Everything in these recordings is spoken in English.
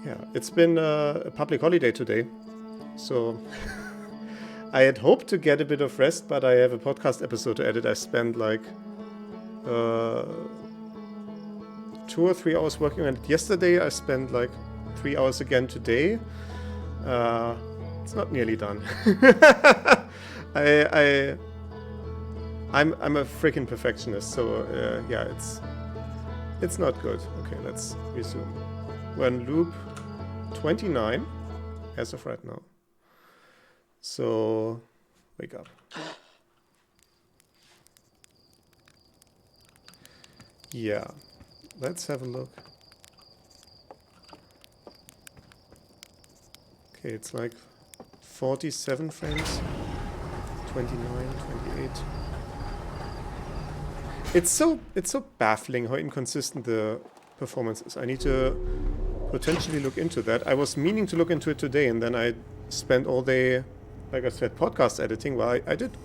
Yeah, it's been a public holiday today, so I had hoped to get a bit of rest, but I have a podcast episode to edit. I spent like 2 or 3 hours working on it yesterday. I spent like 3 hours again today. It's not nearly done. I'm a freaking perfectionist, so yeah, it's not good. Okay, let's resume. We're in loop 29 as of right now. So wake up. Yeah, let's have a look. Okay, it's like 47 frames, 29, 28. It's so baffling how inconsistent the performance is. I need to potentially look into that. I was meaning to look into it today, and then I spent all day, like I said, podcast editing. Well, I did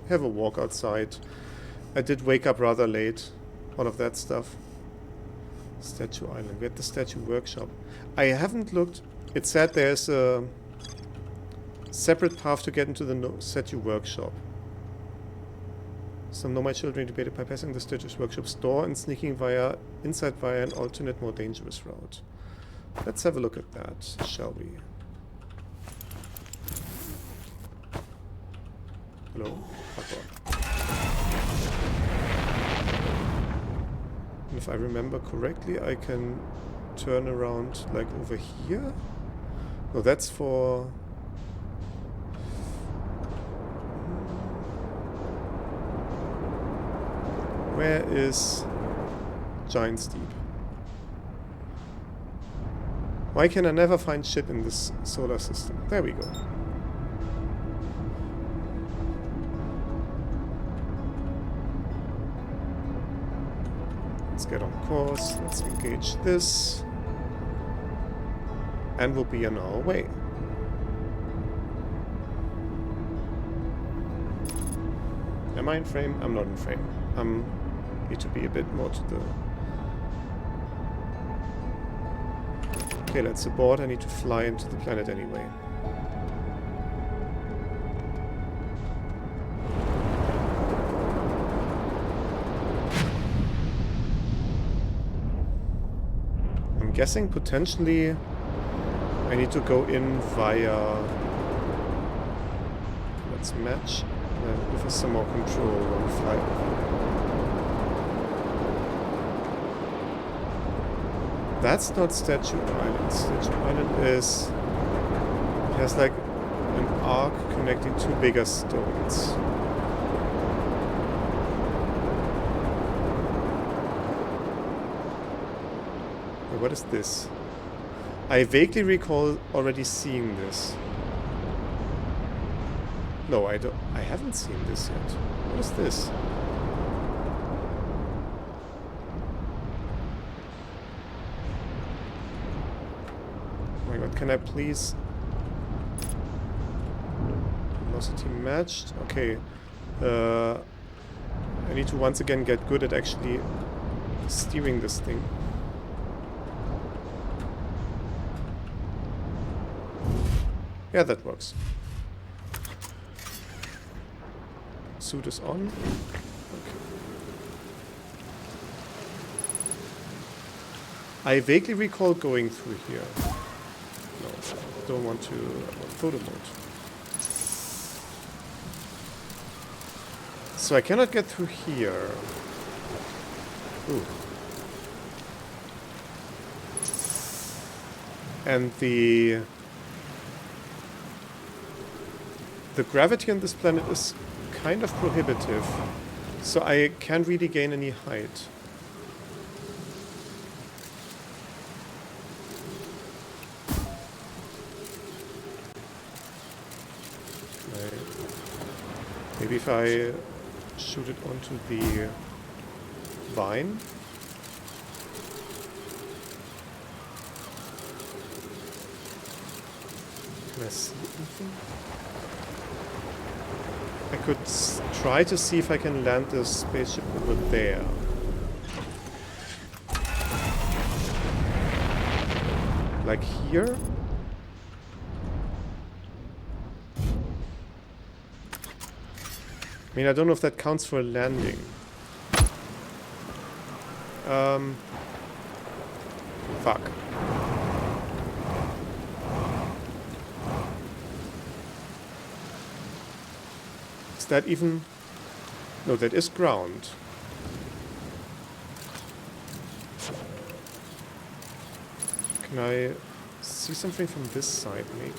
have a walk outside. I did wake up rather late. All of that stuff. Statue Island. We had the statue workshop. I haven't looked. It said there's a separate path to get into the statue workshop. Some nomad children debated bypassing the statue's workshop's door and sneaking inside via an alternate, more dangerous route. Let's have a look at that, shall we? Hello? And if I remember correctly, I can turn around like over here? No, that's for... Where is Giant Steep? Why can I never find shit in this solar system? There we go. Let's get on course. Let's engage this. And we'll be on our way. Am I in frame? I'm not in frame. Need to be a bit more to the... Okay, let's abort. I need to fly into the planet anyway. I'm guessing potentially I need to go in via... Let's match. And give us some more control when we fly over. That's not Statue Island. Statue Island is... It has like an arc connecting two bigger stones. Wait, what is this? I vaguely recall already seeing this. No, I haven't seen this yet. What is this? Can I please... Velocity matched? Okay. I need to once again get good at actually steering this thing. Yeah, that works. Suit is on. Okay. I vaguely recall going through here. No, I don't want to... I want photo mode. So I cannot get through here. Ooh. And the gravity on this planet is kind of prohibitive. So I can't really gain any height. Maybe if I shoot it onto the vine. Can I see anything? I could try to see if I can land the spaceship over there. Like here? I mean, I don't know if that counts for landing. Fuck. Is that even... No, that is ground. Can I see something from this side, maybe?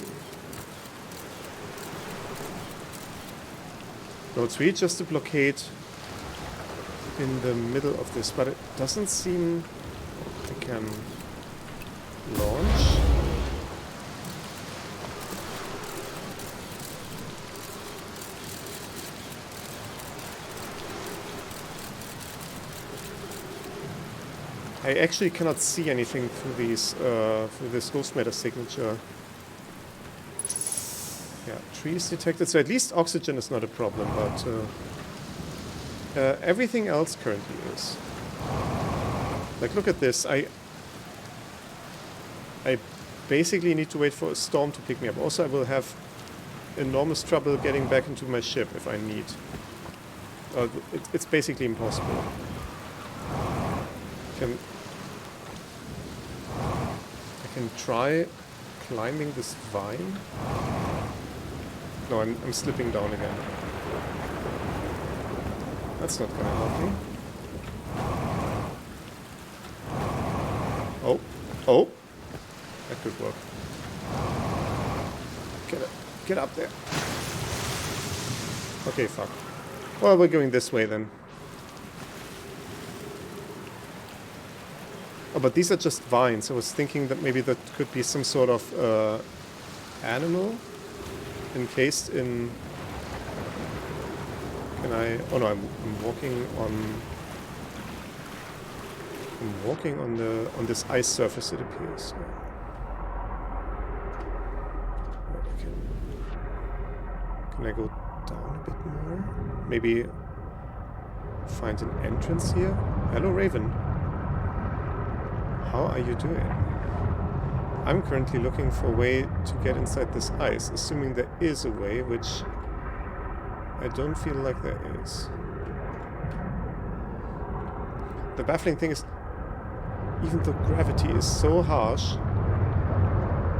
No, it's really just a blockade in the middle of this, but it doesn't seem I can launch. I actually cannot see anything through these through this ghost matter signature. Yeah, trees detected, so at least oxygen is not a problem, but everything else currently is. Like, look at this. I basically need to wait for a storm to pick me up. Also, I will have enormous trouble getting back into my ship if I need. It's basically impossible. I can try climbing this vine. No, I'm slipping down again. That's not gonna help me. Oh, oh, that could work. Get up there. Okay, fuck. Well, we're going this way then. Oh, but these are just vines. I was thinking that maybe that could be some sort of animal encased in... Can I... Oh no, I'm walking on... I'm walking on this ice surface, it appears. Can I go down a bit more? Maybe find an entrance here? Hello, Raven. How are you doing? I'm currently looking for a way to get inside this ice, assuming there is a way, which I don't feel like there is. The baffling thing is, even though gravity is so harsh,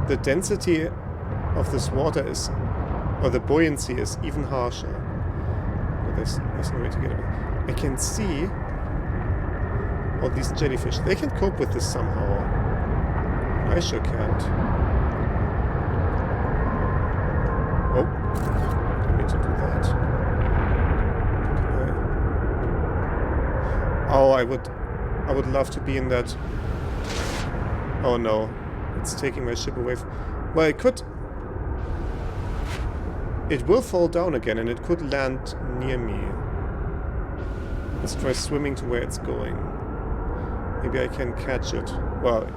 the density of this water is, or the buoyancy is even harsher. But there's no way to get away. I can see all these jellyfish. They can cope with this somehow. I sure can't. Oh, I didn't mean to do that. Oh, I would love to be in that. Oh no, it's taking my ship away. Well, it could. It will fall down again, and it could land near me. Let's try swimming to where it's going. Maybe I can catch it. Well,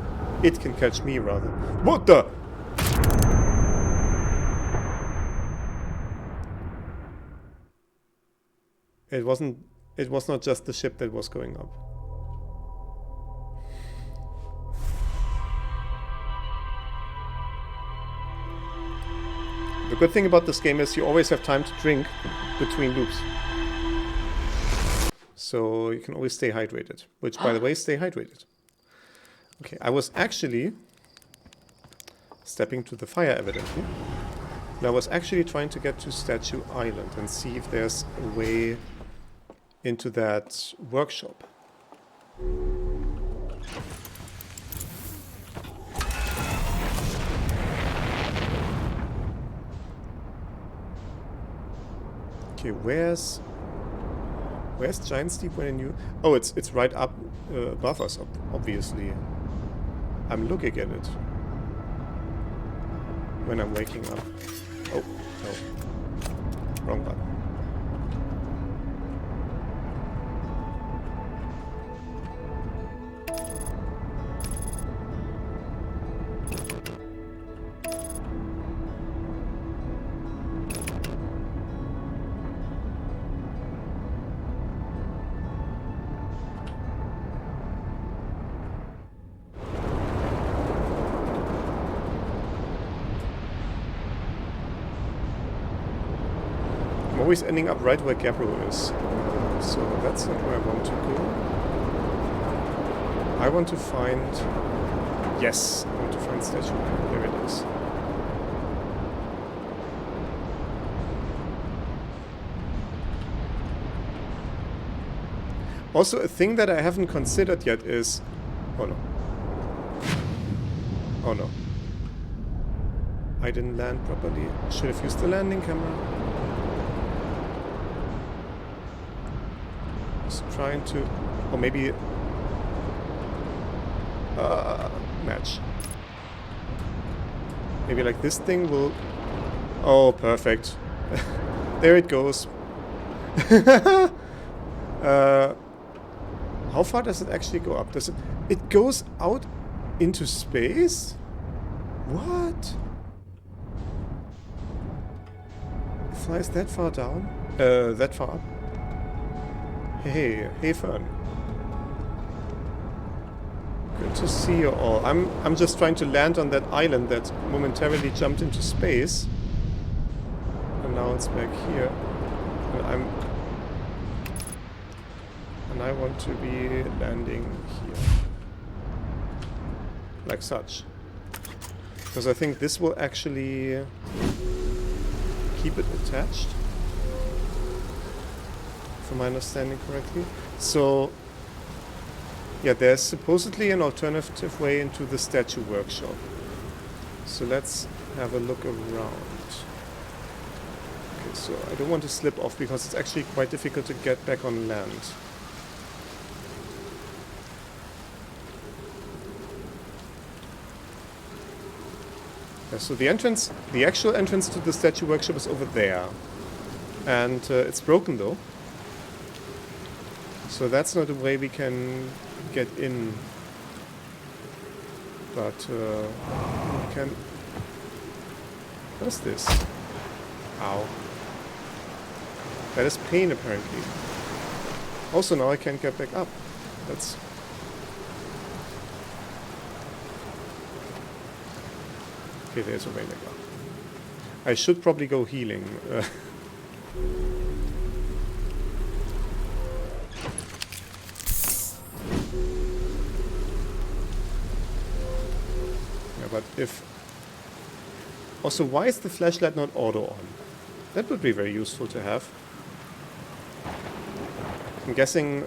it can catch me, rather. What the? It was not just the ship that was going up. The good thing about this game is you always have time to drink between loops. So you can always stay hydrated. Which, by the way, stay hydrated. Okay, I was actually stepping to the fire, evidently. And I was actually trying to get to Statue Island and see if there's a way into that workshop. Okay, where's Giant's Deep when I knew? Oh, it's right up above us, obviously. I'm looking at it when I'm waking up. Oh, no. Wrong button. always ending up right where Gabbro is. So that's not where I want to go. I want to find... Yes, I want to find statue. There it is. Also, a thing that I haven't considered yet is... Oh no. Oh no. I didn't land properly. Should have used the landing camera. Just trying to... Or maybe... match. Maybe like this thing will... Oh, perfect. There it goes. How far does it actually go up? Does it... It goes out into space? What? It flies that far down? That far up? Hey Fern. Good to see you all. I'm just trying to land on that island that momentarily jumped into space. And now it's back here. And I want to be landing here. Like such. Because I think this will actually keep it attached. If my understanding correctly. So, yeah, there's supposedly an alternative way into the statue workshop. So let's have a look around. Okay, so I don't want to slip off because it's actually quite difficult to get back on land. Yeah, so the entrance, the actual entrance to the statue workshop is over there. And it's broken though. So that's not a way we can get in. But we can... What is this? Ow. That is pain apparently. Also now I can't get back up. That's... Okay, there's a way back up. I should probably go healing. But if... Also, why is the flashlight not auto on? That would be very useful to have. I'm guessing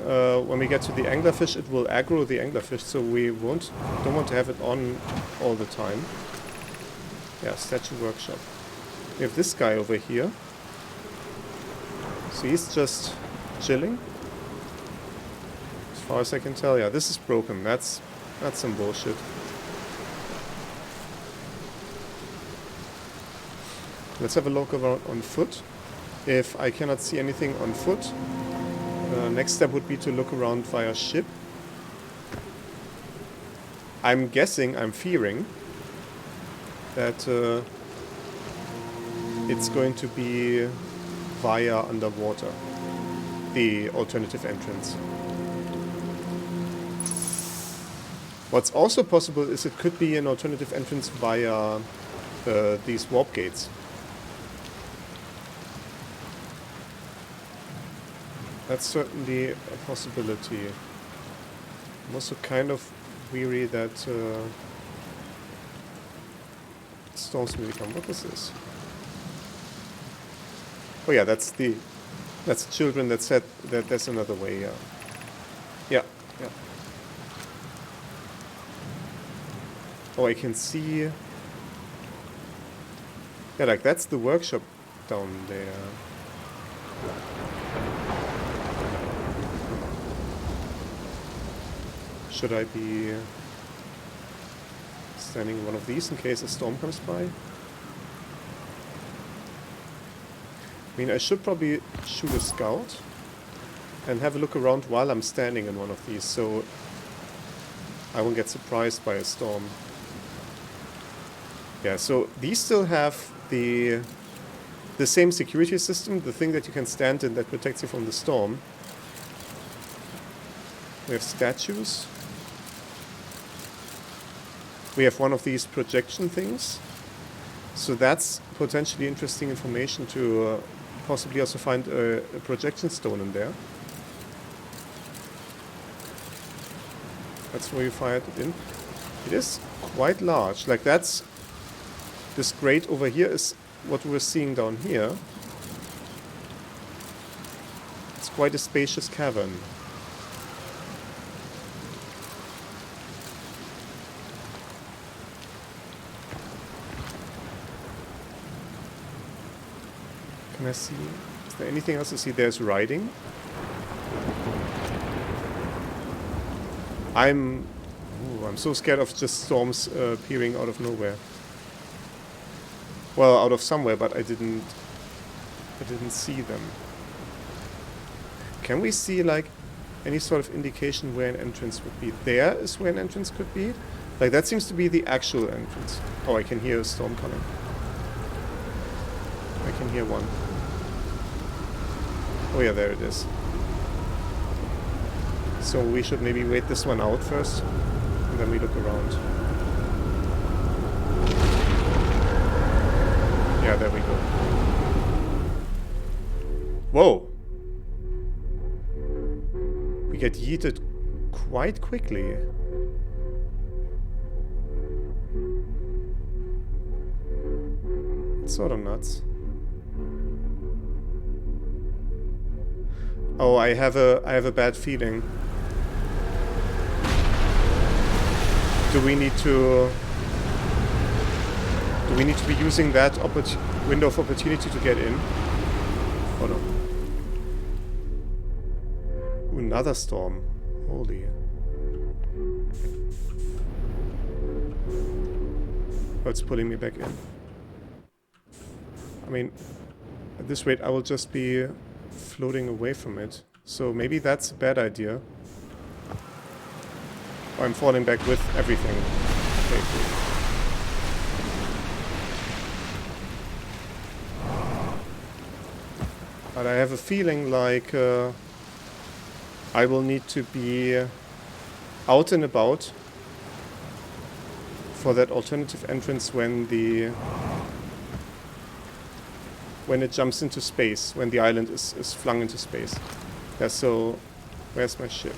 when we get to the anglerfish, it will aggro the anglerfish, so we don't want to have it on all the time. Yeah, statue workshop. We have this guy over here. So he's just chilling. As far as I can tell, yeah, this is broken. That's some bullshit. Let's have a look around on foot. If I cannot see anything on foot, next step would be to look around via ship. I'm guessing, I'm fearing, that it's going to be via underwater, the alternative entrance. What's also possible is it could be an alternative entrance via these warp gates. That's certainly a possibility. I'm also kind of weary that storms may come. What is this? Oh yeah, that's children that said that there's another way. Yeah. Oh, I can see. Yeah, like that's the workshop down there. Should I be standing in one of these in case a storm comes by? I mean, I should probably shoot a scout and have a look around while I'm standing in one of these, so I won't get surprised by a storm. Yeah, so these still have the same security system, the thing that you can stand in that protects you from the storm. We have statues. We have one of these projection things. So that's potentially interesting information to possibly also find a projection stone in there. That's where you fired it in. It is quite large. Like that's... This grate over here is what we're seeing down here. It's quite a spacious cavern. Can I see? Is there anything else to see? There's writing. I'm so scared of just storms appearing out of nowhere. Well, out of somewhere, but I didn't see them. Can we see like any sort of indication where an entrance would be? There is where an entrance could be. Like that seems to be the actual entrance. Oh, I can hear a storm coming. I can hear one. Oh yeah, there it is. So we should maybe wait this one out first, and then we look around. Yeah, there we go. Whoa! We get yeeted quite quickly. It's sort of nuts. Oh, I have a bad feeling. Do we need to be using that window of opportunity to get in? Oh no. Ooh, another storm. Holy. Oh, it's pulling me back in. I mean, at this rate I will just be floating away from it. So maybe that's a bad idea. Or I'm falling back with everything. Okay, cool. But I have a feeling like I will need to be out and about for that alternative entrance when it jumps into space, when the island is flung into space. Yeah, so where's my ship?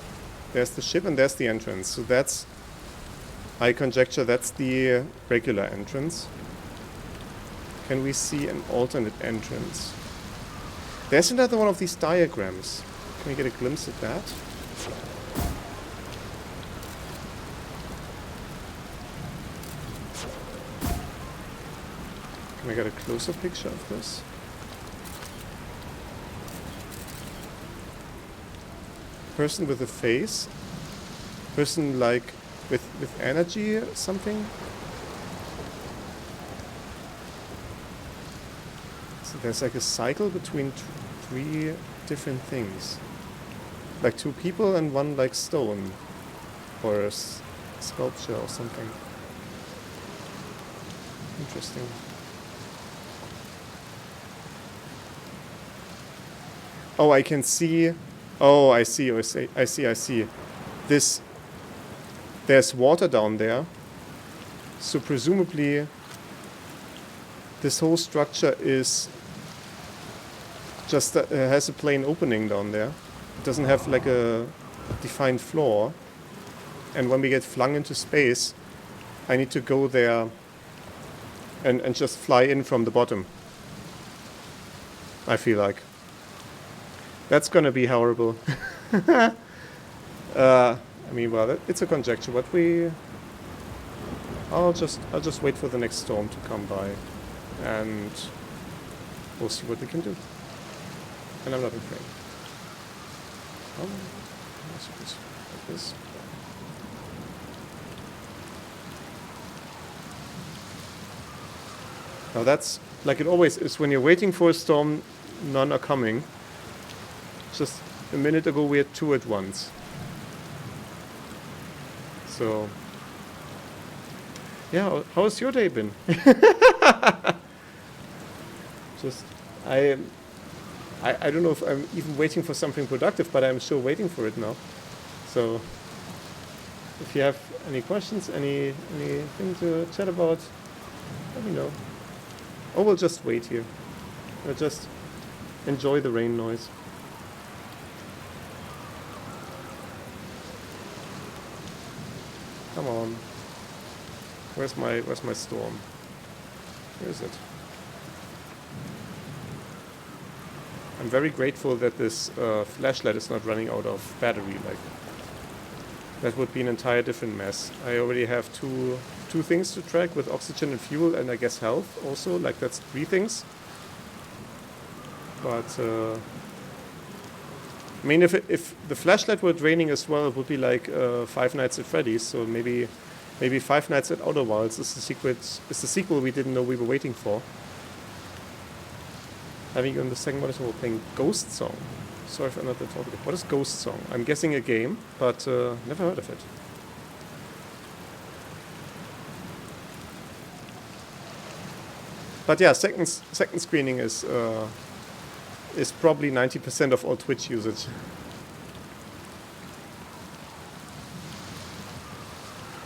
There's the ship and there's the entrance. So that's, I conjecture that's the regular entrance. Can we see an alternate entrance? There's another one of these diagrams. Can we get a glimpse at that? Can we get a closer picture of this? Person with a face, person like with energy or something. So there's like a cycle between three different things, like two people and one like stone or a sculpture or something. Interesting. Oh, I can see. Oh, I see. I see. There's water down there. So presumably this whole structure is just has a plain opening down there. It doesn't have like a defined floor. And when we get flung into space, I need to go there and just fly in from the bottom. I feel like. That's gonna be horrible. I mean, well, it's a conjecture, but I'll just wait for the next storm to come by, and we'll see what we can do. And I'm not afraid. Oh, like this. Now that's like it always is when you're waiting for a storm, none are coming. Just a minute ago we had two at once. So, yeah, how's your day been? Just, I don't know if I'm even waiting for something productive, but I'm sure waiting for it now. So, if you have any questions, anything to chat about, let me know. Or we'll just wait here. We'll just enjoy the rain noise. Come on. Where's my storm? Where is it? I'm very grateful that this flashlight is not running out of battery. Like, that would be an entire different mess. I already have two things to track with oxygen and fuel, and I guess health also. Like, that's 3 things. But I mean, if the flashlight were draining as well, it would be like Five Nights at Freddy's. So maybe Five Nights at Outer Wilds is the sequel we didn't know we were waiting for. Having on the second one is we're playing Ghost Song. Sorry for another topic. What is Ghost Song? I'm guessing a game, but never heard of it. But yeah, second screening is probably 90% of all Twitch usage.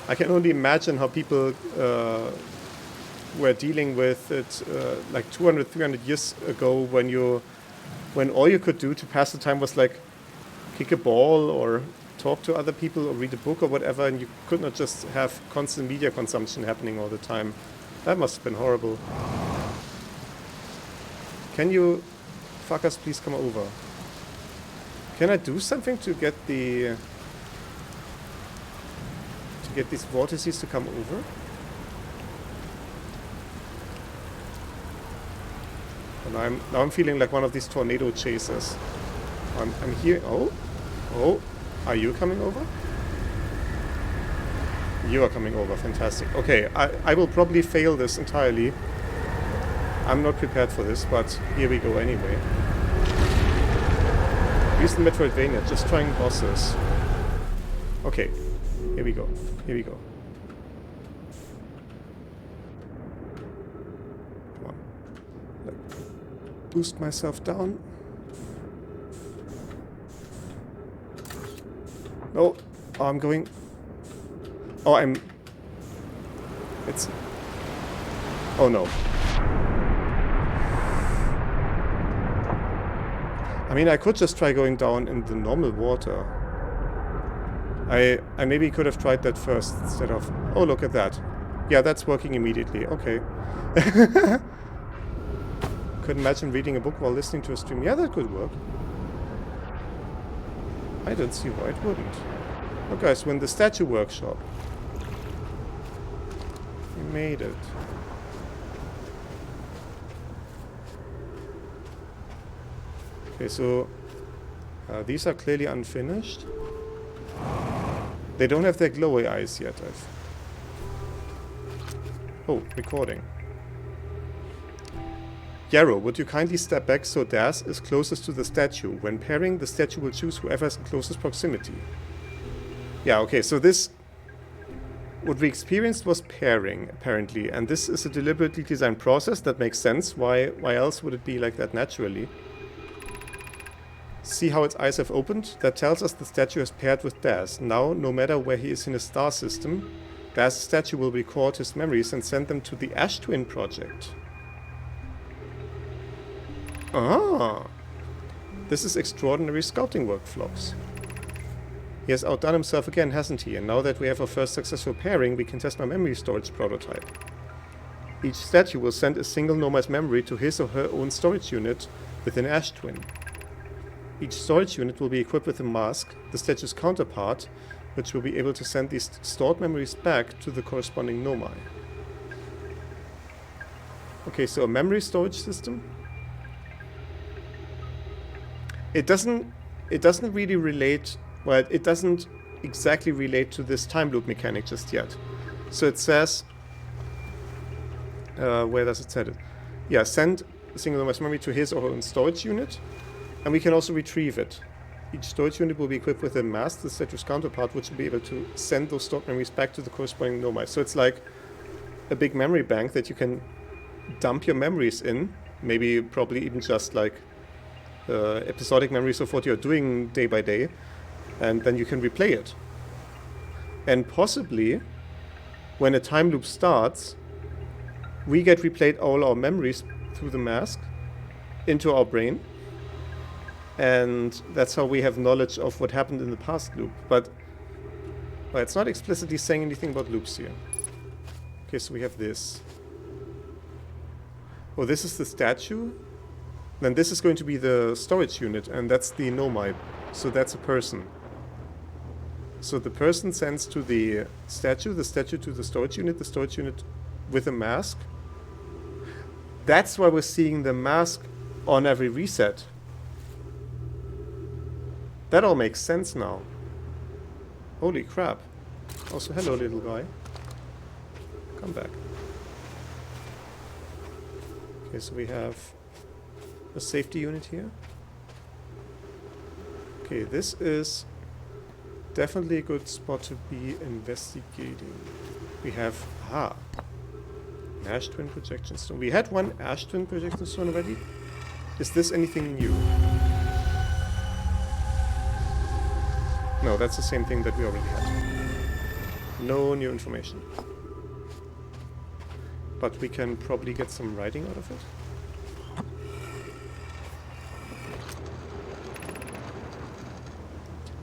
I can only imagine how people were dealing with it like 200, 300 years ago when all you could do to pass the time was like kick a ball or talk to other people or read a book or whatever, and you could not just have constant media consumption happening all the time. That must have been horrible. Can you fuckers please come over? Can I do something to get these vortices to come over? And now I'm feeling like one of these tornado chasers. I'm here. Oh, are you coming over? You are coming over. Fantastic. Okay, I will probably fail this entirely. I'm not prepared for this, but here we go anyway. Recent Metroidvania, just trying bosses. Okay, here we go. Here we go. Come on. Boost myself down. No. Oh, I'm going... Oh, It's... Oh, no. I mean, I could just try going down in the normal water. I maybe could have tried that first instead of... Oh, look at that. Yeah, that's working immediately. Okay. Could imagine reading a book while listening to a stream. Yeah, that could work. I don't see why it wouldn't. Oh, guys, we're in the statue workshop. We made it. Okay, so these are clearly unfinished. They don't have their glowy eyes yet. Oh, recording. Xyrill, would you kindly step back so Daz is closest to the statue? When pairing, the statue will choose whoever is in closest proximity. Yeah, okay, so this... What we experienced was pairing, apparently, and this is a deliberately designed process. That makes sense. Why else would it be like that naturally? See how its eyes have opened? That tells us the statue has paired with Daz. Now, no matter where he is in his star system, Daz's statue will record his memories and send them to the Ash Twin project. Ah! This is extraordinary scouting work, Flops. He has outdone himself again, hasn't he? And now that we have our first successful pairing, we can test my memory storage prototype. Each statue will send a single Noma's memory to his or her own storage unit within Ash Twin. Each storage unit will be equipped with a mask, the statue's counterpart, which will be able to send these stored memories back to the corresponding Nomai. Okay, so a memory storage system. It doesn't really relate, well, it doesn't exactly relate to this time loop mechanic just yet. So it says, where does it say it? Yeah, send a single Noma's memory to his or her own storage unit. And we can also retrieve it. Each storage unit will be equipped with a mask, the statue's counterpart, which will be able to send those stored memories back to the corresponding Nomai. So it's like a big memory bank that you can dump your memories in. Maybe, probably even just like episodic memories of what you're doing day by day. And then you can replay it. And possibly, when a time loop starts, we get replayed all our memories through the mask into our brain. And that's how we have knowledge of what happened in the past loop. But well, it's not explicitly saying anything about loops here. Okay, so we have this. Oh, this is the statue. Then this is going to be the storage unit, and that's the nomai. So that's a person. So the person sends to the statue to the storage unit with a mask. That's why we're seeing the mask on every reset. That all makes sense now. Holy crap. Also, hello, little guy. Come back. Okay, so we have a safety unit here. Okay, this is definitely a good spot to be investigating. We have, an ash twin projection stone. We had one ash twin projection stone already. Is this anything new? No, that's the same thing that we already had. No new information. But we can probably get some writing out of it.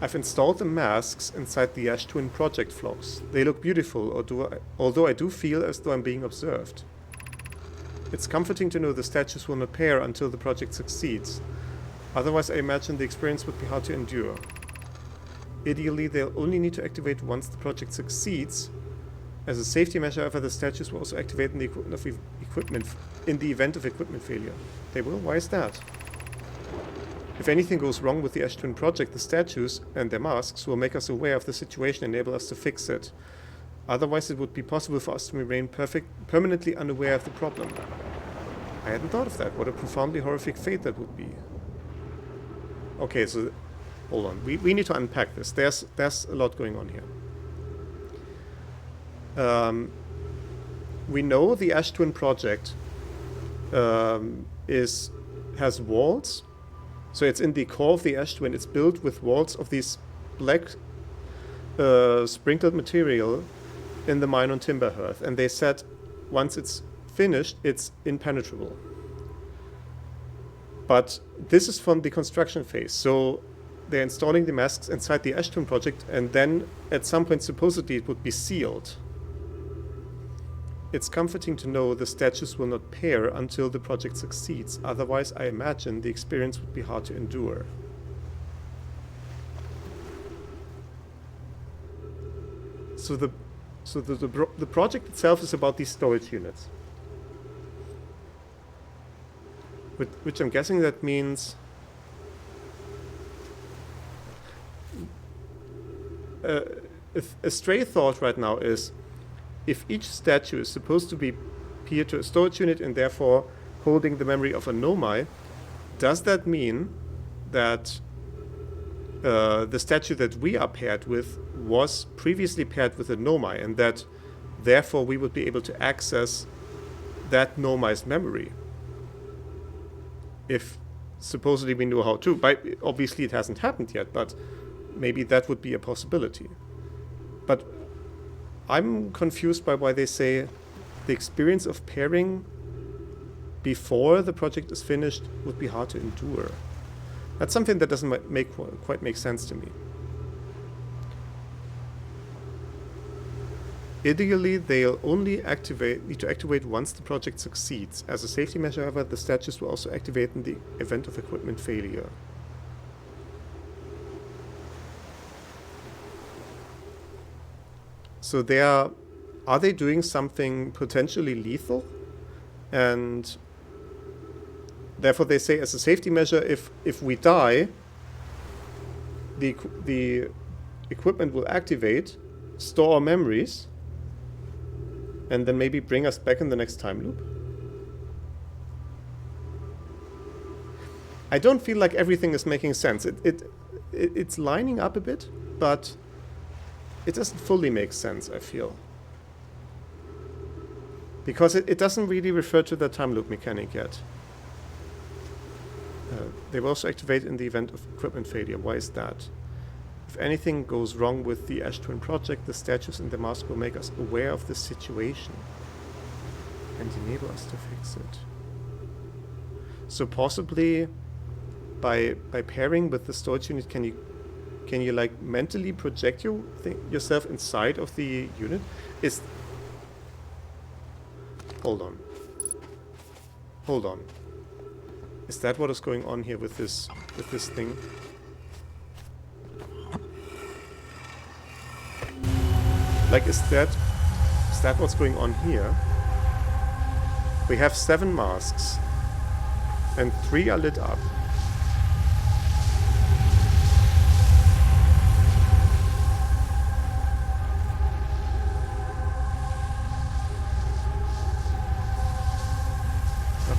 I've installed the masks inside the Ash Twin project vlogs. They look beautiful, although I do feel as though I'm being observed. It's comforting to know the statues will not pair until the project succeeds. Otherwise, I imagine the experience would be hard to endure. Ideally, they'll only need to activate once the project succeeds. As a safety measure, however, the statues will also activate in the event of equipment failure. They will? Why is that? If anything goes wrong with the Ash Twin project, the statues and their masks will make us aware of the situation and enable us to fix it. Otherwise, it would be possible for us to remain permanently unaware of the problem. I hadn't thought of that. What a profoundly horrific fate that would be. Okay, so hold on. We need to unpack this. There's a lot going on here. We know the Ash Twin project has walls. So it's in the core of the Ash Twin. It's built with walls of these black sprinkled material in the mine on Timberhearth. And they said once it's finished, it's impenetrable. But this is from the construction phase. So they're installing the masks inside the Ash Twin project, and then at some point supposedly it would be sealed. It's comforting to know the statues will not pair until the project succeeds. Otherwise, I imagine the experience would be hard to endure. So the project itself is about these storage units. Which I'm guessing that means a stray thought right now is, if each statue is supposed to be paired to a storage unit and therefore holding the memory of a nomai, does that mean that the statue that we are paired with was previously paired with a nomai, and that therefore we would be able to access that nomai's memory? If supposedly we know how to. But obviously it hasn't happened yet, but maybe that would be a possibility. But I'm confused by why they say the experience of pairing before the project is finished would be hard to endure. That's something that doesn't quite make sense to me. Ideally, they'll only need to activate once the project succeeds. As a safety measure, however, the statues will also activate in the event of equipment failure. So are they doing something potentially lethal? And therefore they say, as a safety measure, if we die, the equipment will activate, store our memories, and then maybe bring us back in the next time loop. I don't feel like everything is making sense. It's lining up a bit, but it doesn't fully make sense, I feel. Because it doesn't really refer to the time loop mechanic yet. They will also activate in the event of equipment failure. Why is that? If anything goes wrong with the Ash Twin project, the statues in the mask will make us aware of the situation and enable us to fix it. So possibly by pairing with the storage unit, can you like mentally project yourself inside of the unit? Hold on. Is that what is going on here with this thing? Like, is that what's going on here? We have 7 masks, and 3 are lit up.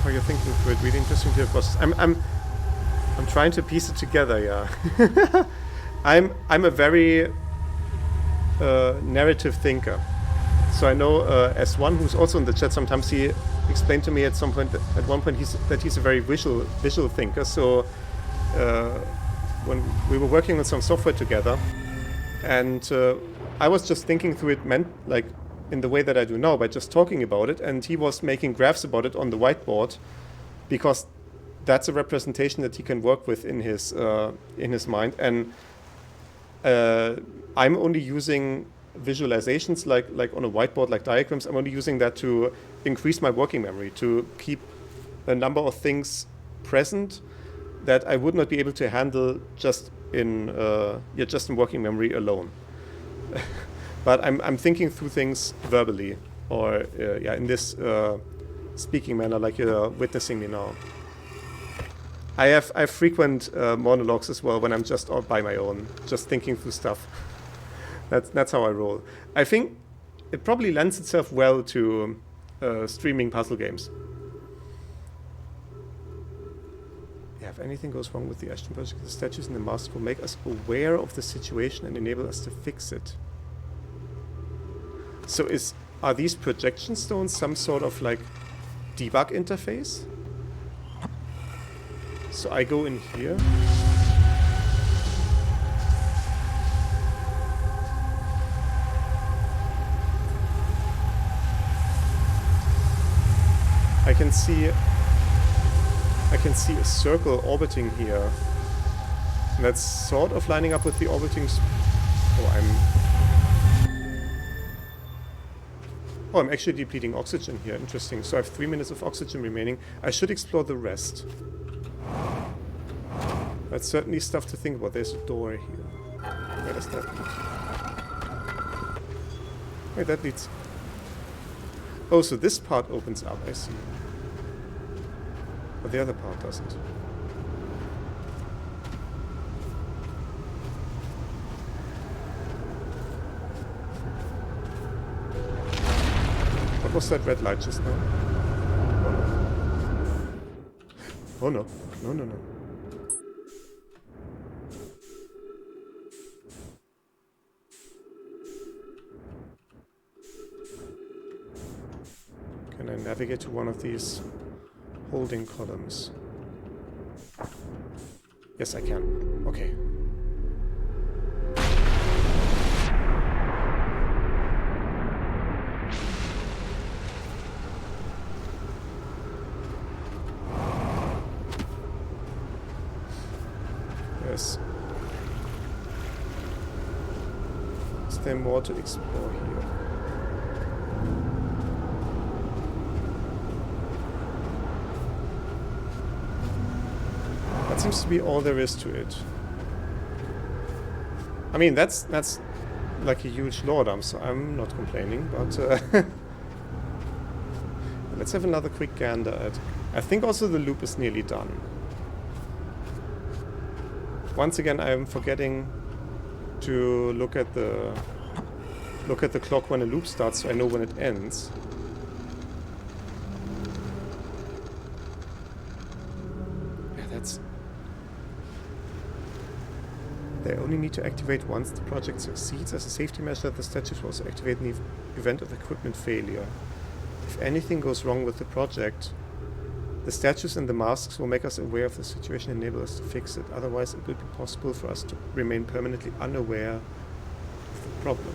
How you're thinking through it, really interesting to hear process. I'm trying to piece it together, yeah. I'm a very narrative thinker. So I know S1, who's also in the chat, sometimes he explained to me at some point at one point that he's a very visual thinker. So when we were working on some software together, and I was just thinking through it, like in the way that I do now, by just talking about it, and he was making graphs about it on the whiteboard, because that's a representation that he can work with in his mind. And I'm only using visualizations like on a whiteboard, like diagrams. I'm only using that to increase my working memory, to keep a number of things present that I would not be able to handle just in working memory alone. But I'm thinking through things verbally, or in this speaking manner, like you're witnessing me now. I have frequent monologues as well when I'm just all by my own, just thinking through stuff. That's how I roll. I think it probably lends itself well to streaming puzzle games. Yeah, if anything goes wrong with the Ashton project, the statues in the mask will make us aware of the situation and enable us to fix it. So are these projection stones some sort of like debug interface? So I go in here. I can see a circle orbiting here. And that's sort of lining up with the orbiting... I'm actually depleting oxygen here. Interesting. So I have 3 minutes of oxygen remaining. I should explore the rest. That's certainly stuff to think about. There's a door here. Where does that lead? Wait, that leads... Oh, so this part opens up. I see. But the other part doesn't. What was that red light just now? Oh no. Oh no. No. Can I navigate to one of these holding columns? Yes, I can. Okay. Yes. Is there more to explore here? That seems to be all there is to it. I mean, that's like a huge lore dump, so I'm not complaining, but let's have another quick gander at... I think also the loop is nearly done. Once again, I am forgetting to look at the clock when a loop starts, so I know when it ends. Yeah, that's... They only need to activate once the project succeeds. As a safety measure, the statues will also activate in the event of equipment failure. If anything goes wrong with the project, the statues and the masks will make us aware of the situation and enable us to fix it. Otherwise, it will be possible for us to remain permanently unaware of the problem.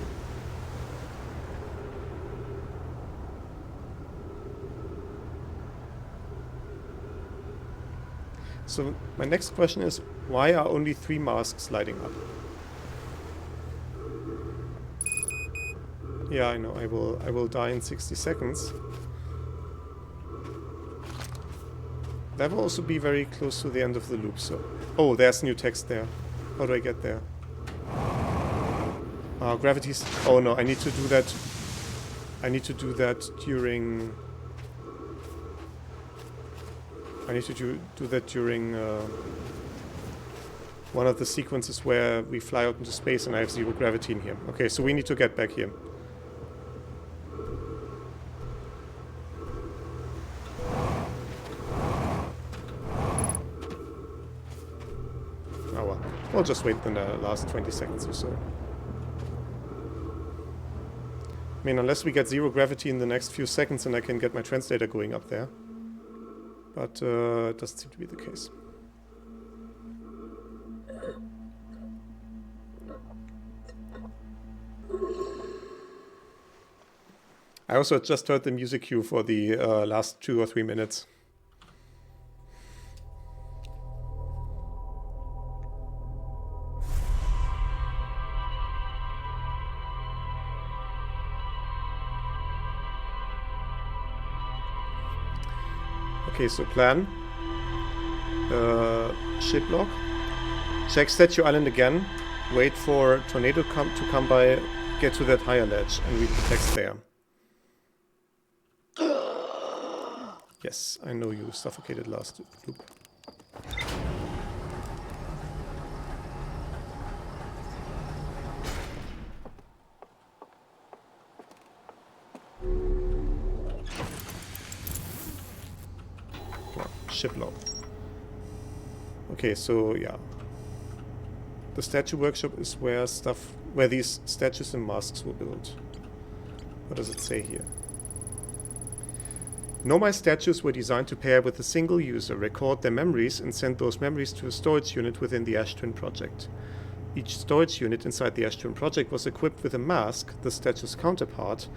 So my next question is, why are only 3 masks lighting up? Yeah, I know, I will die in 60 seconds. That will also be very close to the end of the loop, so... Oh, there's new text there. How do I get there? Gravity's... Oh no, I need to do that... I need to do that during... I need to do that during one of the sequences where we fly out into space and I have 0 gravity in here. Okay, so we need to get back here. Oh well, we'll just wait the last 20 seconds or so. I mean, unless we get 0 gravity in the next few seconds and I can get my translator going up there. But it doesn't seem to be the case. I also just heard the music cue for the last 2 or 3 minutes. Okay, so plan. Ship lock. Check Statue Island again. Wait for tornado to come by. Get to that higher ledge and read the text there. Yes, I know you suffocated last loop. Ship lock. Okay, so yeah. The statue workshop is where these statues and masks were built. What does it say here? Nomai statues were designed to pair with a single user, record their memories, and send those memories to a storage unit within the Ash Twin project. Each storage unit inside the Ash Twin project was equipped with a mask, the statue's counterpart,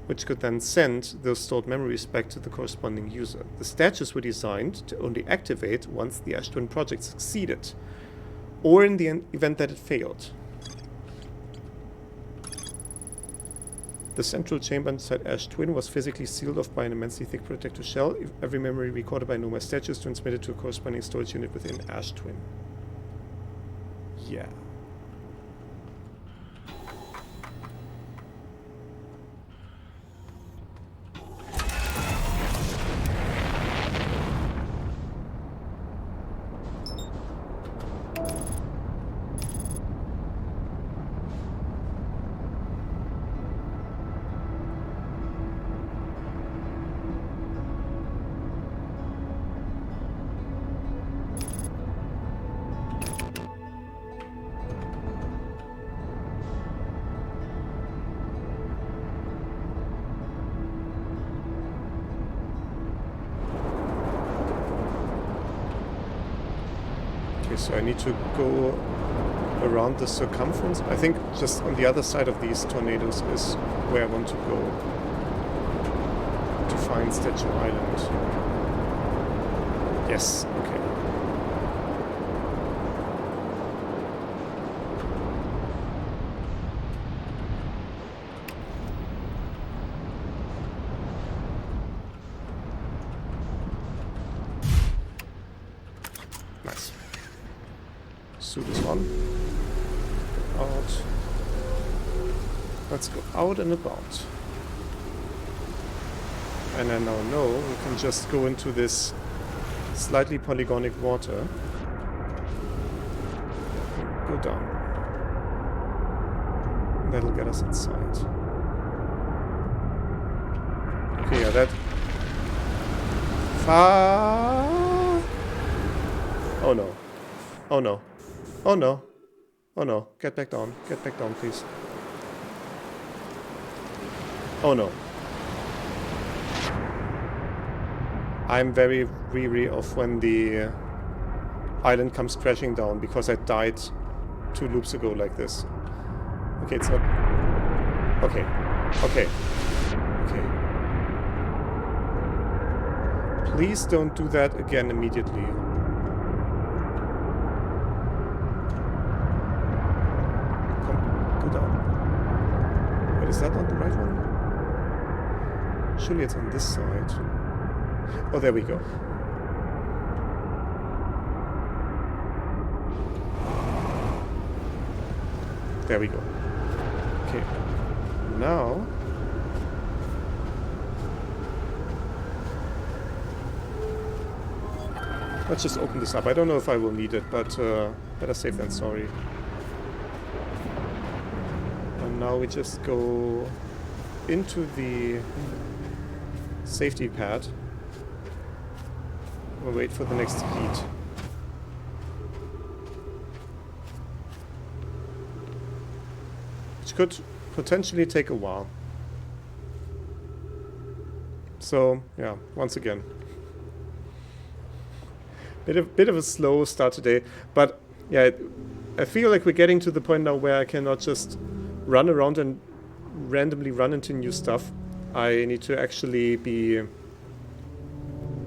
which could then send those stored memories back to the corresponding user. The statues were designed to only activate once the Ash Twin project succeeded, or in the event that it failed. The central chamber inside Ash Twin was physically sealed off by an immensely thick protective shell. Every memory recorded by Nomai statues transmitted to a corresponding storage unit within Ash Twin. Yeah. So I need to go around the circumference. I think just on the other side of these tornadoes is where I want to go to find Statue Island. Yes, okay. Nice. Suit is on. Out. Let's go out and about. And I now know we can just go into this slightly polygonic water. Go down. That'll get us inside. Okay, yeah, that... Oh no. Oh no. Oh no. Oh no. Get back down. Get back down, please. Oh no. I'm very weary of when the island comes crashing down because I died 2 loops ago like this. Okay, it's not... Okay. Okay. Okay. Please don't do that again immediately. that not the right one? Surely it's on this side. Oh, there we go. There we go. Okay. Now... let's just open this up. I don't know if I will need it, but better safe than sorry. And now we just go into the safety pad. We'll wait for the next heat. Which could potentially take a while. So, yeah, once again. Bit of a slow start today, but yeah, I feel like we're getting to the point now where I cannot just run around and randomly run into new stuff. I need to actually be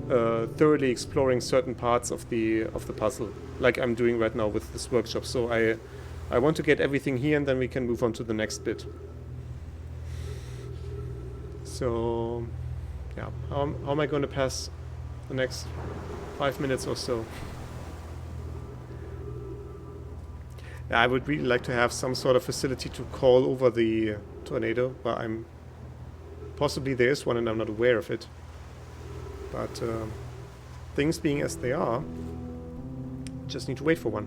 thoroughly exploring certain parts of the puzzle, like I'm doing right now with this workshop. So I want to get everything here, and then we can move on to the next bit. So yeah, how am I going to pass the next 5 minutes or so? Yeah, I would really like to have some sort of facility to call over the tornado. Well, possibly there is one and I'm not aware of it. But things being as they are, just need to wait for one.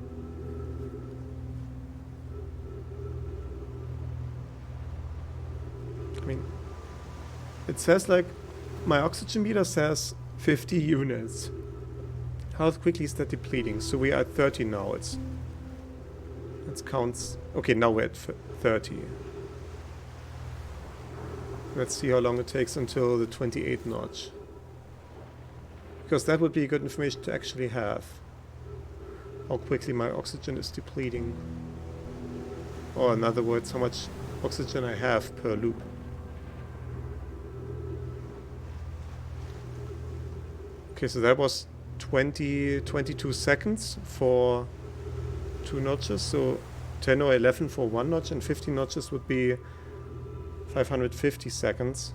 I mean, it says like, my oxygen meter says 50 units. How quickly is that depleting? So we are at 30 now. Let's count. Okay, now we're at 30. Let's see how long it takes until the 28 notch. Because that would be good information to actually have. How quickly my oxygen is depleting. Or in other words, how much oxygen I have per loop. Okay, so that was 22 seconds for 2 notches, so 10 or 11 for 1 notch, and 15 notches would be 550 seconds.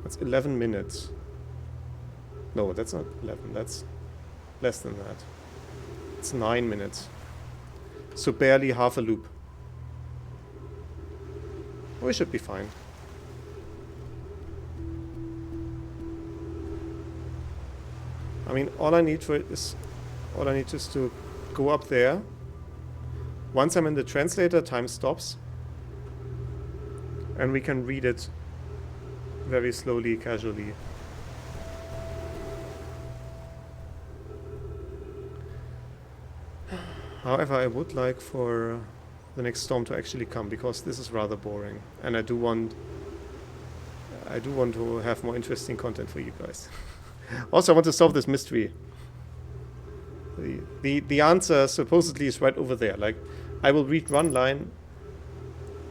That's 11 minutes. No, that's not 11, that's less than that. It's 9 minutes. So barely half a loop. We should be fine. I mean, all I need is to go up there. Once I'm in the translator, time stops. And we can read it very slowly, casually. However, I would like for the next storm to actually come, because this is rather boring. And I do want to have more interesting content for you guys. Also, I want to solve this mystery. The answer supposedly is right over there. Like, I will read one line.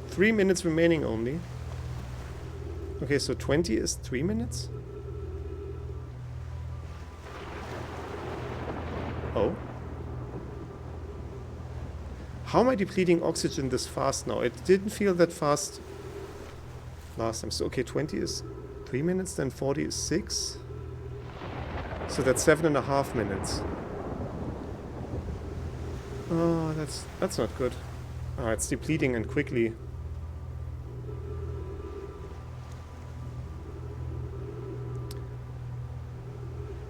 3 minutes remaining only. Okay, so 20 is 3 minutes? Oh. How am I depleting oxygen this fast now? It didn't feel that fast last time. So, okay, 20 is 3 minutes, then 40 is 6. So that's 7.5 minutes. Oh, that's not good. Ah, it's depleting and quickly.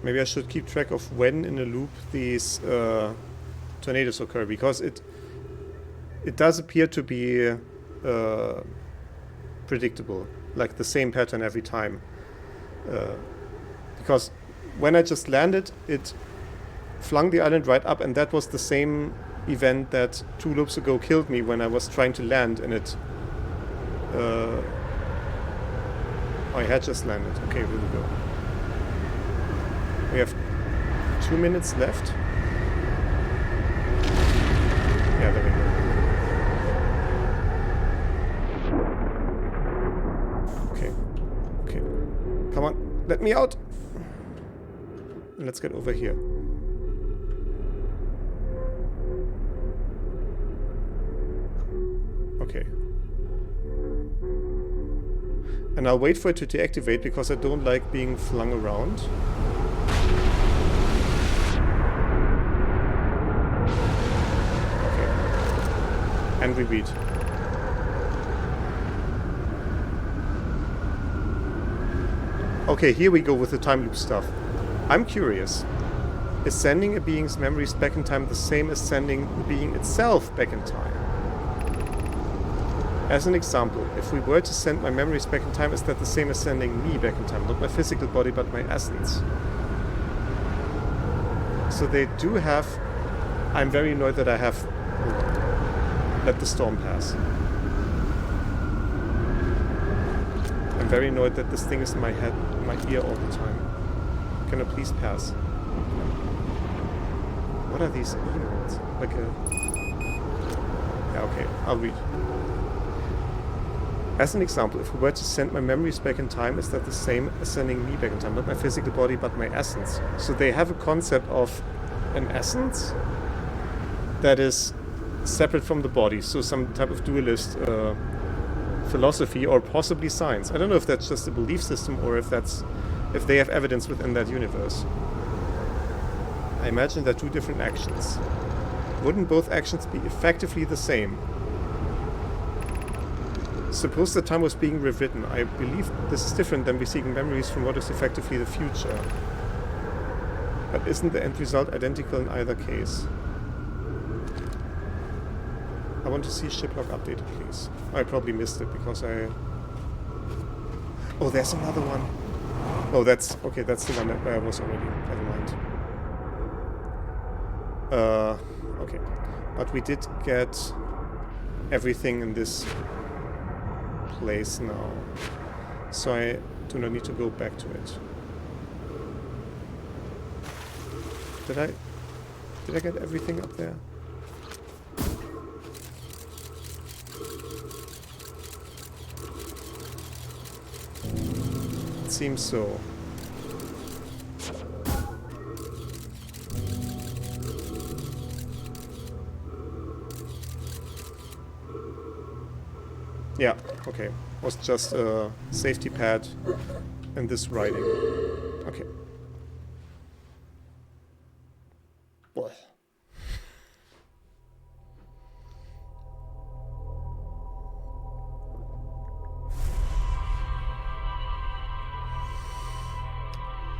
Maybe I should keep track of when in a loop these tornadoes occur, because it does appear to be predictable, like the same pattern every time. Because when I just landed, it flung the island right up, and that was the same event that 2 loops ago killed me when I was trying to land, and it... I had just landed. Okay, here we go. We have 2 minutes left. Yeah, there we go. Okay. Okay. Come on, let me out! And let's get over here. Okay. And I'll wait for it to deactivate because I don't like being flung around. Okay. And repeat. Okay, here we go with the time loop stuff. I'm curious. Is sending a being's memories back in time the same as sending the being itself back in time? As an example, if we were to send my memories back in time, is that the same as sending me back in time? Not my physical body, but my essence. So they do have... I'm very annoyed that I have... let the storm pass. I'm very annoyed that this thing is in my head, in my ear all the time. Can I please pass? What are these emails? Like a... Yeah, okay, I'll read. As an example, if we were to send my memories back in time, is that the same as sending me back in time? Not my physical body, but my essence. So they have a concept of an essence that is separate from the body. So some type of dualist philosophy or possibly science. I don't know if that's just a belief system or if they have evidence within that universe. I imagine there are two different actions. Wouldn't both actions be effectively the same? Suppose the time was being rewritten. I believe this is different than receiving memories from what is effectively the future. But isn't the end result identical in either case? I want to see shiplog updated, please. I probably missed it because I... Oh, there's another one. Oh, that's... Okay, that's the one that I was already. Never mind. Okay. But we did get everything in this place now. So I do not need to go back to it. Did I get everything up there? It seems so. Yeah, okay. Was just a safety pad and this writing. Okay. Boy.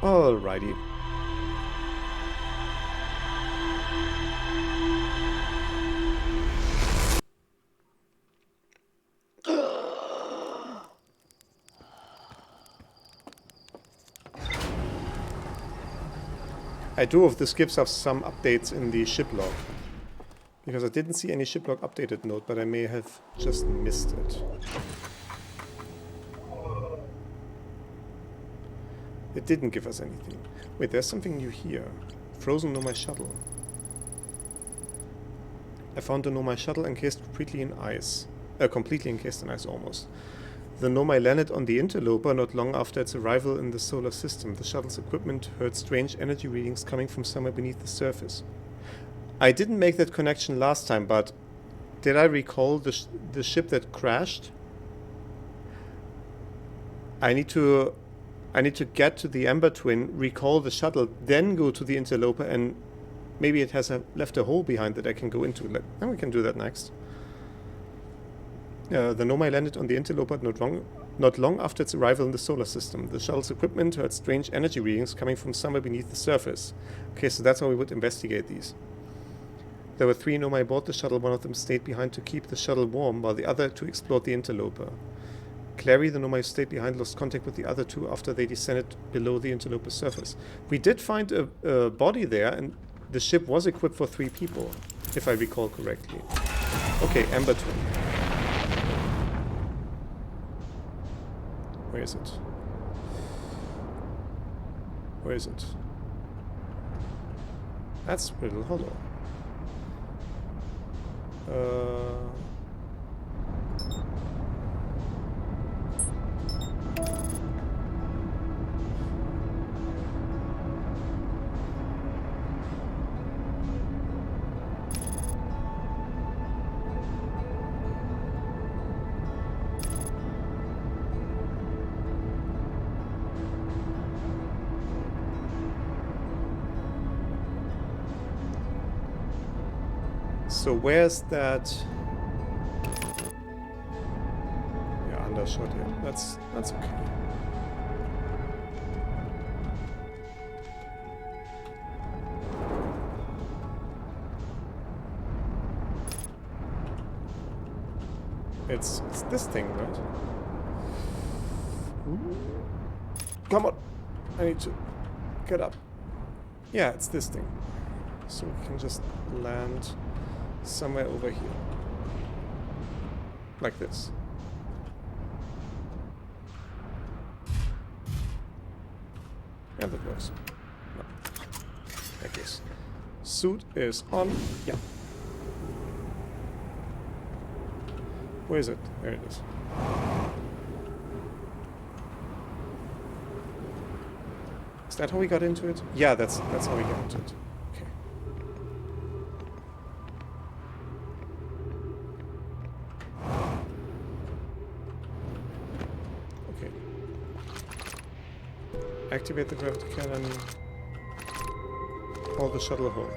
Alrighty. I do hope this gives us some updates in the ship log. Because I didn't see any ship log updated note, but I may have just missed it. It didn't give us anything. Wait, there's something new here. Frozen Nomai shuttle. I found the Nomai shuttle encased completely in ice. Completely encased in ice, almost. The Nomai landed on the interloper not long after its arrival in the solar system. The shuttle's equipment heard strange energy readings coming from somewhere beneath the surface. I didn't make that connection last time, but did I recall the ship that crashed? I need to get to the Ember Twin, recall the shuttle, then go to the interloper, and maybe it has left a hole behind that I can go into. And we can do that next. The Nomai landed on the interloper not long after its arrival in the solar system. The shuttle's equipment heard strange energy readings coming from somewhere beneath the surface. Okay, so that's how we would investigate these. There were 3 Nomai aboard the shuttle. One of them stayed behind to keep the shuttle warm, while the other 2 explored the interloper. Clary, the Nomai who stayed behind, lost contact with the other 2 after they descended below the interloper's surface. We did find a body there, and the ship was equipped for 3 people, if I recall correctly. Okay, Ember Twin. Where is it? Where is it? That's Riddle Hollow. So where's that? Yeah, undershot here. That's okay. It's this thing, right? Ooh. Come on! I need to get up. Yeah, it's this thing. So we can just land somewhere over here. Like this. Yeah, that works. No. Like this. Suit is on. Yeah. Where is it? There it is. Is that how we got into it? Yeah, that's how we got into it. Okay. Okay. Activate the gravity cannon. Haul the shuttle home.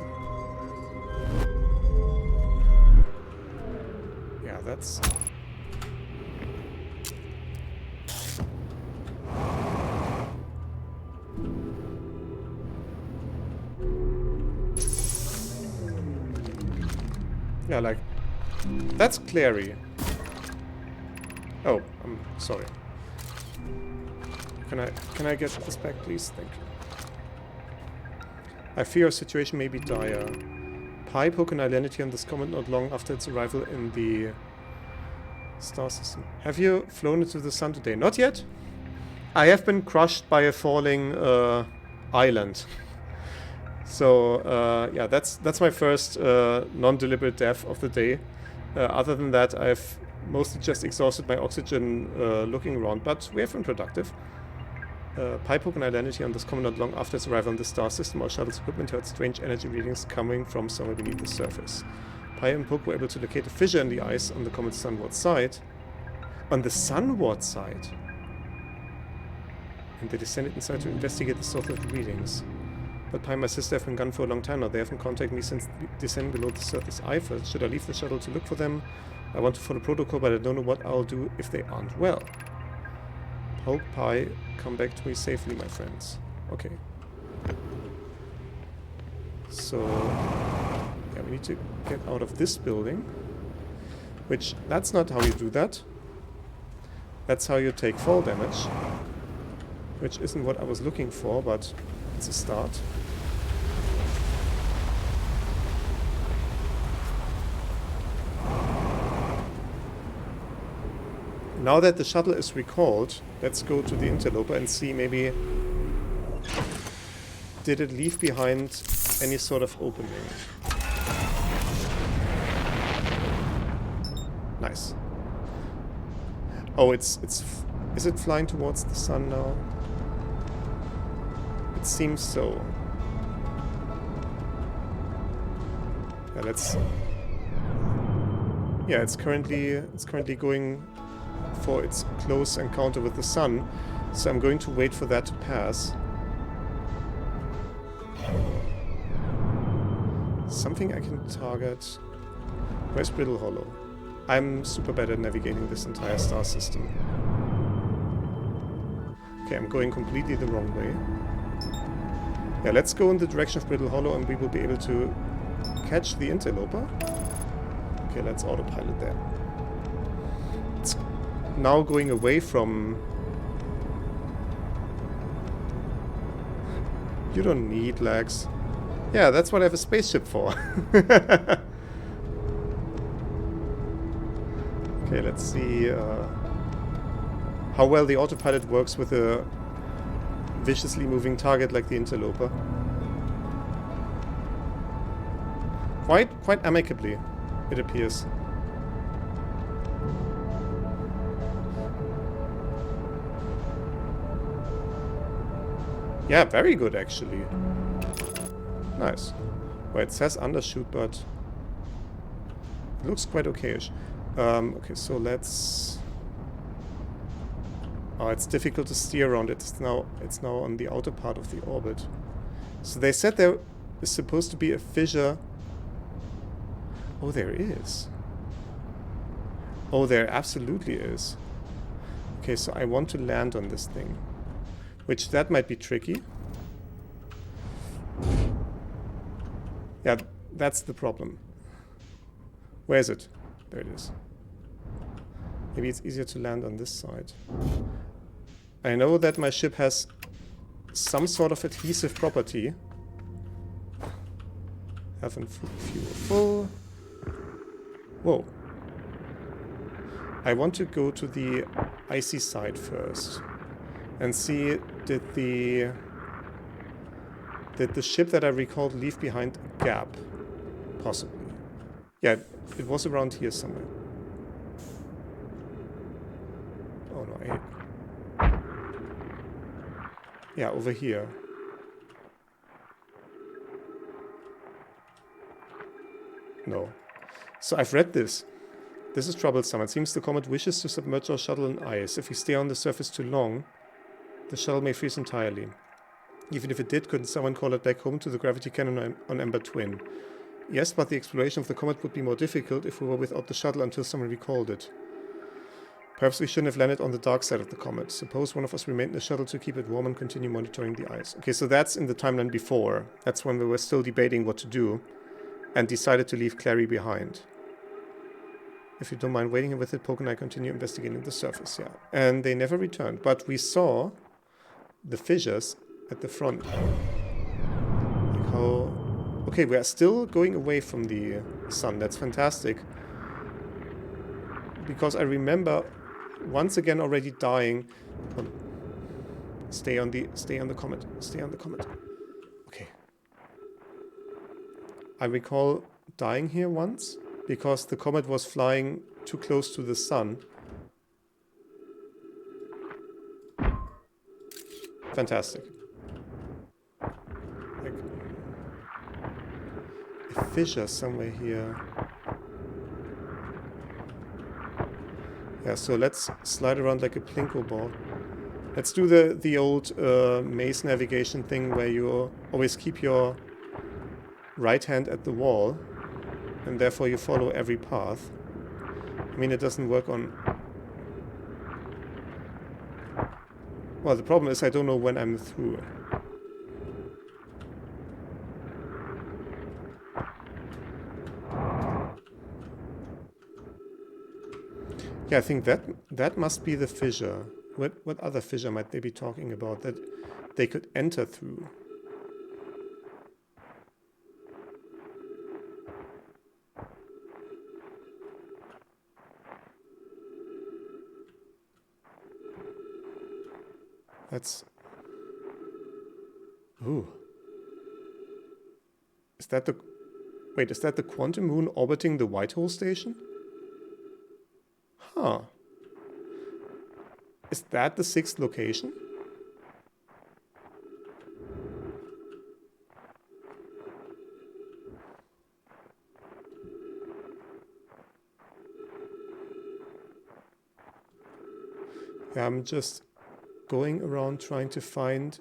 Yeah, that's... Yeah, like... That's Clary. Oh, I'm sorry. Can I get this back, please? Thank you. I fear a situation may be dire. Pi poke an identity on this comet not long after its arrival in the star system. Have you flown into the sun today? Not yet. I have been crushed by a falling island. So yeah, that's my first non-deliberate death of the day. Other than that, I've mostly just exhausted my oxygen looking around, but we have been productive. Pi poke an identity on this comet not long after its arrival on the star system. Our shuttle's equipment heard strange energy readings coming from somewhere beneath the surface. Pi and Poke were able to locate a fissure in the ice on the comet's sunward side. On the sunward side? And they descended inside to investigate the source of the readings. But Pi and my sister have been gone for a long time now. They haven't contacted me since descending below the surface either. Should I leave the shuttle to look for them? I want to follow protocol, but I don't know what I'll do if they aren't well. Hope Pi, come back to me safely, my friends. Okay. So, yeah, we need to get out of this building. Which, that's not how you do that. That's how you take fall damage. Which isn't what I was looking for, but it's a start. Now that the shuttle is recalled, let's go to the interloper and see maybe... Did it leave behind any sort of opening? Nice. Oh, is it flying towards the sun now? It seems so. Yeah, let's... Yeah, it's currently going for its close encounter with the sun, so I'm going to wait for that to pass. Something I can target. Where's Brittle Hollow? I'm super bad at navigating this entire star system. Okay, I'm going completely the wrong way. Yeah, let's go in the direction of Brittle Hollow and we will be able to catch the interloper. Okay, let's autopilot there. It's now going away from... You don't need legs. Yeah, that's what I have a spaceship for. Okay, let's see how well the autopilot works with a viciously moving target like the interloper. Quite amicably, it appears. Yeah, very good actually. Nice. Well, it says undershoot, but it looks quite okayish. Okay, so let's... Oh, it's difficult to steer around it. It's now on the outer part of the orbit. So they said there is supposed to be a fissure. Oh, there is. Oh, there absolutely is. Okay, so I want to land on this thing. Which, that might be tricky. Yeah, that's the problem. Where is it? There it is. Maybe it's easier to land on this side. I know that my ship has some sort of adhesive property. Haven't fuel full. Whoa. I want to go to the icy side first and see, did the ship that I recalled leave behind a gap? Possibly. Yeah, it was around here somewhere. Oh no, yeah, over here. No. So I've read this. This is troublesome. It seems the comet wishes to submerge our shuttle in ice. If we stay on the surface too long, the shuttle may freeze entirely. Even if it did, couldn't someone call it back home to the gravity cannon on Ember Twin? Yes, but the exploration of the comet would be more difficult if we were without the shuttle until someone recalled it. Perhaps we shouldn't have landed on the dark side of the comet. Suppose one of us remained in the shuttle to keep it warm and continue monitoring the ice. Okay, so that's in the timeline before. That's when we were still debating what to do and decided to leave Clary behind. If you don't mind waiting here with it, Poke and I continue investigating the surface, yeah. And they never returned, but we saw the fissures at the front. Like how... Okay, we are still going away from the sun. That's fantastic. Because I remember once again already dying. Stay on the comet. Stay on the comet. Okay. I recall dying here once because the comet was flying too close to the sun. Fantastic. Like a fissure somewhere here. Yeah, so let's slide around like a plinko ball. Let's do the old maze navigation thing where you always keep your right hand at the wall and therefore you follow every path. I mean, it doesn't work on... Well, the problem is I don't know when I'm through. Yeah, I think that must be the fissure. What other fissure might they be talking about that they could enter through? That's... Ooh. Is that the... Wait, is that the quantum moon orbiting the Whitehall station? Huh. Is that the 6th location? Yeah, I'm just going around trying to find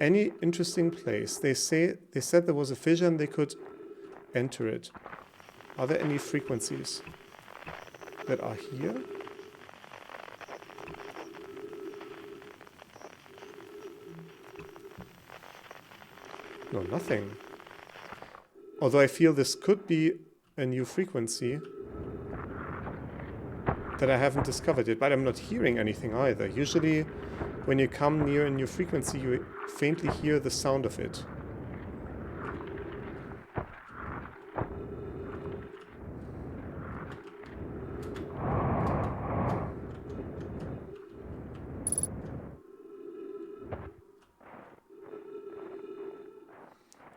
any interesting place. They said there was a fissure and they could enter it. Are there any frequencies that are here? No, nothing. Although I feel this could be a new frequency that I haven't discovered yet, but I'm not hearing anything either. Usually when you come near a new frequency, you faintly hear the sound of it.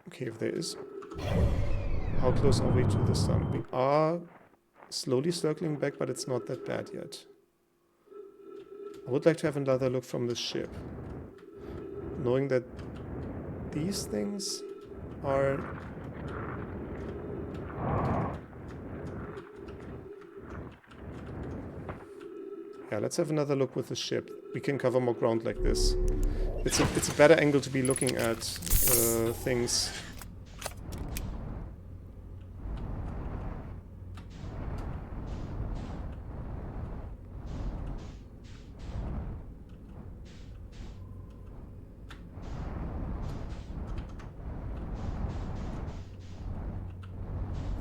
Okay, if there is... How close are we to the sun? We are slowly circling back, but it's not that bad yet. I would like to have another look from the ship. Knowing that these things are... Yeah, let's have another look with the ship. We can cover more ground like this. It's a better angle to be looking at things.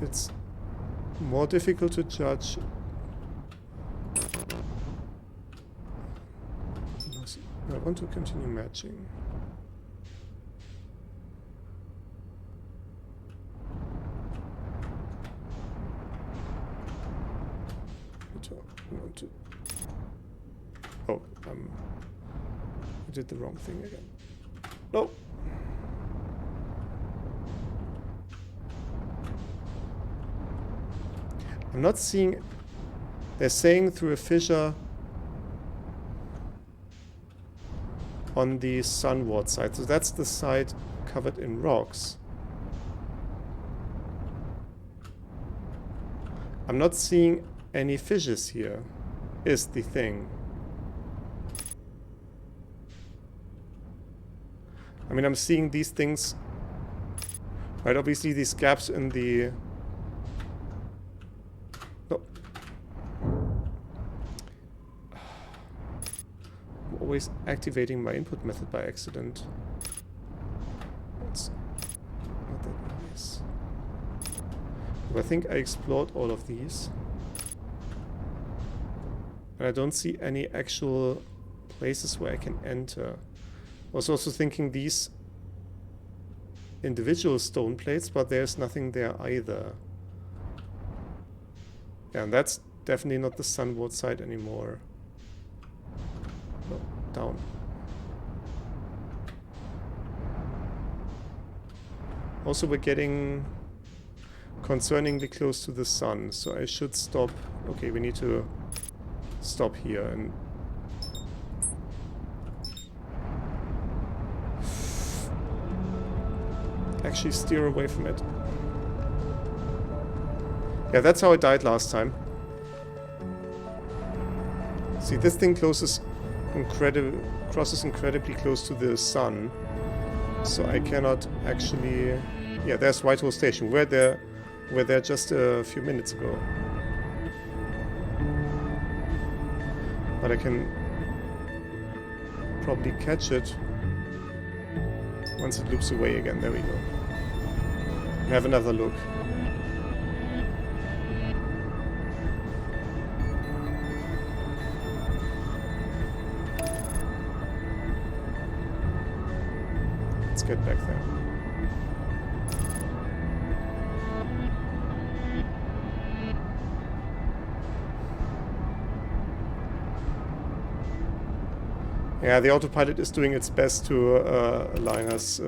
it's more difficult to judge. I want to continue matching. Oh, I did the wrong thing again. No. I'm not seeing. They're saying through a fissure on the sunward side. So that's the side covered in rocks. I'm not seeing any fissures here, is the thing. I mean, I'm seeing these things, right? Obviously these gaps in the... No. I'm always activating my input method by accident. That's not that nice. I think I explored all of these. And I don't see any actual places where I can enter. I was also thinking these individual stone plates, but there's nothing there either. Yeah, and that's definitely not the sunward side anymore. No, down. Also, we're getting concerningly close to the sun, so I should stop. Okay, we need to stop here and actually steer away from it. Yeah, that's how I died last time. See, this thing crosses incredibly close to the sun, so I cannot actually... Yeah, there's Whitehall Station. We're there just a few minutes ago. But I can probably catch it once it loops away again. There we go. Have another look. Let's get back there. Yeah, the autopilot is doing its best to align us,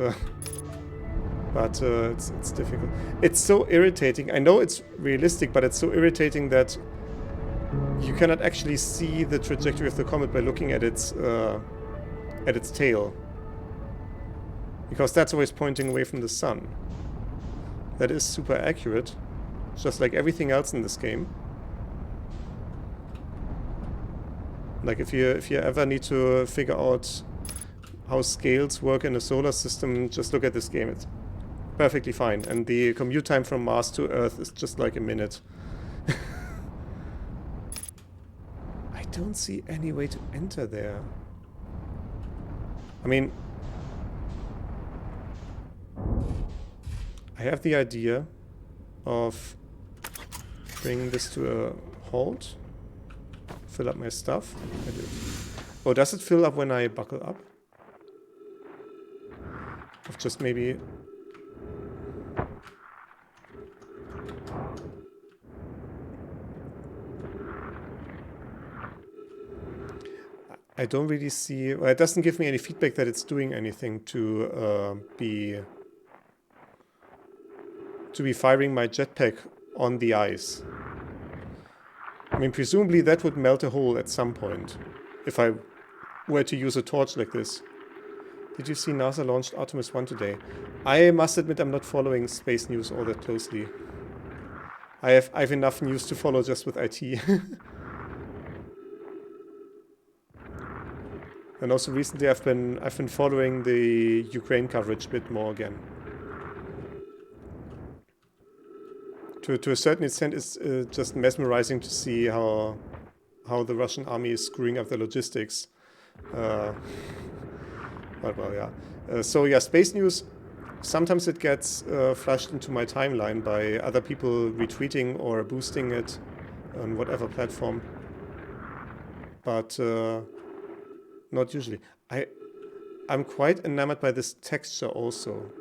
but it's difficult. It's so irritating. I know it's realistic, but it's so irritating that you cannot actually see the trajectory of the comet by looking at its tail, because that's always pointing away from the sun. That is super accurate, just like everything else in this game. Like if you ever need to figure out how scales work in a solar system, just look at this game. It's perfectly fine. And the commute time from Mars to Earth is just like a minute. I don't see any way to enter there. I mean, I have the idea of bringing this to a halt. Fill up my stuff. I do. Oh, does it fill up when I buckle up? Of just maybe... I don't really see... Well, it doesn't give me any feedback that it's doing anything to be firing my jetpack on the ice. I mean, presumably that would melt a hole at some point, if I were to use a torch like this. Did you see NASA launched Artemis 1 today? I must admit I'm not following space news all that closely. I have enough news to follow just with IT. And also recently I've been following the Ukraine coverage a bit more again. To a certain extent, it's just mesmerizing to see how the Russian army is screwing up the logistics. Well, yeah. So yeah, space news. sometimes it gets flashed into my timeline by other people retweeting or boosting it on whatever platform. But not usually. I'm quite enamored by this texture also.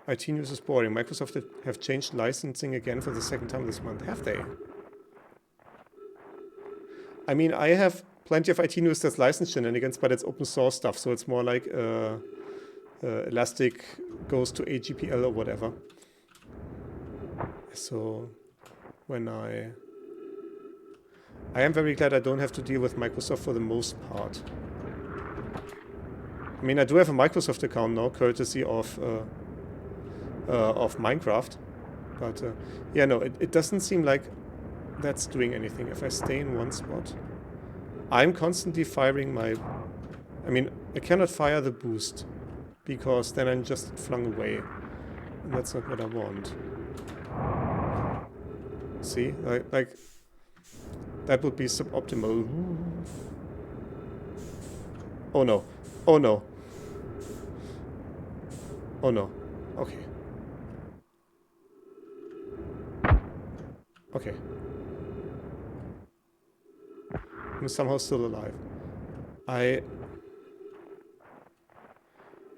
IT news is boring. Microsoft have changed licensing again for the second time this month. Have they? I mean, I have plenty of IT news that's licensed shenanigans, but it's open source stuff, so it's more like Elastic goes to AGPL or whatever. So when I am very glad I don't have to deal with Microsoft for the most part. I mean, I do have a Microsoft account now, courtesy of Minecraft, but yeah, no, it doesn't seem like that's doing anything. If I stay in one spot, I'm constantly firing my... I mean, I cannot fire the boost, because then I'm just flung away. And that's not what I want. See? Like that would be suboptimal. Oh no. Oh no. Oh no. Okay. Okay. I'm somehow still alive. I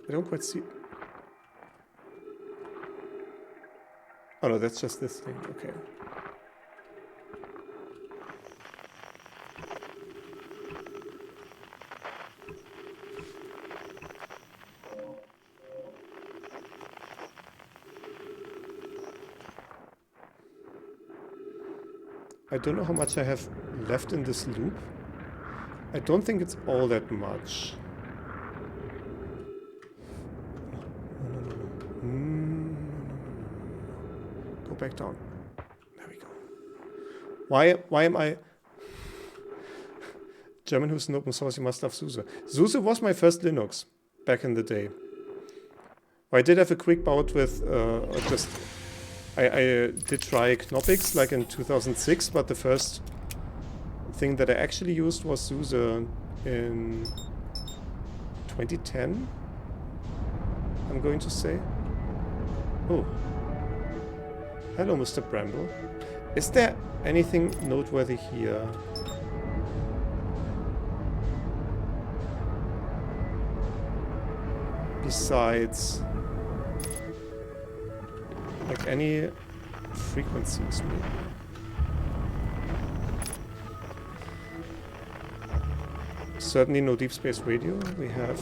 don't quite see... Oh no, that's just this thing. Okay. I don't know how much I have left in this loop. I don't think it's all that much. Go back down. There we go. Why am I... German who's an open source, you must love SUSE. SUSE was my first Linux back in the day. I did have a quick bout with I did try Knoppix like in 2006, but the first thing that I actually used was SUSE in 2010, I'm going to say. Oh. Hello, Mr. Bramble. Is there anything noteworthy here? Besides... like any frequencies, maybe. Certainly no deep space radio. We have...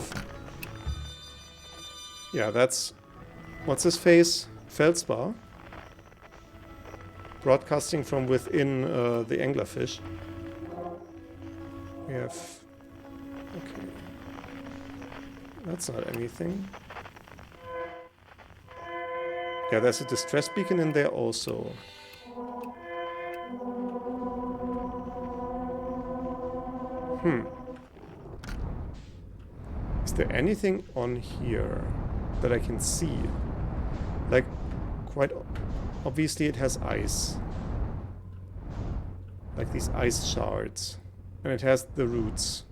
yeah, that's... what's his face? Feldspar. Broadcasting from within the anglerfish. We have... okay. That's not anything. Yeah, there's a distress beacon in there also. Is there anything on here that I can see? Like, quite obviously it has ice. Like these ice shards. And it has the roots.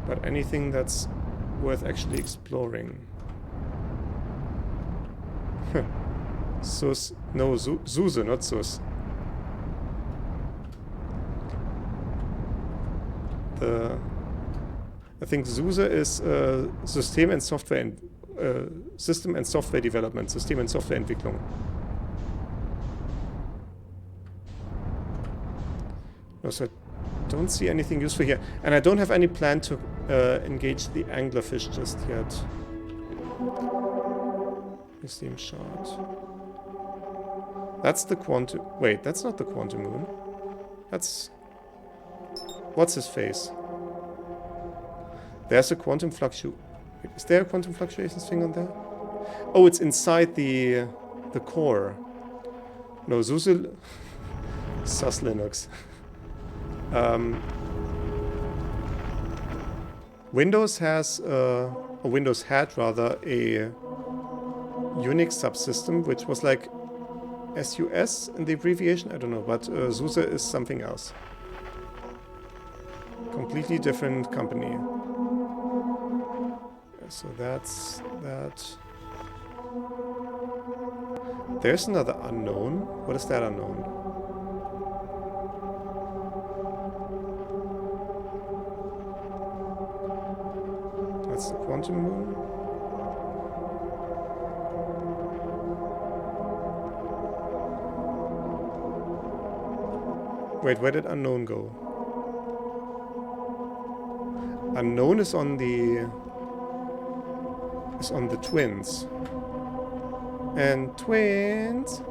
But anything that's worth actually exploring. Sus. No, SUSE, not SUS. I think SUSE is System and Software System and Software Development, System and Software Entwicklung. No, so I don't see anything useful here. And I don't have any plan to engage the anglerfish just yet. Museum shard. That's the quantum... wait, that's not the quantum moon. That's... what's his face? There's a quantum fluctuation... is there a quantum fluctuations thing on there? Oh, it's inside the core. No, SUSE... sus Linux. Windows has, or Windows had rather, a Unix subsystem, which was like SUS in the abbreviation, I don't know, but SUSE is something else. Completely different company. So that's that. There's another unknown. What is that unknown? That's the quantum moon. Wait, where did unknown go? Unknown is on the twins. And twins.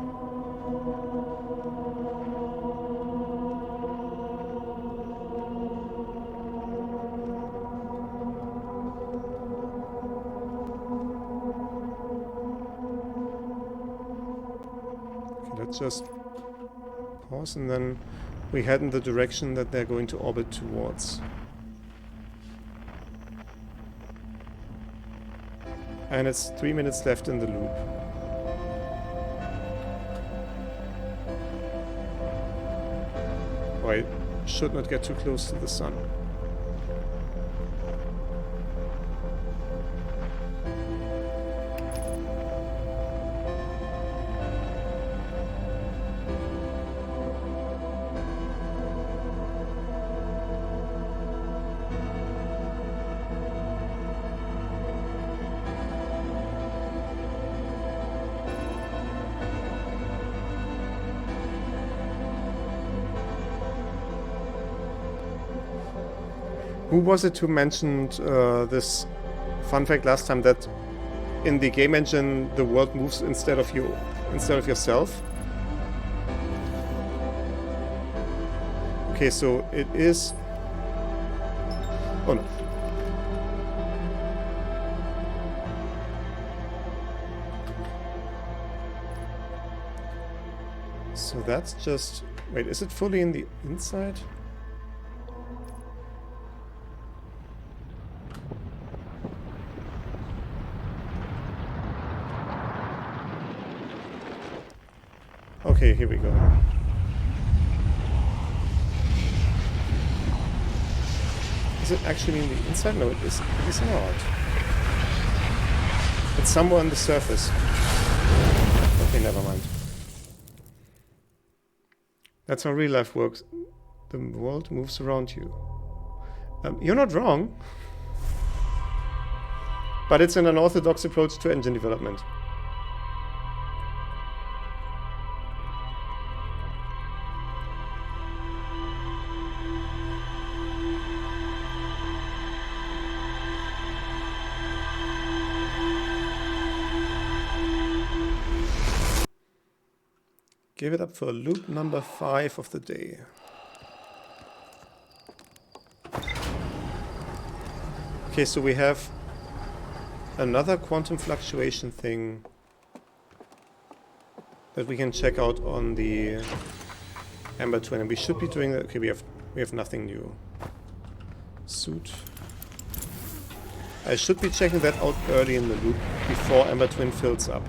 Okay, let's just pause and then we head in the direction that they're going to orbit towards. And it's 3 minutes left in the loop. Oh, I should not get too close to the sun. Who was it who mentioned this fun fact last time, that in the game engine the world moves instead of yourself? Okay, so it is... Oh no. So that's just... Wait, is it fully in the inside? Okay, here we go. Is it actually in the inside? No, it is not. It's somewhere on the surface. Okay, never mind. That's how real life works. The world moves around you. You're not wrong. But it's an unorthodox approach to engine development. Give it up for loop number 5 of the day. Okay, so we have another quantum fluctuation thing that we can check out on the Ember Twin, and we should be doing that. Okay, we have nothing new. Suit. I should be checking that out early in the loop before Ember Twin fills up.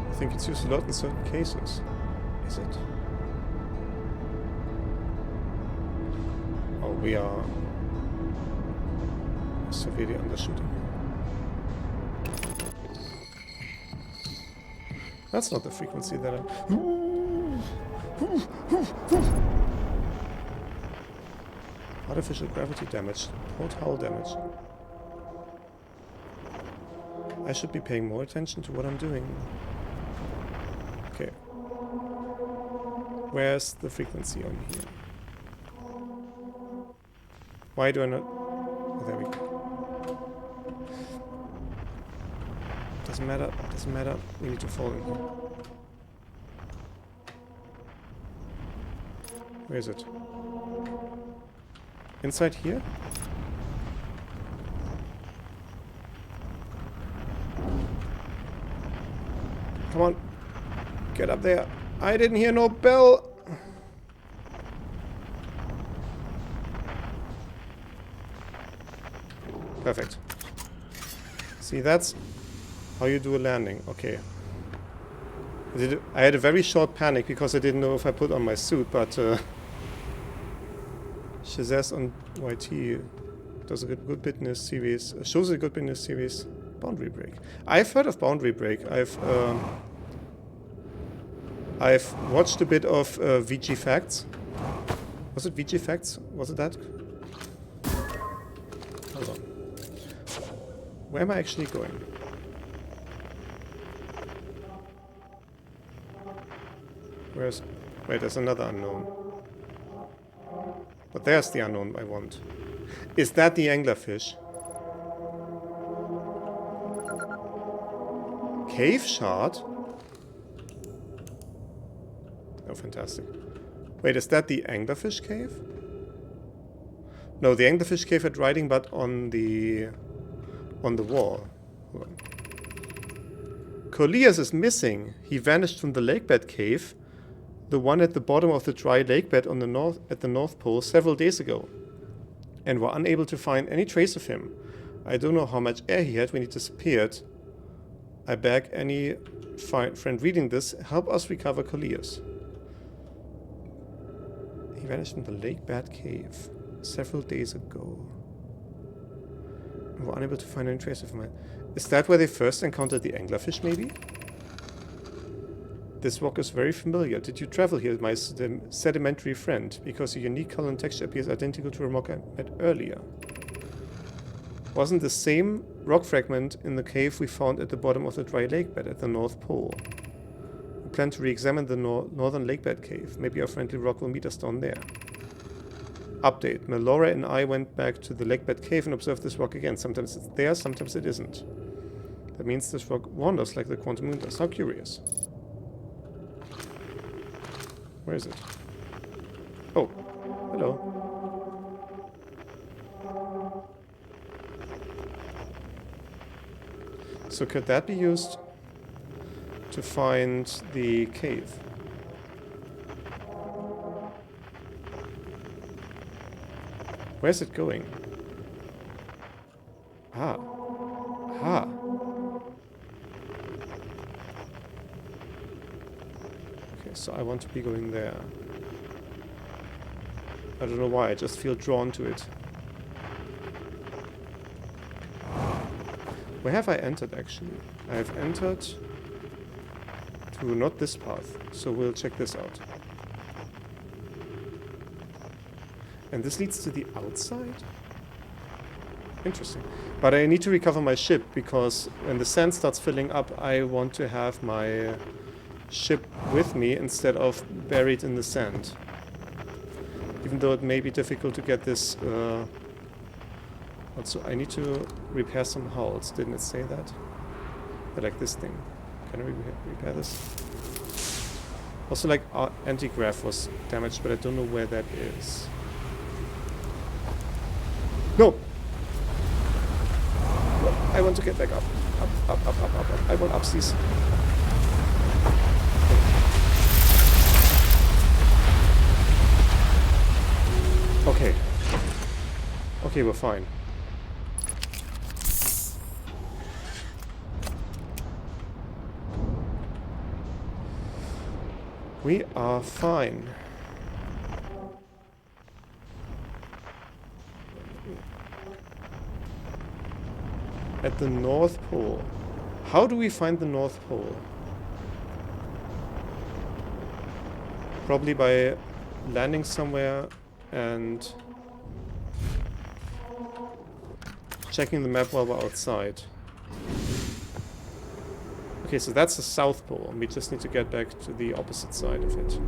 I think it's used a lot in certain cases. Is it? Oh, we are severely undershooting. That's not the frequency that Artificial gravity damage. Port hull damage. I should be paying more attention to what I'm doing. Okay. Where's the frequency on here? Why do I not... Oh, there we go. Doesn't matter. Doesn't matter. We need to fall in here. Where is it? Inside here? Come on. Get up there. I didn't hear no bell. Perfect. See, that's how you do a landing. Okay. I had a very short panic because I didn't know if I put on my suit, but Shazaz on YT does a good business series, shows a good business series. Boundary Break. I've heard of Boundary Break. I've watched a bit of VG Facts. Was it VG Facts? Was it that? Hold on. Where am I actually going? Where's... Wait, there's another unknown. But there's the unknown I want. Is that the anglerfish? Cave shard? Oh, fantastic. Wait, is that the anglerfish cave? No, the anglerfish cave had writing, but on the wall. Hold on. Coleus is missing. He vanished from the lakebed cave, the one at the bottom of the dry lakebed on the North Pole several days ago, and were unable to find any trace of him. I don't know how much air he had when he disappeared. I beg any friend reading this, help us recover Coleus. He vanished from the lakebed cave several days ago. We were unable to find any trace of him. Is that where they first encountered the anglerfish, maybe? This rock is very familiar. Did you travel here, my sedimentary friend? Because your unique color and texture appears identical to a rock I met earlier. Wasn't the same rock fragment in the cave we found at the bottom of the dry lakebed at the North Pole? We plan to re-examine the northern lakebed cave. Maybe our friendly rock will meet us down there. Update. Melora and I went back to the lakebed cave and observed this rock again. Sometimes it's there, sometimes it isn't. That means this rock wanders like the quantum moon does. How curious. Where is it? Oh, hello. So could that be used to find the cave? Where's it going? Ah. Ah. Okay, so I want to be going there. I don't know why, I just feel drawn to it. Where have I entered, actually? I have entered to not this path, so we'll check this out. And this leads to the outside? Interesting. But I need to recover my ship, because when the sand starts filling up, I want to have my ship with me instead of buried in the sand. Even though it may be difficult to get this... Also, I need to repair some hulls. Didn't it say that? I like this thing. Can I repair this? Also, like, our anti-grav was damaged, but I don't know where that is. No! I want to get back up. Up. I want upseas. Okay. Okay, we're fine. We are fine. At the North Pole. How do we find the North Pole? Probably by landing somewhere and checking the map while we're outside. Okay, so that's the South Pole, and we just need to get back to the opposite side of it.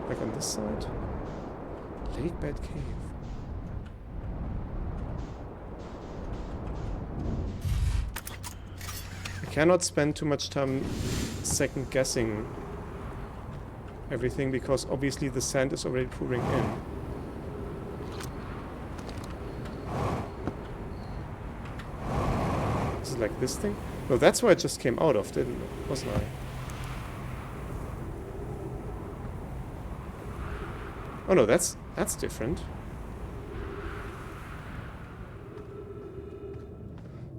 Like on this side? Lakebed Cave. I cannot spend too much time second guessing everything, because obviously the sand is already pouring in. Is it like this thing? No, that's where I just came out of, wasn't I? Oh no, that's different.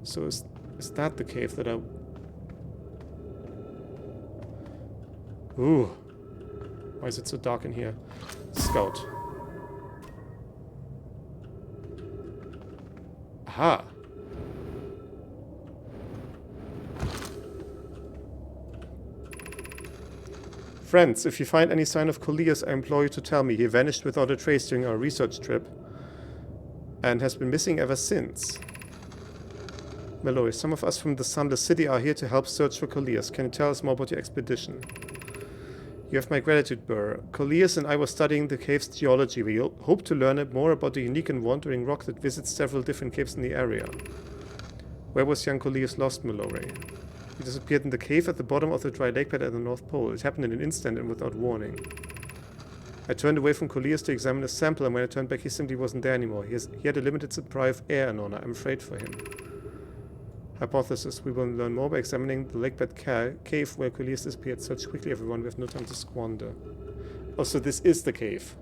So is that the cave that I... Ooh. Why is it so dark in here? Scout. Aha. Friends, if you find any sign of Colias, I implore you to tell me. He vanished without a trace during our research trip and has been missing ever since. Malloy, some of us from the Sunless City are here to help search for Colias. Can you tell us more about your expedition? You have my gratitude, Burr. Colias and I were studying the cave's geology. We hope to learn more about the unique and wandering rock that visits several different caves in the area. Where was young Colias lost, Malloy? He disappeared in the cave at the bottom of the dry lake bed at the North Pole. It happened in an instant and without warning. I turned away from Colias to examine a sample, and when I turned back, he simply wasn't there anymore. He had a limited supply of air, Anona. I'm afraid for him. Hypothesis. We will learn more by examining the lakebed cave where Colias disappeared. Search quickly, everyone. We have no time to squander. Oh, so this is the cave.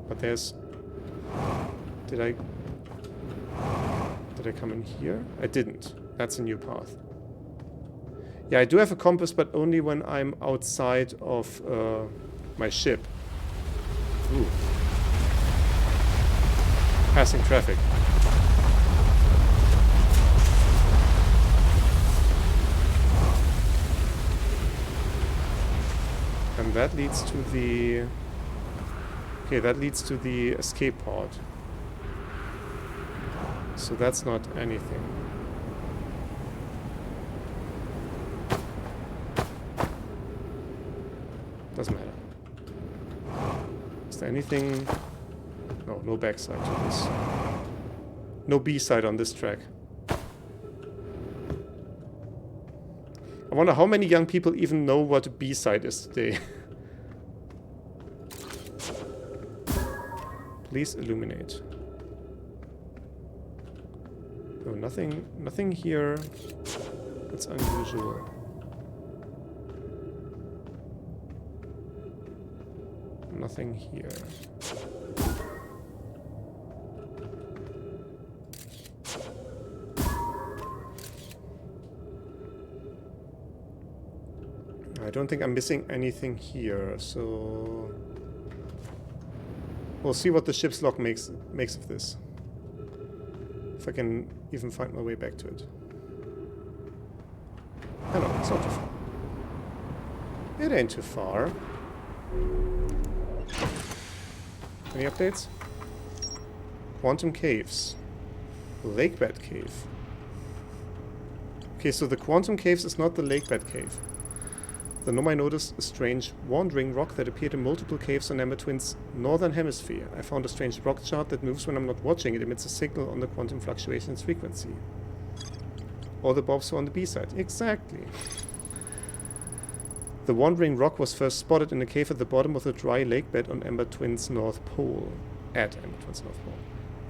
But there's... Did I come in here? I didn't. That's a new path. Yeah, I do have a compass, but only when I'm outside of my ship. Ooh. Passing traffic. And that leads to the... Okay, that leads to the escape pod. So that's not anything. Doesn't matter. Is there anything... No, no backside to this. No B-side on this track. I wonder how many young people even know what a B-side is today. Please illuminate. No, nothing here that's unusual. Nothing here. I don't think I'm missing anything here, so we'll see what the ship's log makes of this. If I can even find my way back to it. I know, it's not too far. It ain't too far. Any updates? Quantum Caves. Lakebed Cave. Okay, so the Quantum Caves is not the Lakebed Cave. The Nomai noticed a strange wandering rock that appeared in multiple caves on Ember Twin's northern hemisphere. I found a strange rock chart that moves when I'm not watching. It emits a signal on the quantum fluctuations frequency. All the bobs were on the B-side. Exactly. The wandering rock was first spotted in a cave at the bottom of the dry lake bed on Ember Twin's North Pole. At Ember Twin's North Pole.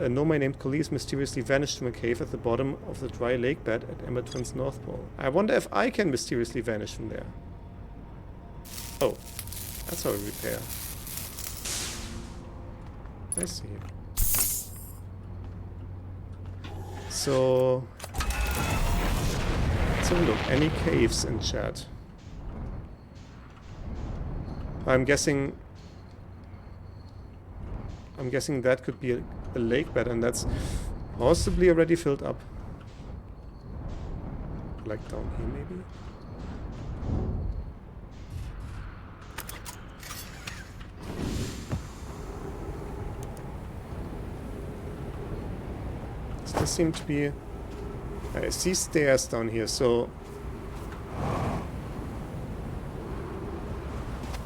A Nomai named Colias mysteriously vanished from a cave at the bottom of the dry lake bed at Ember Twin's North Pole. I wonder if I can mysteriously vanish from there. Oh, that's how we repair. I see. So, let's have a look. Any caves in chat? I'm guessing that could be a lake bed, and that's possibly already filled up. Like down here, maybe? This seems to be... I see stairs down here, so...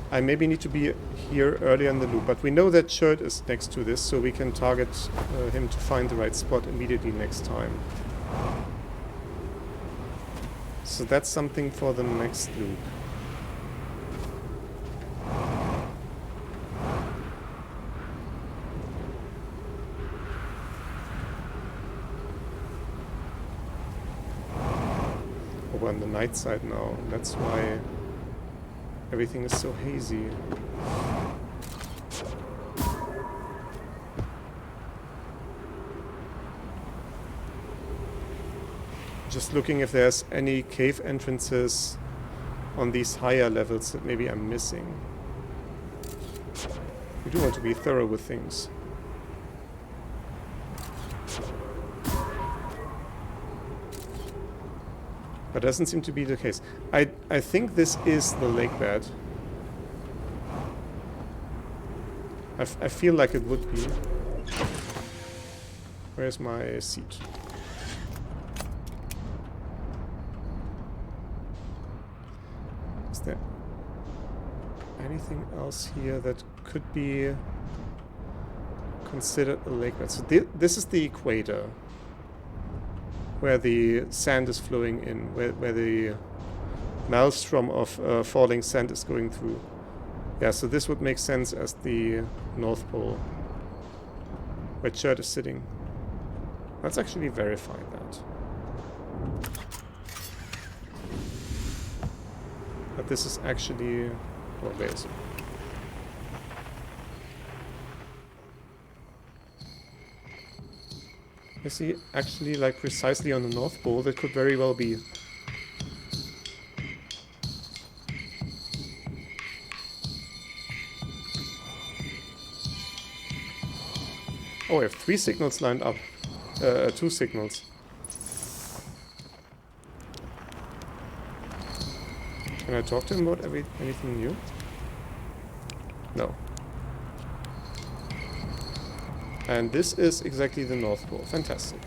I maybe need to be here earlier in the loop, but we know that Shirt is next to this, so we can target him to find the right spot immediately next time. So that's something for the next loop. Oh, we're on the night side now. That's why everything is so hazy. Just looking if there's any cave entrances on these higher levels that maybe I'm missing. We do want to be thorough with things. But doesn't seem to be the case. I think this is the lake bed. I feel like it would be. Where's my seat? Is there anything else here that could be considered a lake bed? So this is the equator, where the sand is flowing in, where the maelstrom of falling sand is going through. Yeah, so this would make sense as the North Pole, where Chert is sitting. Let's actually verify that. But this is actually... well, where is it? Is he actually like precisely on the North Pole? That could very well be. Oh, I have 3 signals lined up. 2 signals. Can I talk to him about anything new? No. And this is exactly the North Pole. Fantastic.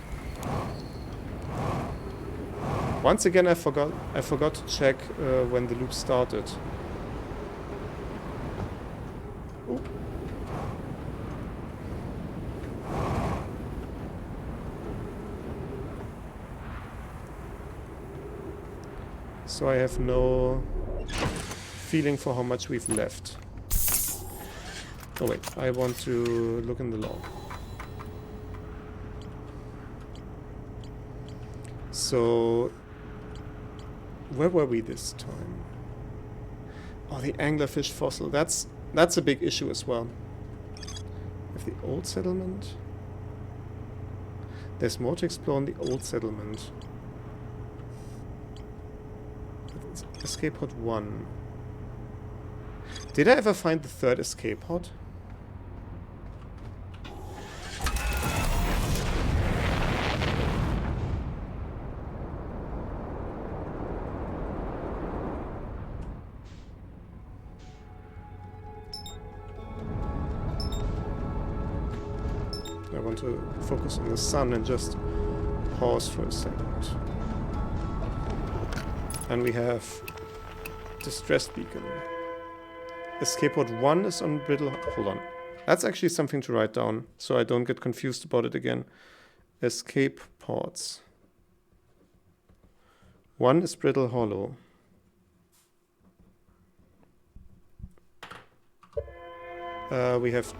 Once again, I forgot to check when the loop started. Ooh. So I have no feeling for how much we've left. Oh wait, I want to look in the log. So, where were we this time? Oh, the anglerfish fossil. That's a big issue as well. With the old settlement. There's more to explore in the old settlement. Escape pod 1. Did I ever find the 3rd escape pod? I want to focus on the sun and just pause for a second. And we have distress beacon. Escape pod 1 is on brittle... hold on. That's actually something to write down, so I don't get confused about it again. Escape pods. 1 is brittle hollow. We have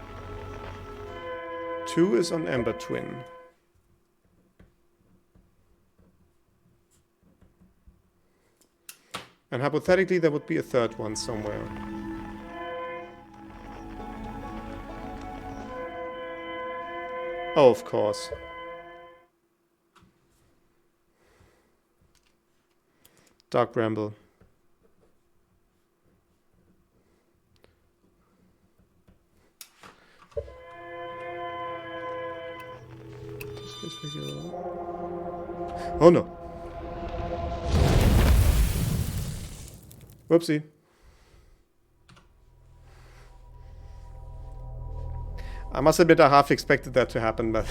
2 is on Ember Twin. And hypothetically, there would be a 3rd one somewhere. Oh, of course. Dark Bramble. Oh no. Whoopsie. I must admit I half expected that to happen, but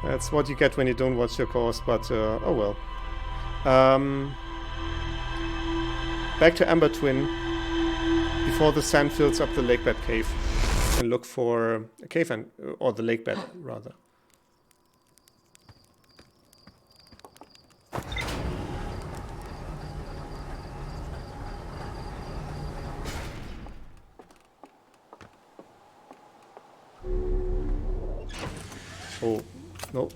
that's what you get when you don't watch your course, but oh well. Back to Amber Twin before the sand fills up the lakebed cave and look for a cave end, or the lakebed rather. Oh, no,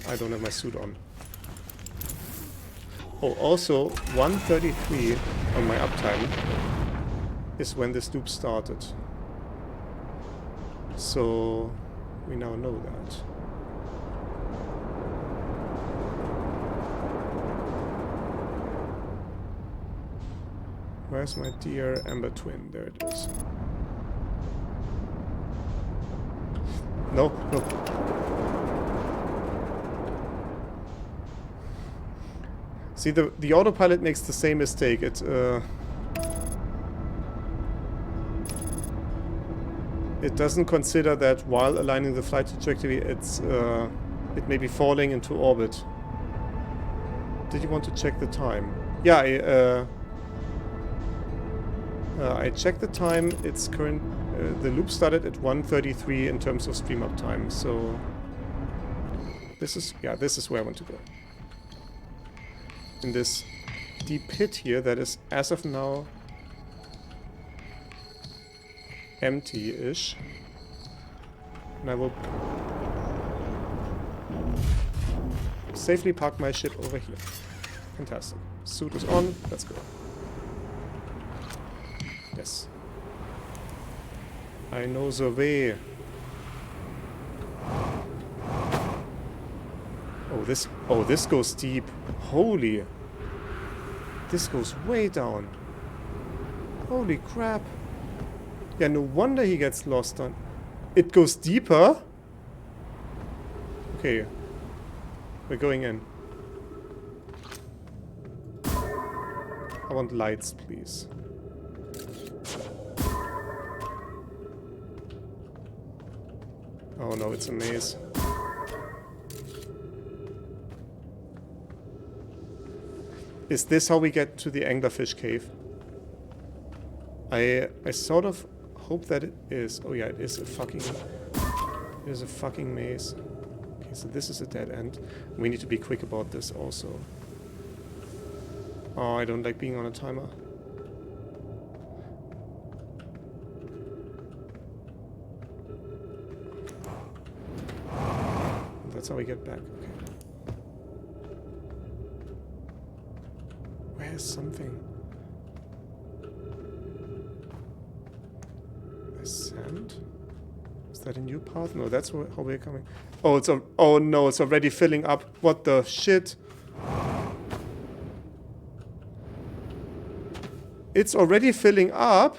I don't have my suit on. Oh, also 133 on my uptime is when this loop started. So we now know that. Where's my dear Ember Twin? There it is. No, no. See, the autopilot makes the same mistake. It doesn't consider that while aligning the flight trajectory, it may be falling into orbit. Did you want to check the time? Yeah, I checked the time. It's current. The loop started at 1:33 in terms of stream up time. So this is where I want to go. In this deep pit here that is as of now empty-ish. And I will safely park my ship over here. Fantastic. Suit is on. Let's go. Yes. I know the way. Oh, this goes deep. Holy. This goes way down. Holy crap. Yeah, no wonder he gets lost on. It goes deeper? Okay. We're going in. I want lights, please. Oh no, it's a maze. Is this how we get to the anglerfish cave? I sort of hope that it is. Oh yeah, it is a fucking maze. Okay, so this is a dead end. We need to be quick about this also. Oh, I don't like being on a timer. That's how we get back. Okay. Where's something? There's sand? Is that a new path? No, that's how we're coming. Oh, oh no, it's already filling up. What the shit? It's already filling up?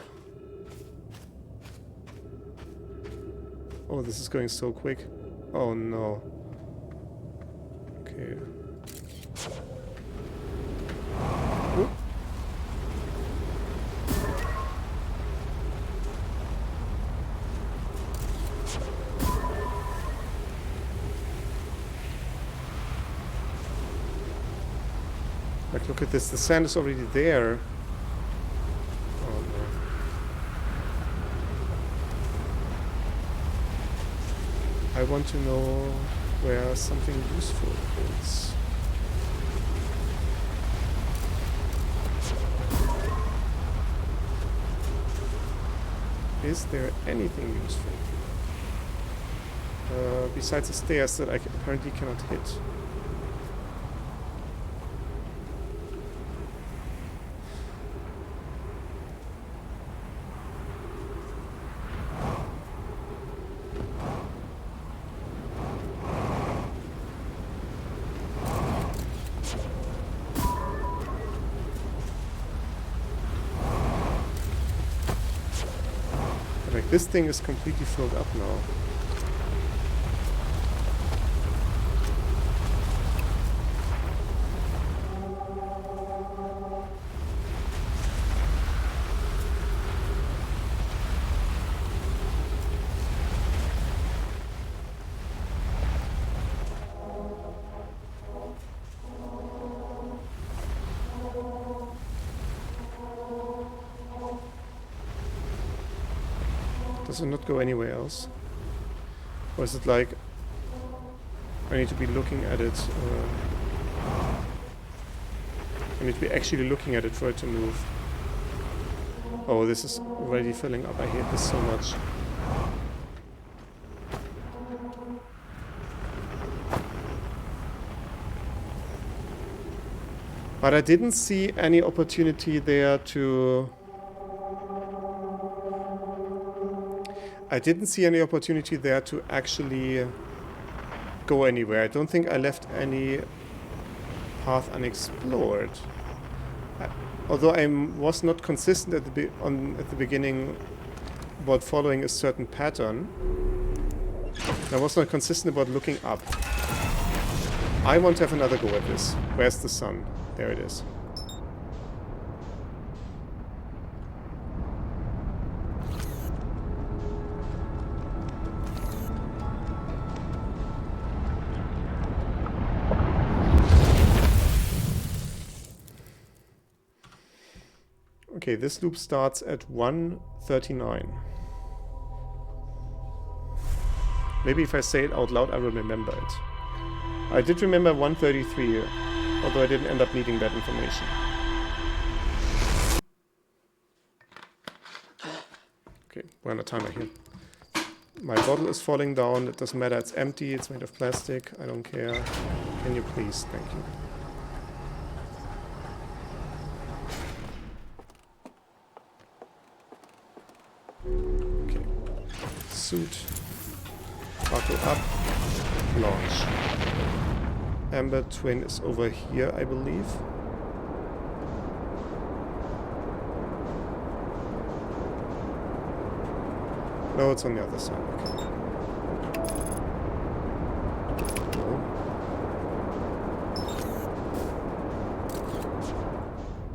Oh, this is going so quick. Oh no. Okay. Whoop. Like, look at this. The sand is already there. Oh no. I want to know where something useful is. Is there anything useful? Besides the stairs that I apparently cannot hit. Like, this thing is completely filled up now. Does it not go anywhere else? Or is it like I need to be looking at it? I need to be actually looking at it for it to move. Oh, this is already filling up. I hate this so much. But I didn't see any opportunity there to... I didn't see any opportunity there to actually go anywhere. I don't think I left any path unexplored. Although I was not consistent at the beginning about following a certain pattern, I was not consistent about looking up. I want to have another go at this. Where's the sun? There it is. Okay, this loop starts at 1:39. Maybe if I say it out loud, I will remember it. I did remember 1:33, although I didn't end up needing that information. Okay, we're on a timer here. My bottle is falling down. It doesn't matter. It's empty. It's made of plastic. I don't care. Can you please? Thank you. Suit, buckle up, launch. Amber Twin is over here, I believe. No, it's on the other side. Okay. No.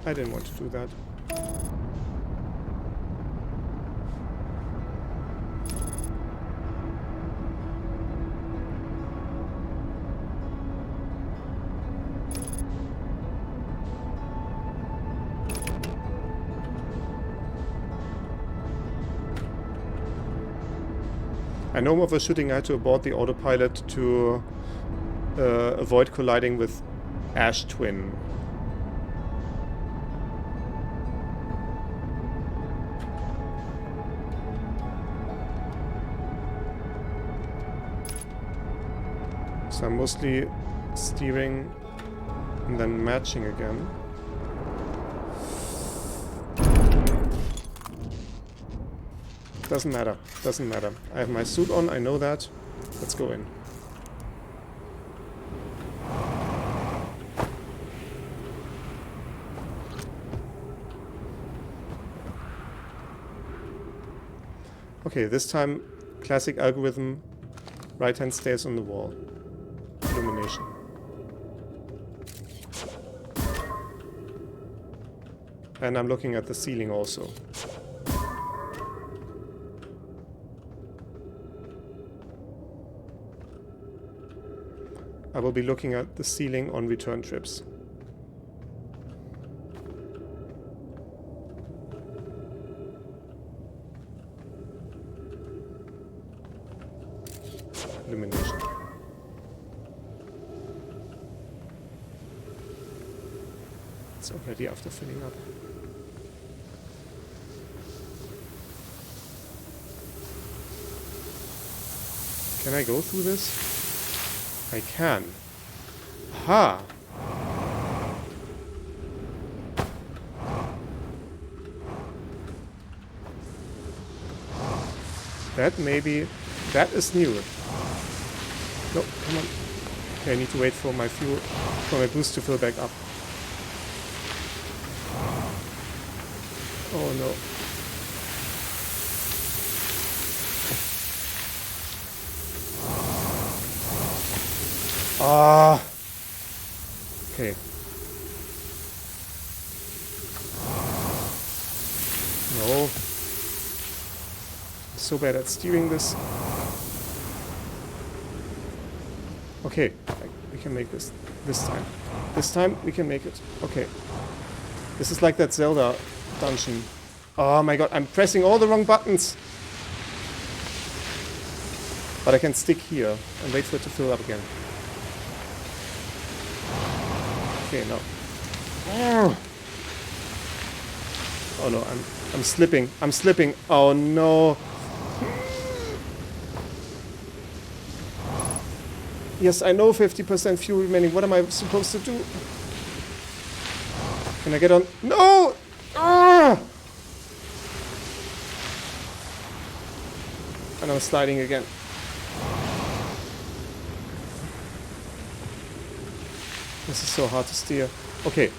I didn't want to do that. I know overshooting I had to abort the autopilot to avoid colliding with Ash Twin. So I'm mostly steering and then matching again. Doesn't matter. Doesn't matter. I have my suit on. I know that. Let's go in. Okay, this time, classic algorithm. Right hand stays on the wall. Illumination. And I'm looking at the ceiling also. I will be looking at the ceiling on return trips. Illumination. It's already after filling up. Can I go through this? I can. Aha! That maybe... That is new. No, come on. Okay, I need to wait for my fuel... for my boost to fill back up. Oh no. Ah. Okay. No. I'm so bad at steering this. Okay, we can make this time. This time we can make it. Okay. This is like that Zelda dungeon. Oh my god, I'm pressing all the wrong buttons. But I can stick here and wait for it to fill up again. Okay, no. Oh no, I'm slipping. I'm slipping. Oh no. Yes, I know 50% fuel remaining. What am I supposed to do? Can I get on? No! Ah! And I'm sliding again. This is so hard to steer. Okay.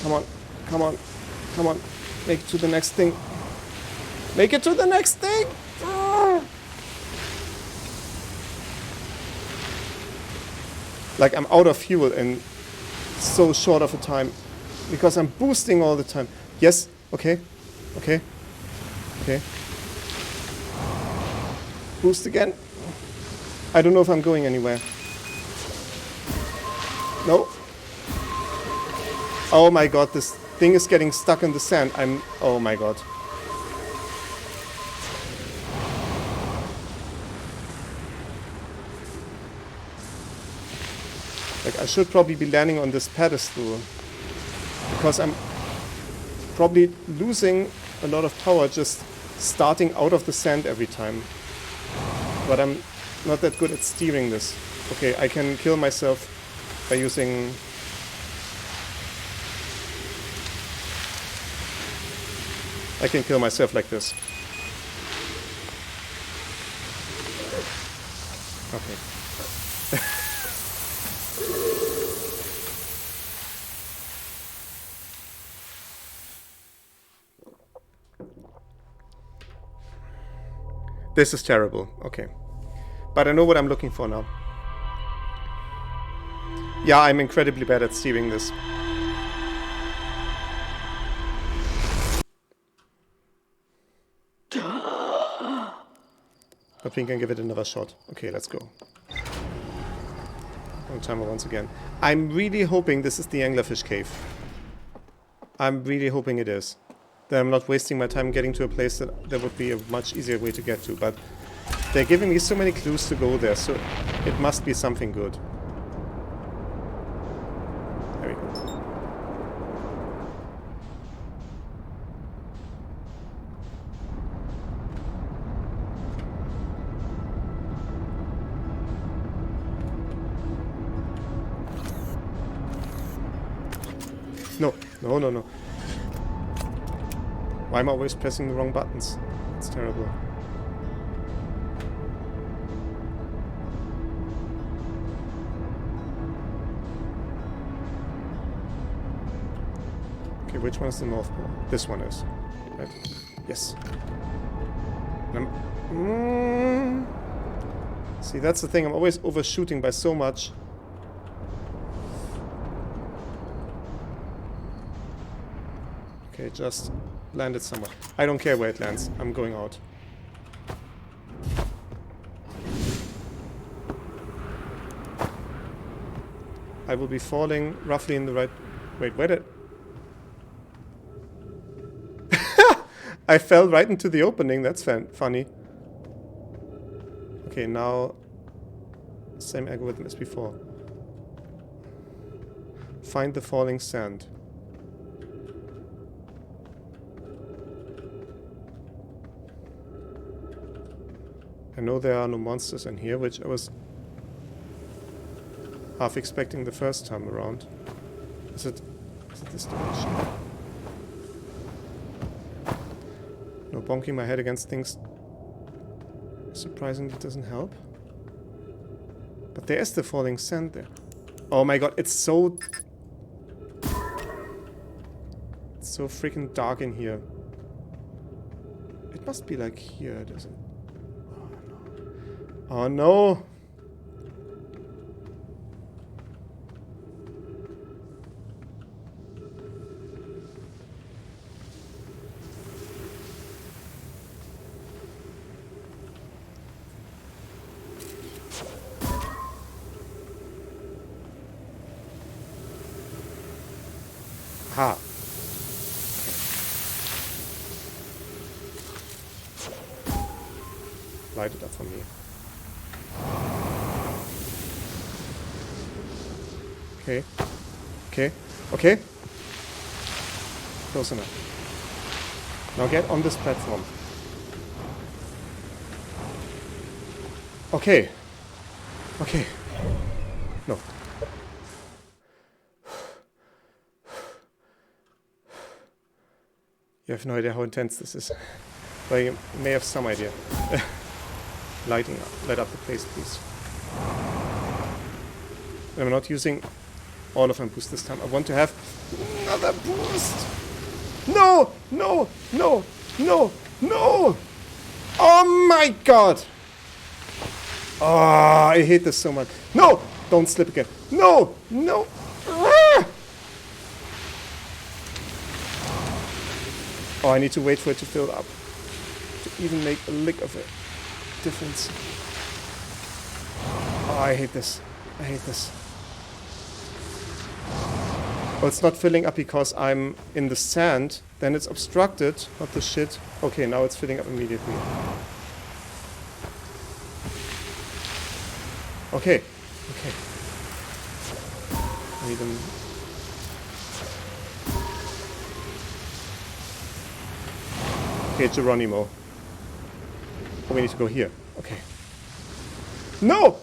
Come on. Come on. Come on. Make it to the next thing. Make it to the next thing! Ah! Like I'm out of fuel in so short of a time. Because I'm boosting all the time. Yes. Okay. Okay. Okay. Boost again. I don't know if I'm going anywhere. No. Oh my god, this thing is getting stuck in the sand. Oh my god. Like I should probably be landing on this pedestal. Because I'm probably losing a lot of power just starting out of the sand every time. But I'm not that good at steering this. Okay, I can kill myself by using... I can kill myself like this. Okay. This is terrible. Okay. But I know what I'm looking for now. Yeah, I'm incredibly bad at steering this. But we can give it another shot. Okay, let's go. On timer once again. I'm really hoping this is the anglerfish cave. I'm really hoping it is. That I'm not wasting my time getting to a place that there would be a much easier way to get to. But they're giving me so many clues to go there, so it must be something good. There we go. No, no, no, no. Why am I always pressing the wrong buttons? It's terrible. Okay, which one is the North Pole? This one is. Right? Yes. See, that's the thing. I'm always overshooting by so much. Okay, just landed somewhere. I don't care where it lands. I'm going out. I will be falling roughly in the right... Wait, where did... I fell right into the opening. That's funny. Okay, now... Same algorithm as before. Find the falling sand. I know there are no monsters in here, which I was half expecting the first time around. Is it this direction? No, bonking my head against things surprisingly doesn't help. But there is the falling sand there. Oh my god, it's so freaking dark in here. It must be like here, doesn't it? Oh no! Ha! Light it up for me. Okay. Okay. Okay. Close enough. Now get on this platform. Okay. Okay. No. You have no idea how intense this is. But you may have some idea. Light up the place, please. I'm not using all of my boost this time. I want to have another boost. No! No! No! No! No! Oh my god! Oh, I hate this so much. No! Don't slip again. No! No! Ah! Oh, I need to wait for it to fill up. To even make a lick of a difference. Oh, I hate this. I hate this. Oh, it's not filling up because I'm in the sand. Then it's obstructed, not the shit. Okay, now it's filling up immediately. Okay. Okay. I need them. Okay, Geronimo. Oh, we need to go here. Okay. No!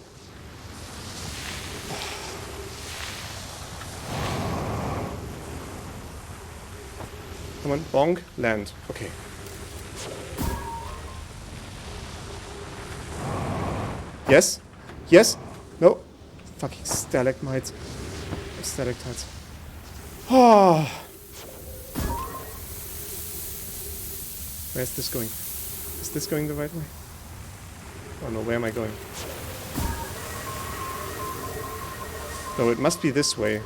Come on, bonk, land. Okay. Yes? Yes? No? Fucking stalagmites. Stalactites. Oh! Where's this going? Is this going the right way? Oh no, where am I going? No, it must be this way.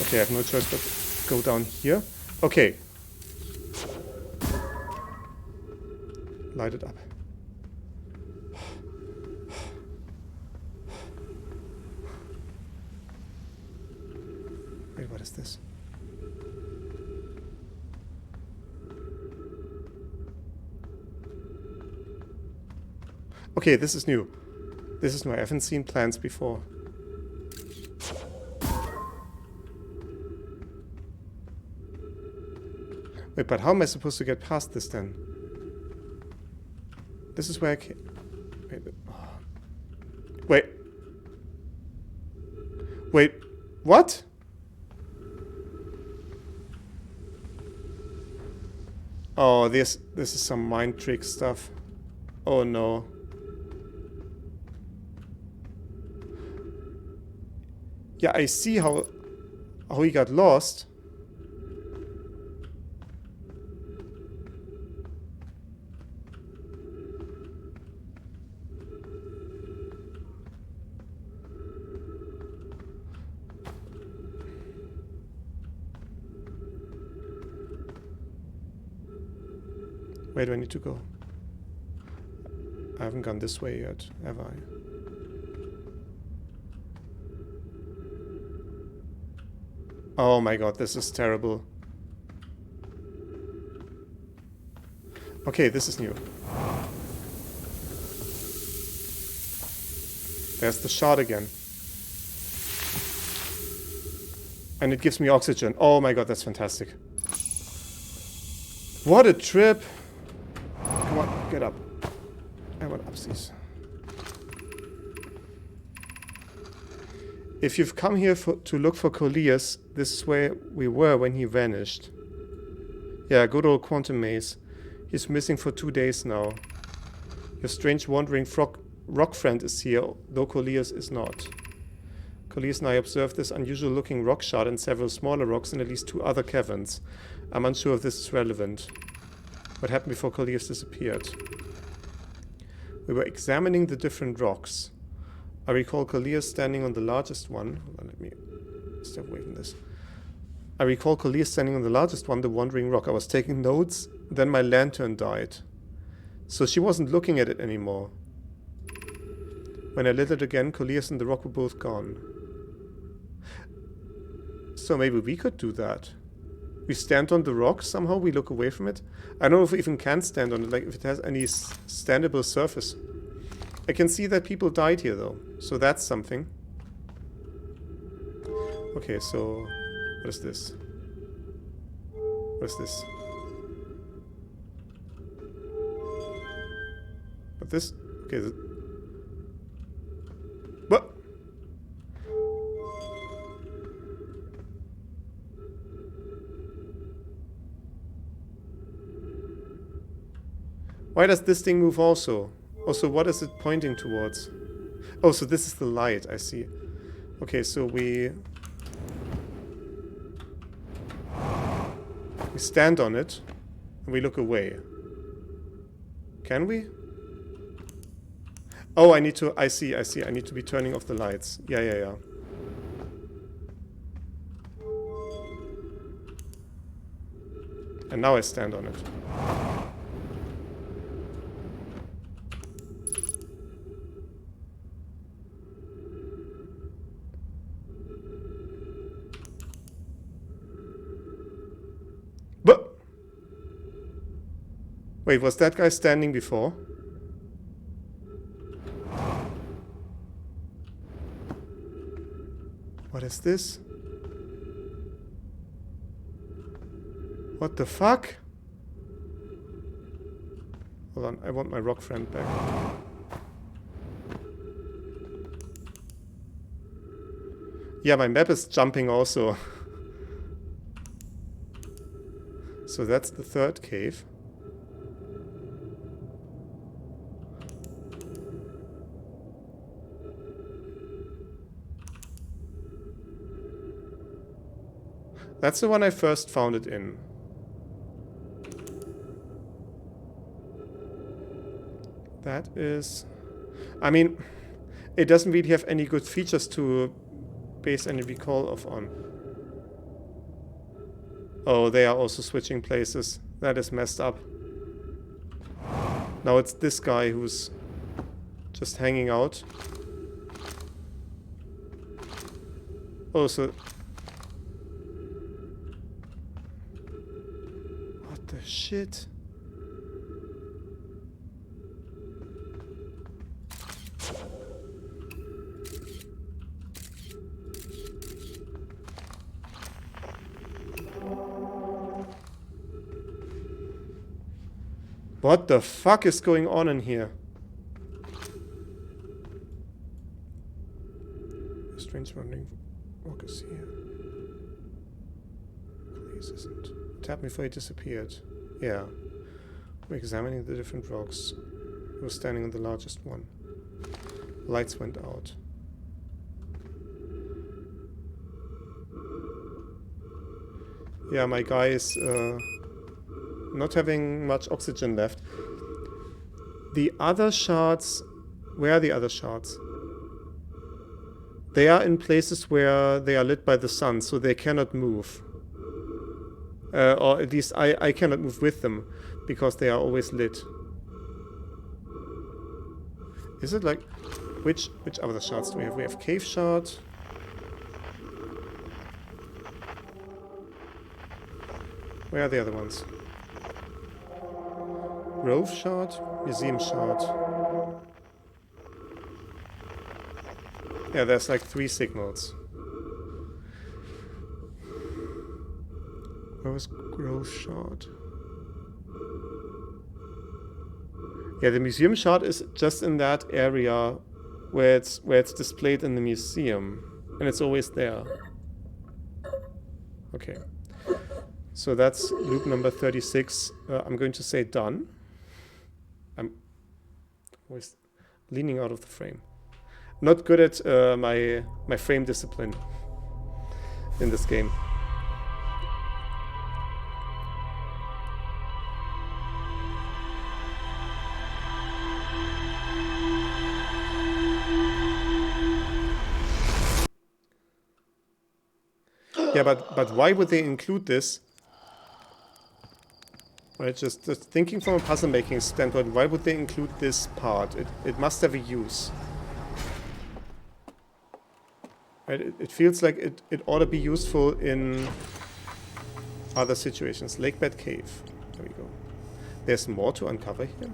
Okay, I have no choice but go down here. Okay. Light it up. Wait, what is this? Okay, this is new. This is new. I haven't seen plants before. Wait, but how am I supposed to get past this then? This is where I can... Wait. Oh. Wait. Wait. What? Oh, this is some mind trick stuff. Oh no. Yeah, I see how he got lost. Where do I need to go? I haven't gone this way yet, have I? Oh my god, this is terrible. Okay, this is new. There's the shot again. And it gives me oxygen. Oh my god, that's fantastic. What a trip! Come on, get up. I want upsies. If you've come here to look for Coleus, this is where we were when he vanished. Yeah, good old Quantum Maze. He's missing for 2 days now. Your strange wandering rock friend is here, though Coleus is not. Coleus and I observed this unusual looking rock shard and several smaller rocks in at least 2 other caverns. I'm unsure if this is relevant. What happened before Coleus disappeared? We were examining the different rocks. I recall Coleus standing on the largest one. Hold on, let me step away from this. I recall Coleus standing on the largest one, the wandering rock. I was taking notes, then my lantern died. So she wasn't looking at it anymore. When I lit it again, Coleus and the rock were both gone. So maybe we could do that. We stand on the rock, somehow we look away from it. I don't know if we even can stand on it, like if it has any standable surface. I can see that people died here though, so that's something. Okay, so what is this? What is this? But this, okay, Why does this thing move also? Also, what is it pointing towards? Oh, so this is the light, I see. Okay, so we stand on it and we look away. Can we? Oh, I see. I need to be turning off the lights. Yeah. And now I stand on it. But wait, was that guy standing before? What is this? What the fuck? Hold on, I want my rock friend back. Yeah, my map is jumping also. So that's the third cave. That's the one I first found it in. That is... I mean, it doesn't really have any good features to base any recall off on. Oh, they are also switching places. That is messed up. Now it's this guy who's just hanging out. Oh, so... What the shit? What the fuck is going on in here? A strange wandering walk is here. Please isn't. Tap me before he disappeared. Yeah. We're examining the different rocks. He was standing on the largest one. Lights went out. Yeah, my guy is not having much oxygen left. The other shards... Where are the other shards? They are in places where they are lit by the sun, so they cannot move. Or at least I cannot move with them, because they are always lit. Is it like... Which other shards do we have? We have cave shard. Where are the other ones? Grove shard, museum shard. Yeah, there's like 3 signals. Where was Grove shard? Yeah, the museum shard is just in that area where it's displayed in the museum, and it's always there. Okay. So that's loop number 36. I'm going to say done. I'm always leaning out of the frame. Not good at my frame discipline in this game. Yeah, but why would they include this? Right, just thinking from a puzzle making standpoint, why would they include this part? It must have a use. Right, it feels like it ought to be useful in other situations. Lakebed Cave. There we go. There's more to uncover here.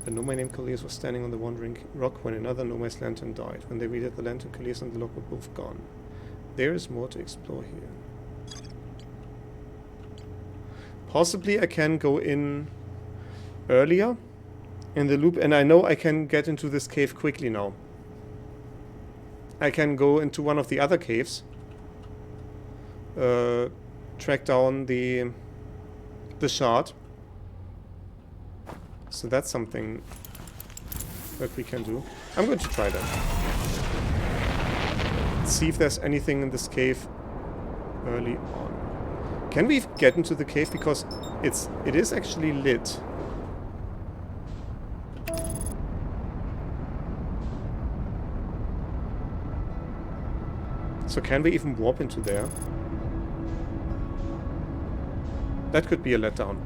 A nomad named Callias was standing on the wandering rock when another nomad's lantern died. When they relit the lantern, Callias and the lock were both gone. There is more to explore here. Possibly I can go in earlier in the loop, and I know I can get into this cave quickly now. I can go into one of the other caves, track down the shard, So that's something that we can do. I'm going to try that. See if there's anything in this cave early on. Can we get into the cave? Because it is actually lit. So can we even warp into there? That could be a letdown.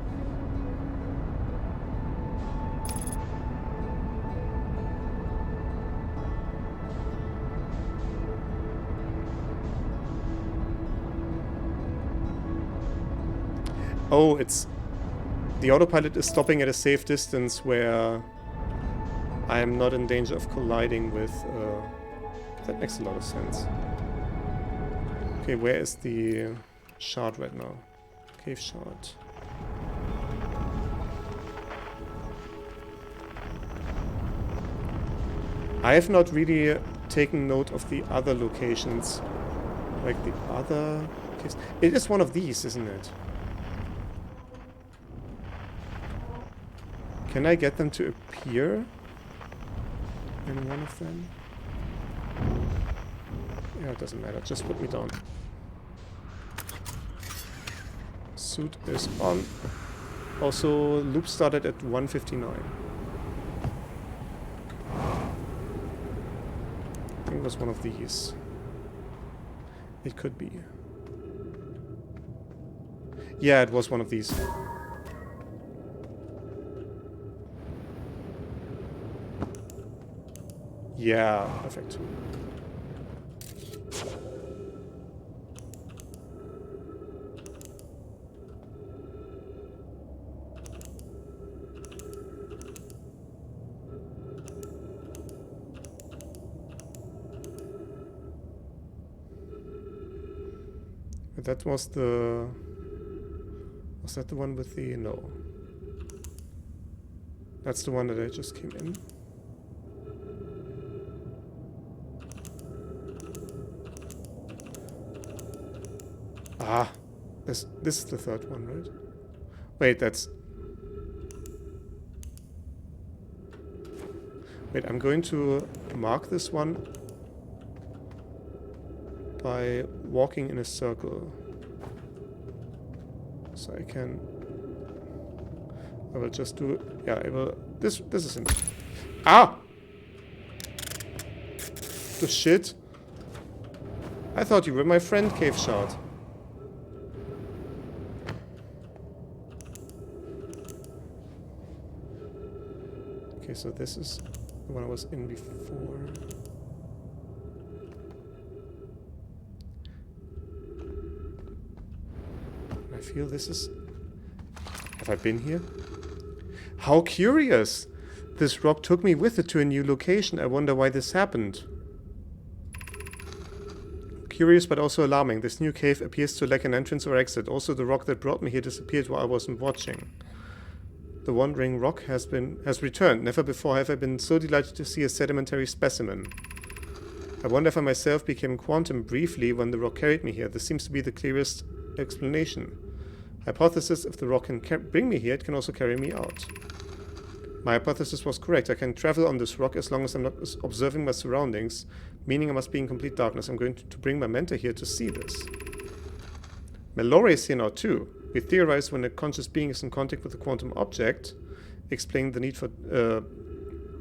Oh, it's... The autopilot is stopping at a safe distance where I am not in danger of colliding with... that makes a lot of sense. Okay, where is the shard right now? Cave shard. I have not really taken note of the other locations. Like the other caves. It is one of these, isn't it? Can I get them to appear in one of them? Yeah, it doesn't matter. Just put me down. Suit is on. Also, loop started at 1:59. I think it was one of these. It could be. Yeah, it was one of these. Yeah, perfect. That was the... Was that the one with the... No. That's the one that I just came in. Ah! This is the third one, right? Wait, that's... Wait, I'm going to mark this one by walking in a circle. So I can... I will just do... Yeah, I will... This is it. Ah! The shit. I thought you were my friend, Cave Shard. Okay, so this is the one I was in before. I feel this is... Have I been here? How curious! This rock took me with it to a new location. I wonder why this happened. Curious but also alarming. This new cave appears to lack an entrance or exit. Also, the rock that brought me here disappeared while I wasn't watching. The wandering rock has returned. Never before have I been so delighted to see a sedimentary specimen. I wonder if I myself became quantum briefly when the rock carried me here. This seems to be the clearest explanation. Hypothesis, if the rock can bring me here, it can also carry me out. My hypothesis was correct. I can travel on this rock as long as I'm not observing my surroundings, meaning I must be in complete darkness. I'm going to bring my mentor here to see this. Mallory is here now too. We theorize when a conscious being is in contact with a quantum object, explaining the need for...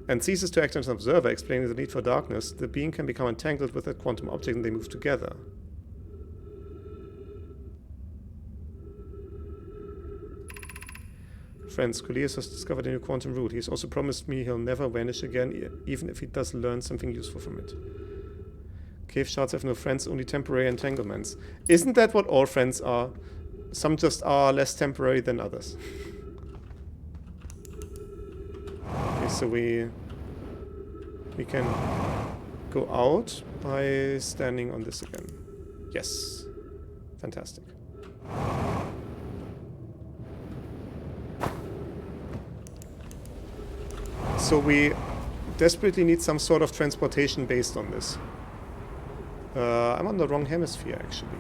and ceases to act as an observer, explaining the need for darkness, the being can become entangled with that quantum object and they move together. Friends, Coleus has discovered a new quantum root. He has also promised me he'll never vanish again, even if he does learn something useful from it. Cave shards have no friends, only temporary entanglements. Isn't that what all friends are? Some just are less temporary than others. Okay, so we can go out by standing on this again. Yes. Fantastic. So we desperately need some sort of transportation based on this. I'm on the wrong hemisphere, actually.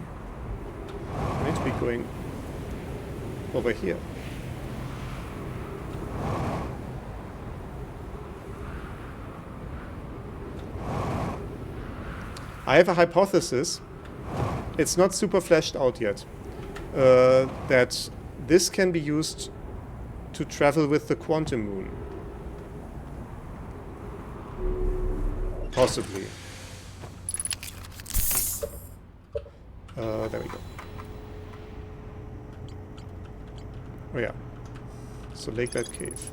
I need to be going over here. I have a hypothesis. It's not super fleshed out yet. That this can be used to travel with the quantum moon. Possibly. There we go. Oh yeah. So Lakelet Cave.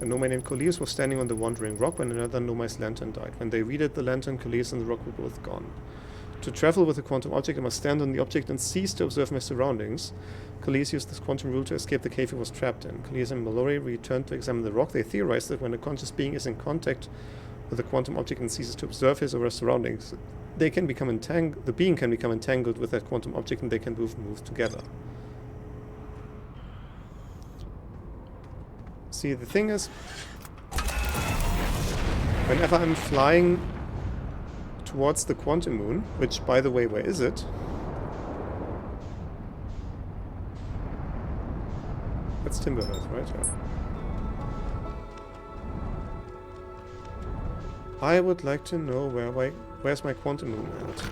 A nomad named Coleus was standing on the Wandering Rock when another nomad's lantern died. When they relit the lantern, Coleus and the rock were both gone. To travel with a quantum object, I must stand on the object and cease to observe my surroundings. Coleus used this quantum rule to escape the cave he was trapped in. Coleus and Mallory returned to examine the rock. They theorized that when a conscious being is in contact with a quantum object and ceases to observe his or her surroundings, they can become the being can become entangled with that quantum object and they can move together. See, the thing is, whenever I'm flying towards the quantum moon, which, by the way, where is it? That's Timberhearth, right? Yeah. I would like to know where's my quantum moon at?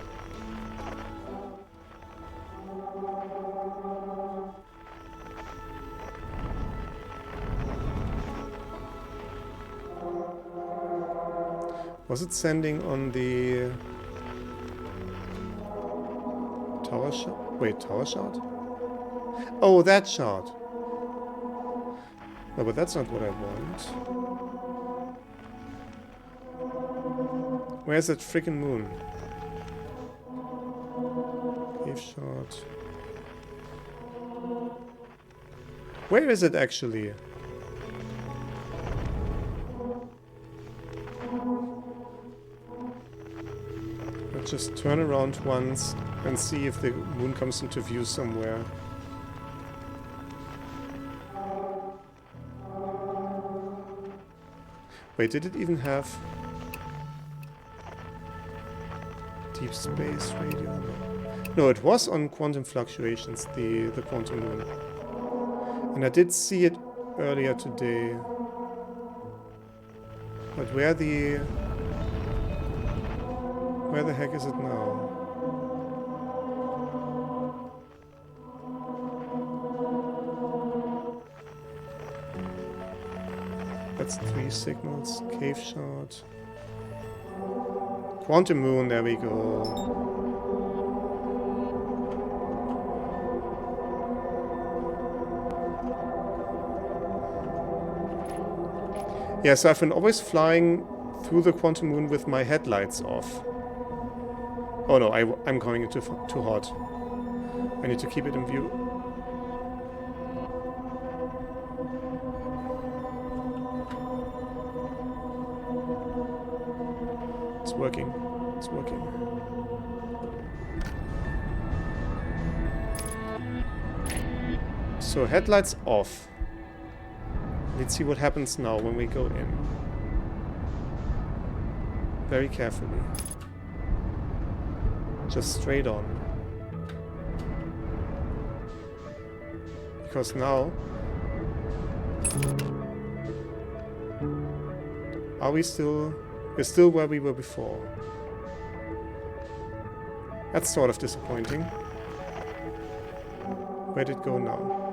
Was it sending on the tower shard? Wait, tower shard? Oh, that shard. No, but that's not what I want. Where's that freaking moon? Cave shard. Where is it actually? Just turn around once and see if the moon comes into view somewhere. Wait, did it even have deep space radio? No, it was on quantum fluctuations, the quantum moon. And I did see it earlier today. But where the heck is it now? That's 3 signals. Cave shard. Quantum moon, there we go. Yeah, so I've been always flying through the quantum moon with my headlights off. Oh no, I'm going too hot. I need to keep it in view. It's working. It's working. So headlights off. Let's see what happens now when we go in. Very carefully. Just straight on. Because now... Are we still... We're still where we were before. That's sort of disappointing. Where'd it go now?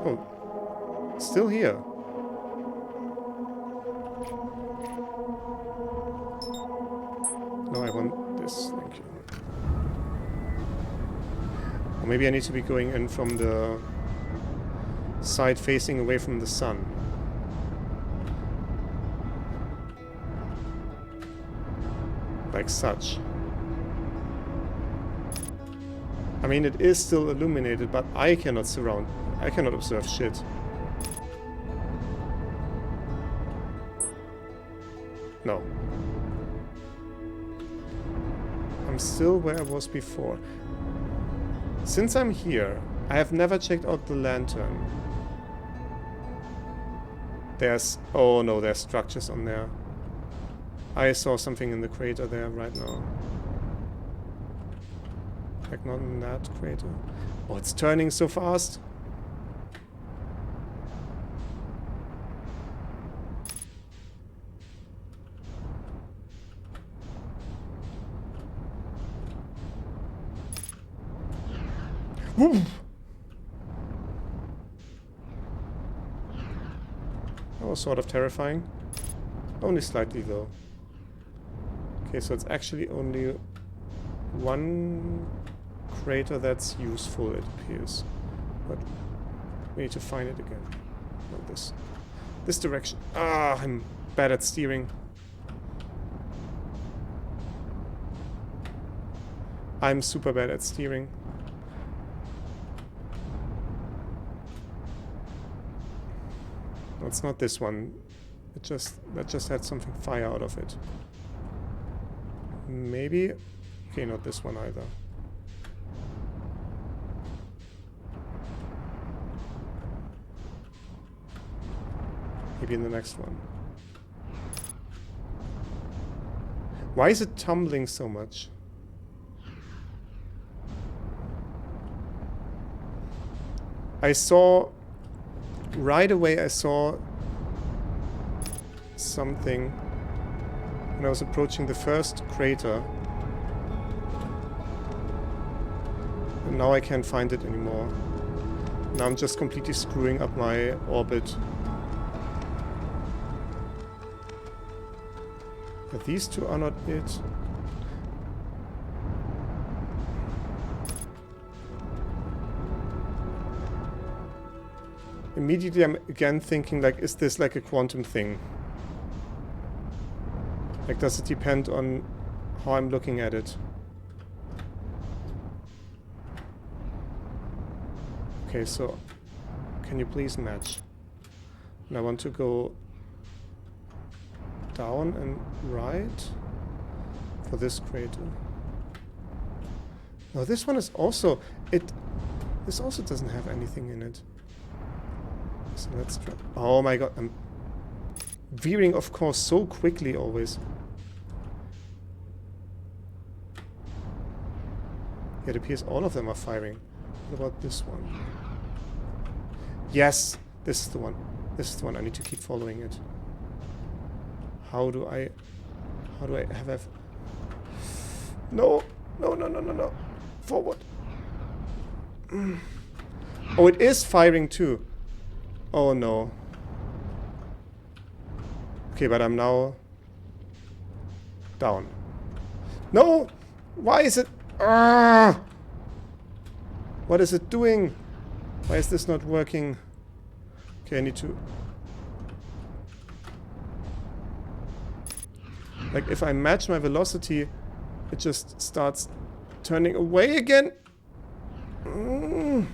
Oh, still here. No, I want this, thank you. Or maybe I need to be going in from the side facing away from the sun. Like such. I mean, it is still illuminated, but I cannot observe shit. No. I'm still where I was before. Since I'm here, I have never checked out the lantern. There's... Oh no, there's structures on there. I saw something in the crater there right now. Like not in that crater. Oh, it's turning so fast. Woo! That was sort of terrifying. Only slightly though. Okay, so it's actually only one crater that's useful, it appears. But we need to find it again. Not this direction. Ah, I'm bad at steering. I'm super bad at steering. No, it's not this one. That just had something fire out of it. Maybe. Okay, not this one either. Maybe in the next one. Why is it tumbling so much? Right away I saw something when I was approaching the first crater. And now I can't find it anymore. Now I'm just completely screwing up my orbit. But these two are not it. Immediately I'm again thinking, like, is this like a quantum thing? Like, does it depend on how I'm looking at it? Okay, so can you please match? And I want to go down and right for this crater. Now this one is also this also doesn't have anything in it. So let's try. Oh my god, I'm veering of course so quickly always. It appears all of them are firing. What about this one? Yes! This is the one. This is the one. I need to keep following it. How do I have... No! No, no, no, no, no. Forward. Oh, it is firing too. Oh no. Okay, but I'm now down. No! Why is it... Ah! What is it doing? Why is this not working? Okay, I need to... Like, if I match my velocity, it just starts turning away again. Come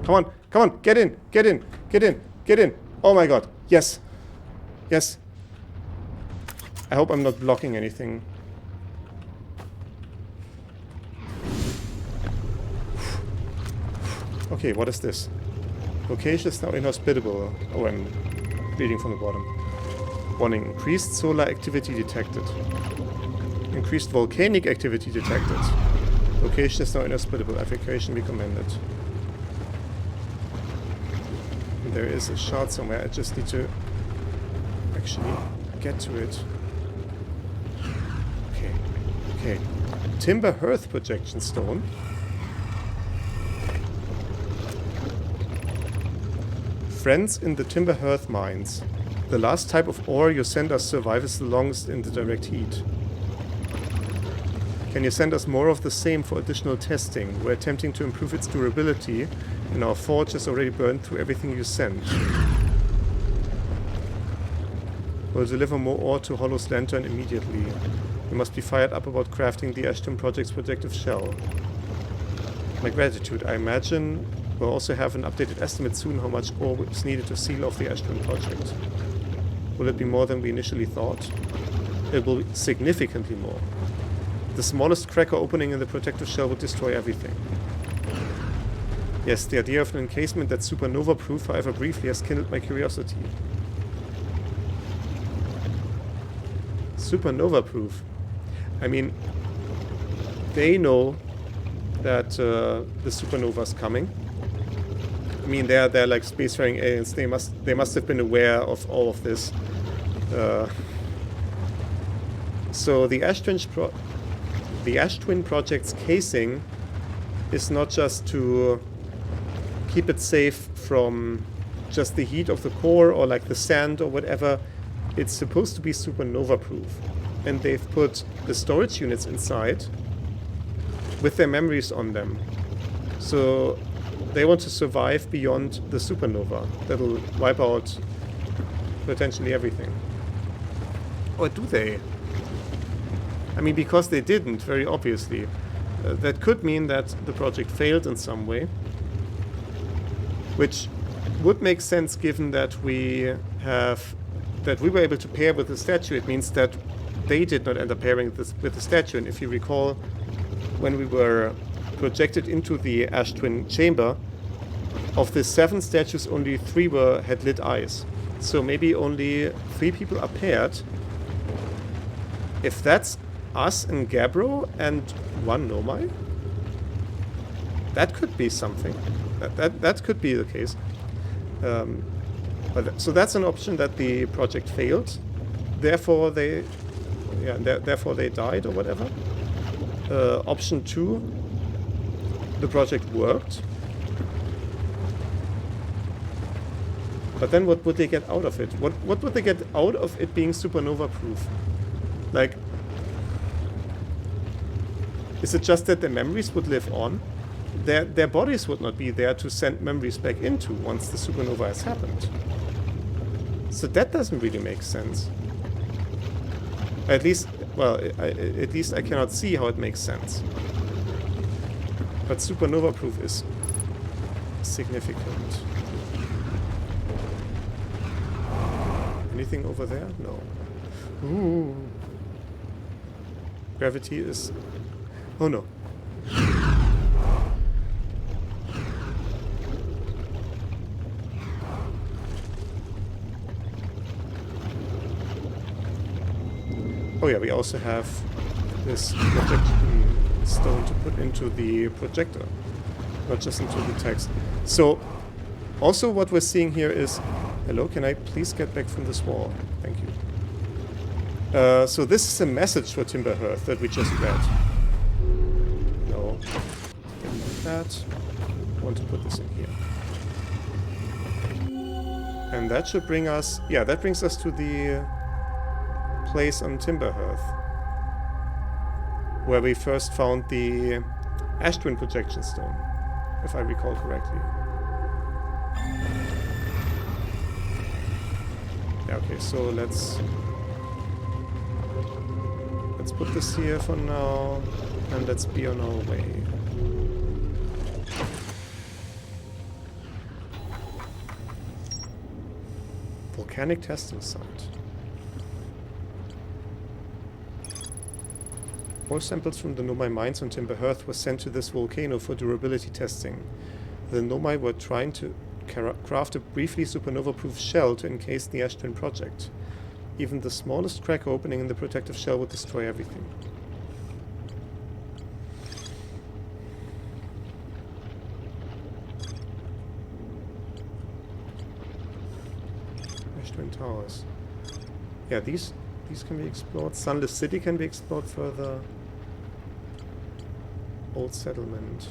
on, come on, get in, get in, get in, get in. Oh my god, yes. Yes. I hope I'm not blocking anything. Okay, what is this? Location is now inhospitable. Oh, I'm reading from the bottom. Warning, increased solar activity detected. Increased volcanic activity detected. Location is now inhospitable. Evacuation recommended. And there is a shard somewhere. I just need to actually get to it. Okay. Okay. Timber hearth projection stone. Friends in the Timber Hearth mines. The last type of ore you send us survives the longest in the direct heat. Can you send us more of the same for additional testing? We're attempting to improve its durability, and our forge has already burned through everything you sent. We'll deliver more ore to Hollow's Lantern immediately. You must be fired up about crafting the Ashton Project's protective shell. My gratitude. I imagine we'll also have an updated estimate soon how much ore is needed to seal off the Ashton Project. Will it be more than we initially thought? It will be significantly more. The smallest crack or opening in the protective shell would destroy everything. Yes, the idea of an encasement that's supernova-proof, however briefly, has kindled my curiosity. Supernova-proof? I mean, they know that the supernova's coming. I mean, they're like spacefaring aliens. They must have been aware of all of this. So the Ash Twin Project's casing is not just to keep it safe from just the heat of the core or like the sand or whatever. It's supposed to be supernova proof. And they've put the storage units inside with their memories on them. So they want to survive beyond the supernova that'll wipe out potentially everything. Or do they? I mean, because they didn't, very obviously. That could mean that the project failed in some way. Which would make sense given that we were able to pair with the statue. It means that they did not end up pairing with the statue. And if you recall, when we were projected into the Ash Twin chamber, of the 7 statues, only 3 had lit eyes. So maybe only 3 people are paired. If that's us and Gabbro and 1 Nomai, that could be something. That could be the case. So that's an option that the project failed. Therefore they died or whatever. Option 2, the project worked. But then what would they get out of it? What would they get out of it being supernova proof? Like, is it just that their memories would live on? Their bodies would not be there to send memories back into once the supernova has happened. So that doesn't really make sense. At least I cannot see how it makes sense. But supernova proof is significant. Anything over there? No. Ooh. Gravity is... Oh no. Oh yeah, we also have this projection stone to put into the projector, not just into the text. So, also what we're seeing here is... Hello, can I please get back from this wall? Thank you. So this is a message for Timberhearth that we just read. No. Didn't want that. I want to put this in here. And that should bring us... Yeah, that brings us to the place on Timberhearth, where we first found the Ash Twin projection stone, if I recall correctly. Yeah, okay, so let's put this here for now, and let's be on our way. Volcanic testing site. All samples from the Nomai mines on Timberhearth were sent to this volcano for durability testing. The Nomai were trying to craft a briefly supernova-proof shell to encase the Ash Twin project. Even the smallest crack opening in the protective shell would destroy everything. Ash Twin towers. Yeah, these can be explored. Sunless City can be explored further. Old settlement.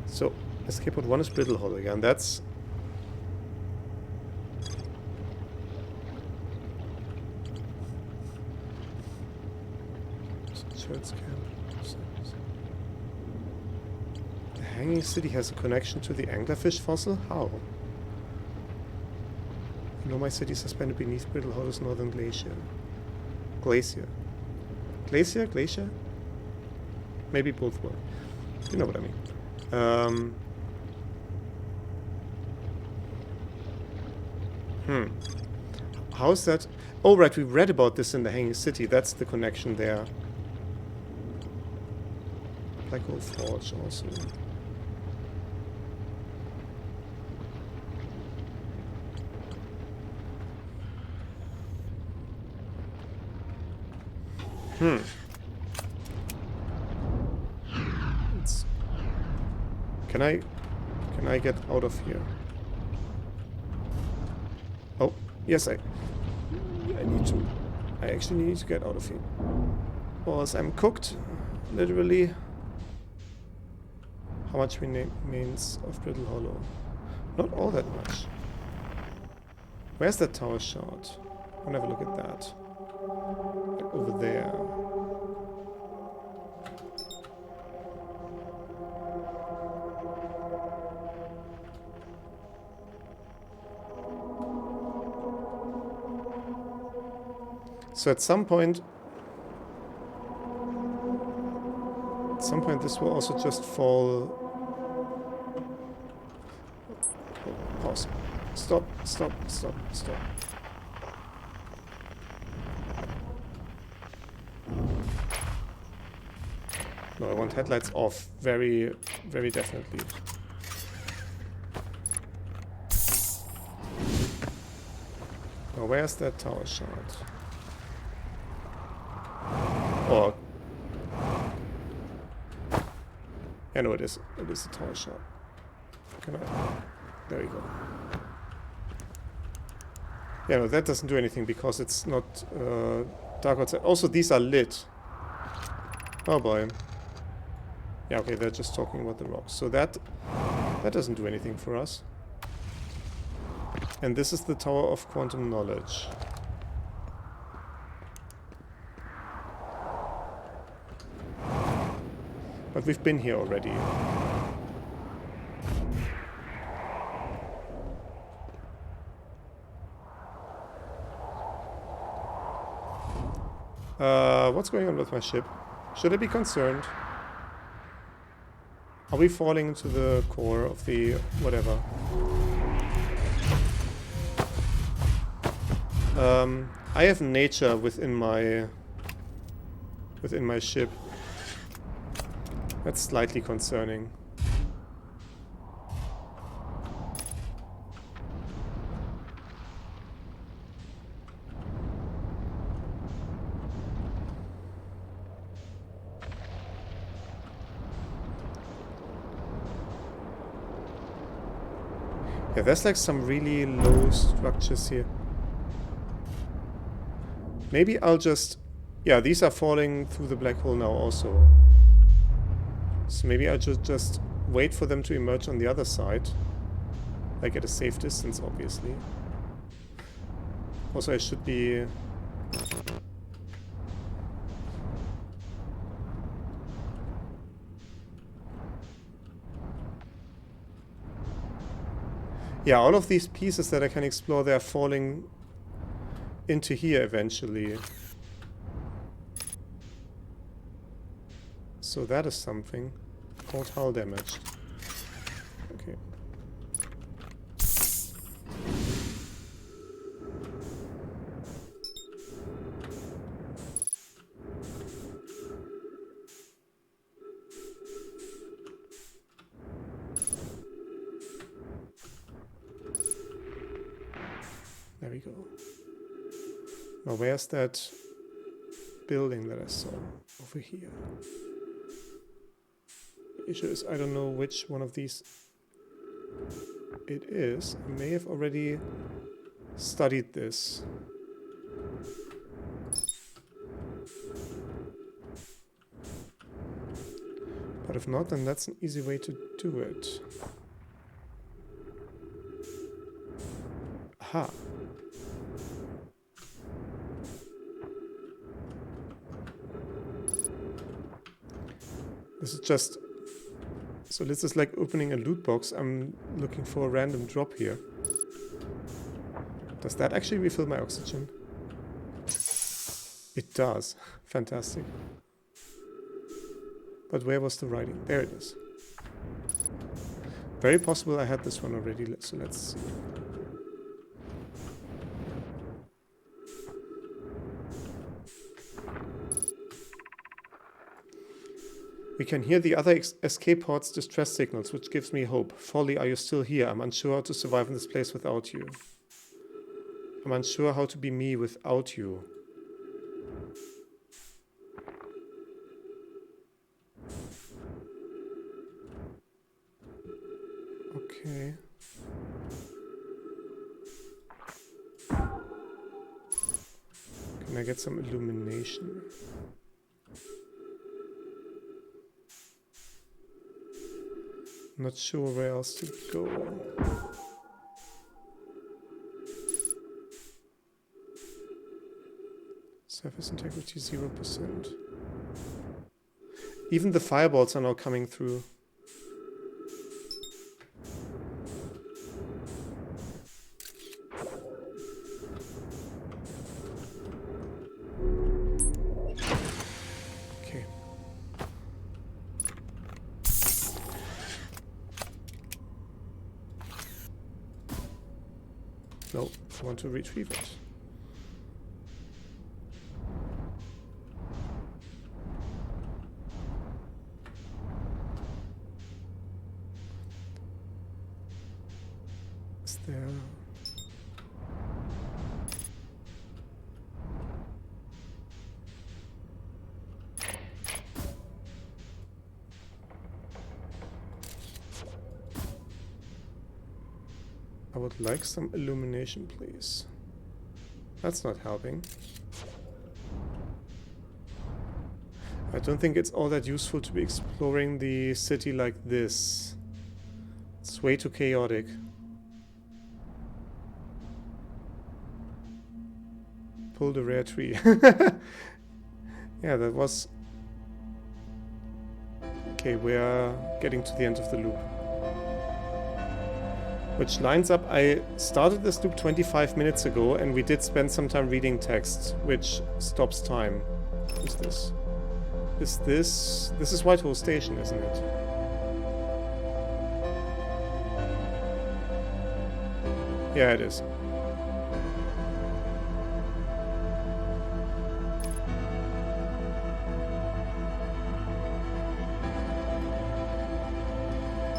So, escape pod 1 is Brittle Hollow again. That's... Church camp. The Hanging City has a connection to the anglerfish fossil? How? Nomai City suspended beneath Brittle Hollow's northern glacier. Glacier. Glacier? Glacier? Maybe both were. You know what I mean. How's that? Oh, right, we read about this in the Hanging City. That's the connection there. Black Hole Forge also. Can I get out of here? Oh, yes, I need to. I actually need to get out of here. Or else I'm cooked, literally. How much remains of Brittle Hollow? Not all that much. Where's that tower shard? I wanna have a look at that. Like over there. So at some point this will also just fall. Oh, pause. Stop. No, I want headlights off. Very, very definitely. Now, where's that tower shard? Or... yeah, no, it is. It is a tower shard. Can I... there we go. Yeah, no, that doesn't do anything because it's not dark outside. Also, these are lit. Oh boy. Yeah, okay, they're just talking about the rocks. So that doesn't do anything for us. And this is the Tower of Quantum Knowledge. But we've been here already. What's going on with my ship? Should I be concerned? Are we falling into the core of the whatever? I have nature within my ship. That's slightly concerning. Yeah, there's like some really low structures here. Maybe I'll just... yeah, these are falling through the black hole now also. So maybe I'll just wait for them to emerge on the other side. Like at a safe distance, obviously. Also, I should be... yeah, all of these pieces that I can explore, they're falling into here eventually. So that is something. Called hull damaged. Okay. There we go. Now where's that building that I saw? Over here. The issue is I don't know which one of these it is. I may have already studied this. But if not, then that's an easy way to do it. Aha. This is just... so this is like opening a loot box. I'm looking for a random drop here. Does that actually refill my oxygen? It does. Fantastic. But where was the writing? There it is. Very possible I had this one already, so let's see. We can hear the other escape pod's distress signals, which gives me hope. Folly, are you still here? I'm unsure how to survive in this place without you. I'm unsure how to be me without you. Okay. Can I get some illumination? Not sure where else to go. Surface integrity 0%. Even the fireballs are now coming through. Okay. No, I want to retrieve it. Is there... I would like some illumination, please. That's not helping. I don't think it's all that useful to be exploring the city like this. It's way too chaotic. Pulled a rare tree. Yeah, that was... Okay, we're getting to the end of the loop. Which lines up, I started this loop 25 minutes ago and we did spend some time reading text, which stops time. What's this? This is Whitehall Station, isn't it? Yeah, it is.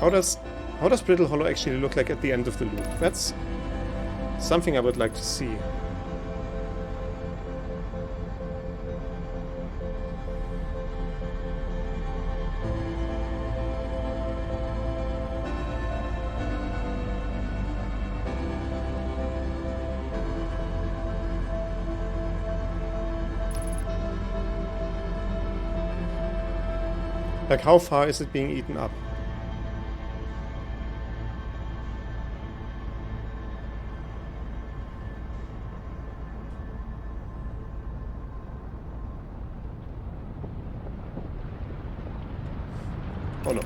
How does Brittle Hollow actually look like at the end of the loop? That's something I would like to see. Like, how far is it being eaten up? Oh no.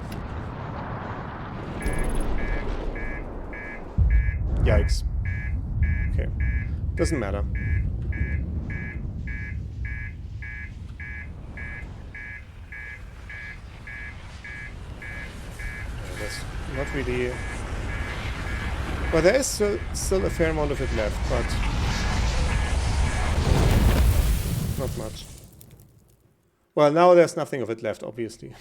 Yikes. Okay. Doesn't matter. That's not really... Well, there is still a fair amount of it left, but... not much. Well, now there's nothing of it left, obviously.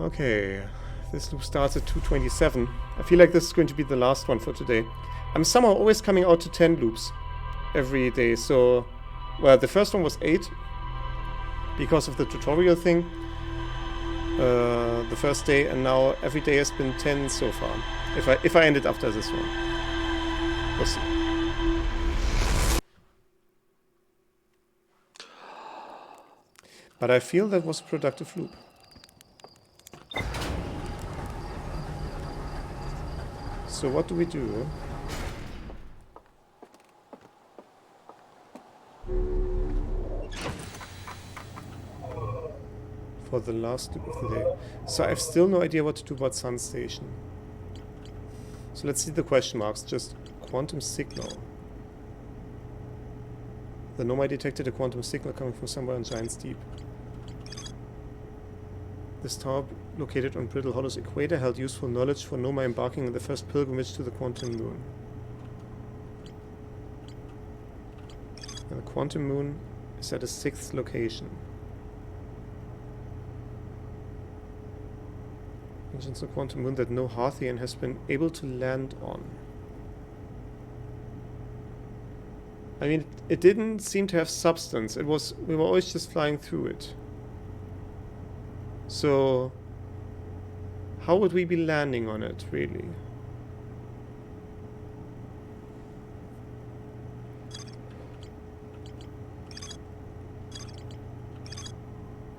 Okay, this loop starts at 2:27. I feel like this is going to be the last one for today. I'm somehow always coming out to 10 loops every day, so... Well, the first one was 8, because of the tutorial thing. The first day, and now every day has been 10 so far. If I ended after this one. We'll see. But I feel that was a productive loop. So what do we do? For the last loop of the day. So I have still no idea what to do about Sun Station. So let's see the question marks. Just quantum signal. The Nomai detected a quantum signal coming from somewhere on Giant's Deep. This tower, located on Brittle Hollow's equator, held useful knowledge for Nomai embarking on the first pilgrimage to the Quantum Moon. And the Quantum Moon is at a 6th location. Mentions the Quantum Moon that no Harthian has been able to land on. I mean, it didn't seem to have substance. We were always just flying through it. So, how would we be landing on it, really?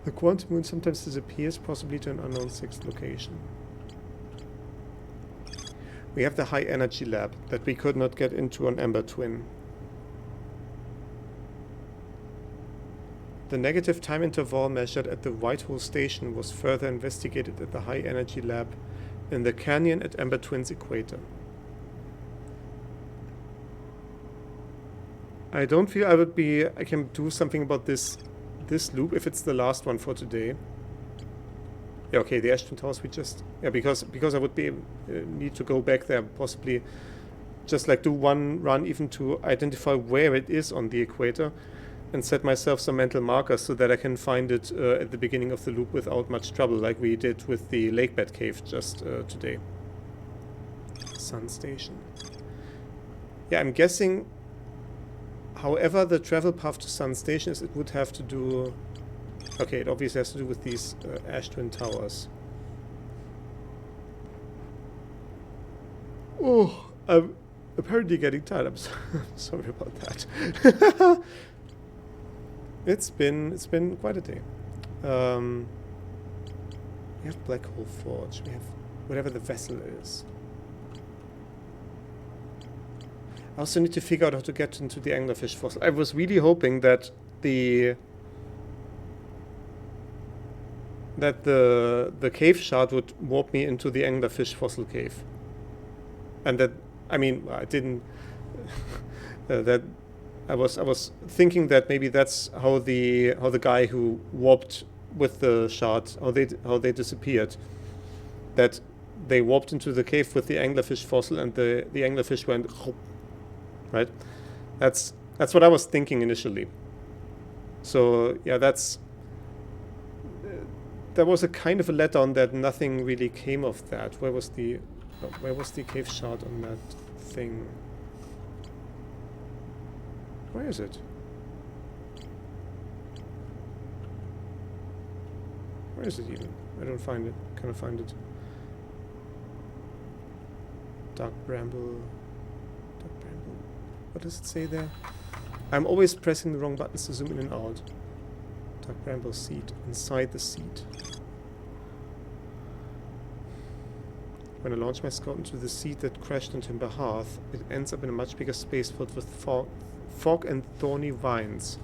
The quantum moon sometimes disappears, possibly to an unknown sixth location. We have the high energy lab that we could not get into on Ember Twin. The negative time interval measured at the Whitehall station was further investigated at the high energy lab in the canyon at Ember Twin's equator. I don't feel I can do something about this loop if it's the last one for today. Yeah, okay, the Ashton Towers we just... Yeah, because I would be need to go back there, possibly just like do one run even to identify where it is on the equator and set myself some mental markers so that I can find it at the beginning of the loop without much trouble, like we did with the Lakebed Cave just today. Sun Station. Yeah, I'm guessing... However, the travel path to Sun Station is, it would have to do... Okay, it obviously has to do with these Ash Twin Towers. Oh, I'm apparently getting tired. I'm sorry about that. It's been quite a day. We have Black Hole Forge. We have whatever the vessel is. I also need to figure out how to get into the anglerfish fossil. I was really hoping that the cave shard would warp me into the anglerfish fossil cave, and that, I mean, I didn't. That I was thinking that maybe that's how the guy who warped with the shard, how they disappeared. That they warped into the cave with the anglerfish fossil, and the anglerfish went. Right, that's what I was thinking initially. So yeah, that was a kind of a letdown that nothing really came of that. Where was the cave shard on that thing? Where is it? Where is it even? I don't find it. Cannot find it. Dark bramble. What does it say there? I'm always pressing the wrong buttons to zoom in and out. Dark bramble seed. Inside the seed. When I launch my scout into the seed that crashed on Timber Hearth, it ends up in a much bigger space filled with fog and thorny vines.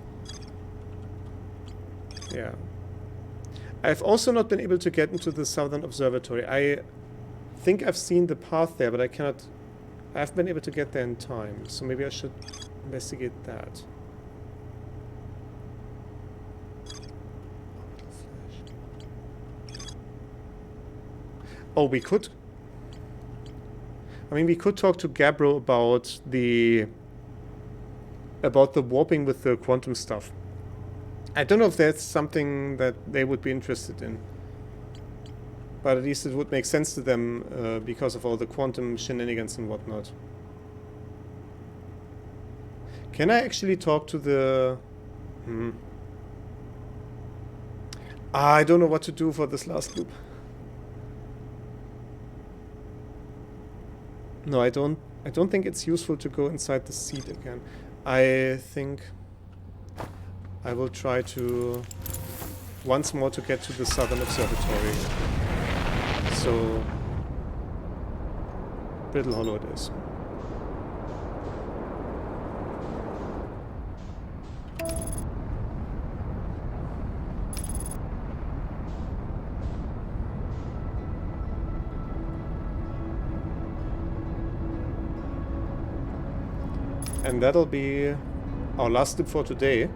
Yeah. I've also not been able to get into the Southern Observatory. I think I've seen the path there, but I cannot... I haven't been able to get there in time, so maybe I should investigate that. Oh, we could... I mean, we could talk to Gabbro about the warping with the quantum stuff. I don't know if that's something that they would be interested in. But at least it would make sense to them because of all the quantum shenanigans and whatnot. Can I actually talk to the... I don't know what to do for this last loop. No, I don't think it's useful to go inside the seat again. I think I will try to once more to get to the Southern Observatory. So, Brittle Hollow it is. And that'll be our last loop for today.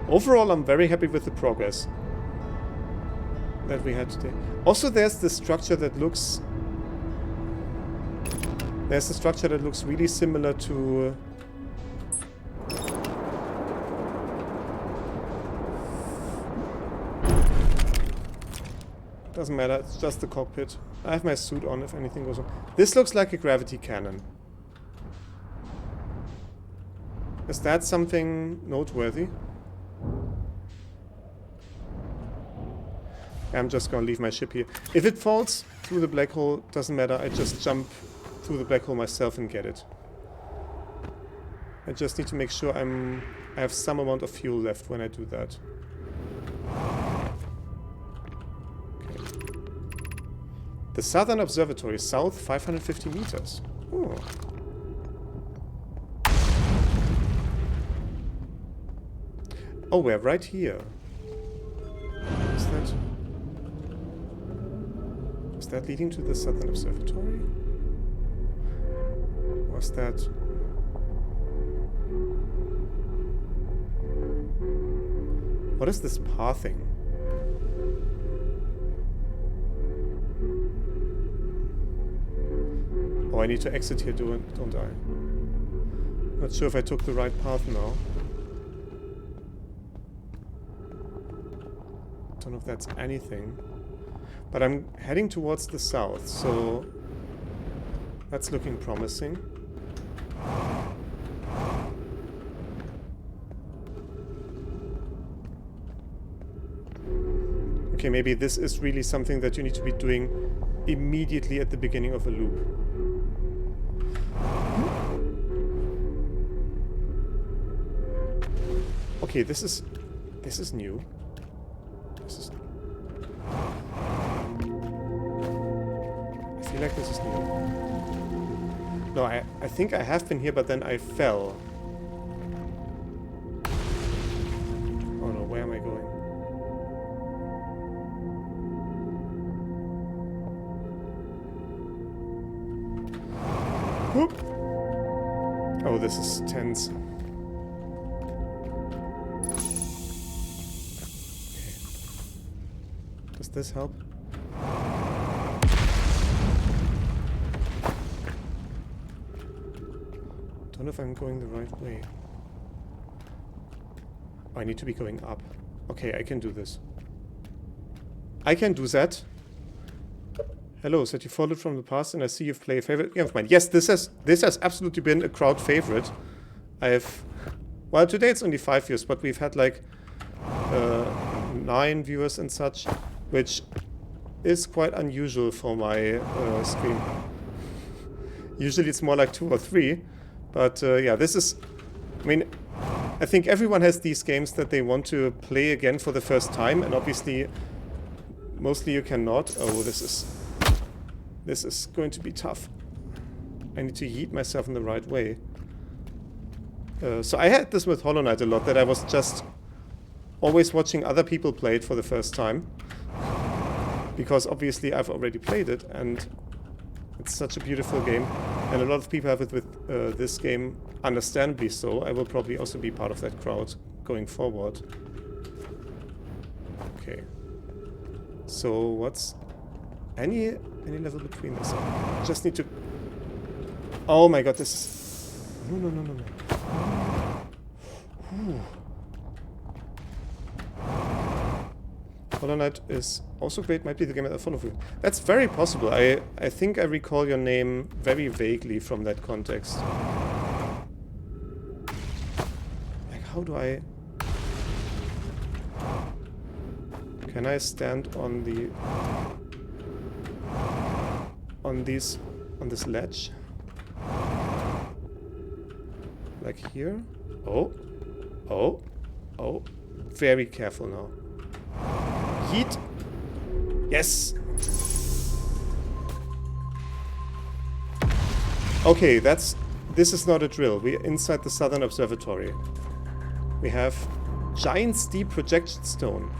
Overall, I'm very happy with the progress that we had today. Also, there's the structure that looks... There's the structure that looks really similar to... Doesn't matter, it's just the cockpit. I have my suit on if anything goes wrong. This looks like a gravity cannon. Is that something noteworthy? I'm just gonna leave my ship here. If it falls through the black hole, doesn't matter. I just jump through the black hole myself and get it. I just need to make sure I have some amount of fuel left when I do that. Okay. The Southern Observatory, south 550 meters. Oh. Oh, we're right here. Is that leading to the Southern Observatory? Was that... What is this pathing? Oh, I need to exit here, don't I? Not sure if I took the right path now. Don't know if that's anything. But I'm heading towards the south, so that's looking promising. Okay, maybe this is really something that you need to be doing immediately at the beginning of a loop. Okay, this is new. This is... I feel like this is new. No, I think I have been here, but then I fell. Oh no, where am I going? Whoop. Oh, this is tense. Does this help? Don't know if I'm going the right way. Oh, I need to be going up. Okay, I can do this. I can do that. Hello, said you followed from the past and I see you've played a favorite game of mine. Yes, this has absolutely been a crowd favorite. Well, today it's only 5 views, but we've had like 9 viewers and such, which is quite unusual for my stream. Usually it's more like 2 or 3, but yeah, this is... I mean, I think everyone has these games that they want to play again for the first time, and obviously, mostly you cannot. Oh, this is going to be tough. I need to yeet myself in the right way. So I had this with Hollow Knight a lot, that I was just always watching other people play it for the first time. Because obviously I've already played it, and it's such a beautiful game. And a lot of people have it with this game, understandably so. I will probably also be part of that crowd going forward. Okay. So what's... Any level between this? Just need to... Oh my god, this is... No. Hollow Knight is also great, might be the game that I follow for you. That's very possible. I think I recall your name very vaguely from that context. Like, how do I... Can I stand on the... on this ledge? Like here? Oh. Very careful now. Yeet. Yes. Okay, this is not a drill. We're inside the Southern Observatory. We have giant steep projection stone.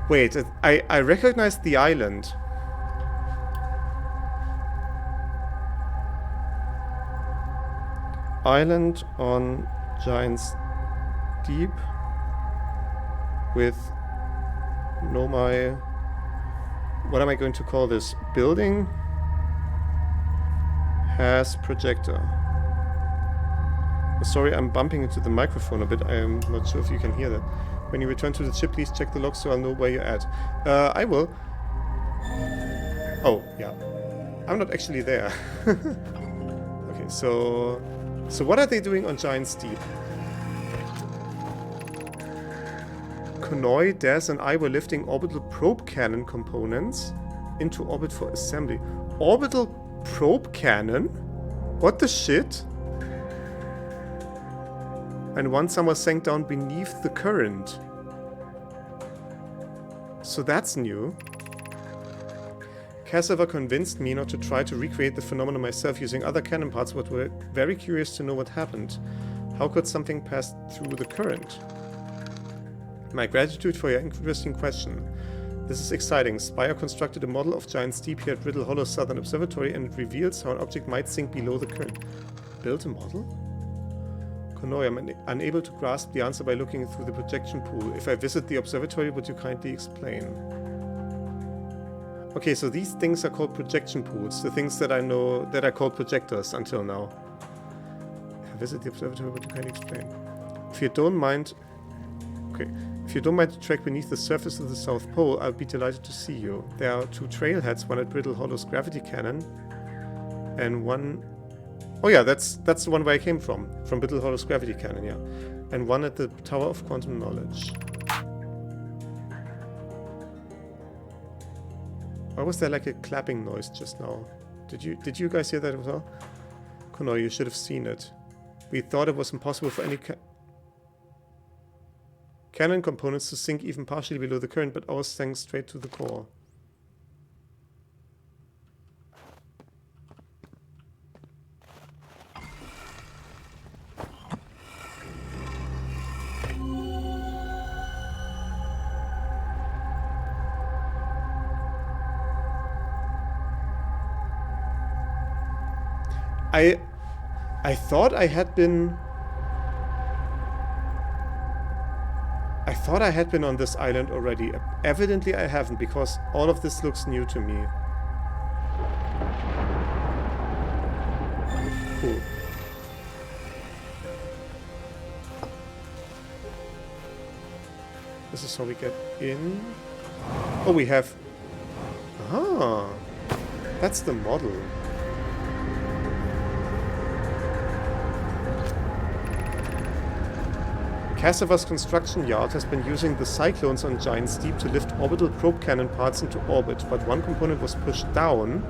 Wait, I recognize the island. Island on Giant's Deep with what am I going to call this? Building has projector. Sorry, I'm bumping into the microphone a bit. I am not sure if you can hear that. When you return to the ship, please check the log so I'll know where you're at. I will. Oh, yeah. I'm not actually there. Okay, so what are they doing on Giant's Deep? Konoi, Des, and I were lifting orbital probe cannon components into orbit for assembly. Orbital probe cannon? What the shit? And one somehow sank down beneath the current. So that's new. Cassava convinced me not to try to recreate the phenomenon myself using other cannon parts, but were very curious to know what happened. How could something pass through the current? My gratitude for your interesting question. This is exciting. Spire constructed a model of Giant's Deep here at Riddle Hollow Southern Observatory, and it reveals how an object might sink below the current. Built a model? Konoi, I'm unable to grasp the answer by looking through the projection pool. If I visit the observatory, would you kindly explain? Okay, so these things are called projection pools. The things that I know that are called projectors until now. If I visit the observatory, would you kindly explain? If you don't mind... Okay. If you don't mind to trek beneath the surface of the South Pole, I'll be delighted to see you. There are 2 trailheads, one at Brittle Hollow's gravity cannon, and one... Oh yeah, that's the one where I came from Brittle Hollow's gravity cannon, yeah. And one at the Tower of Quantum Knowledge. Why was there like a clapping noise just now? Did you guys hear that as well? Konoi, you should have seen it. We thought it was impossible for any cannon components to sink even partially below the current, but ours sank straight to the core. I thought I had been... I thought I had been on this island already. Evidently I haven't, because all of this looks new to me. Cool. This is how we get in. Oh, we have... Ah, that's the model. Cassava's construction yard has been using the cyclones on Giant's Deep to lift orbital probe cannon parts into orbit, but one component was pushed down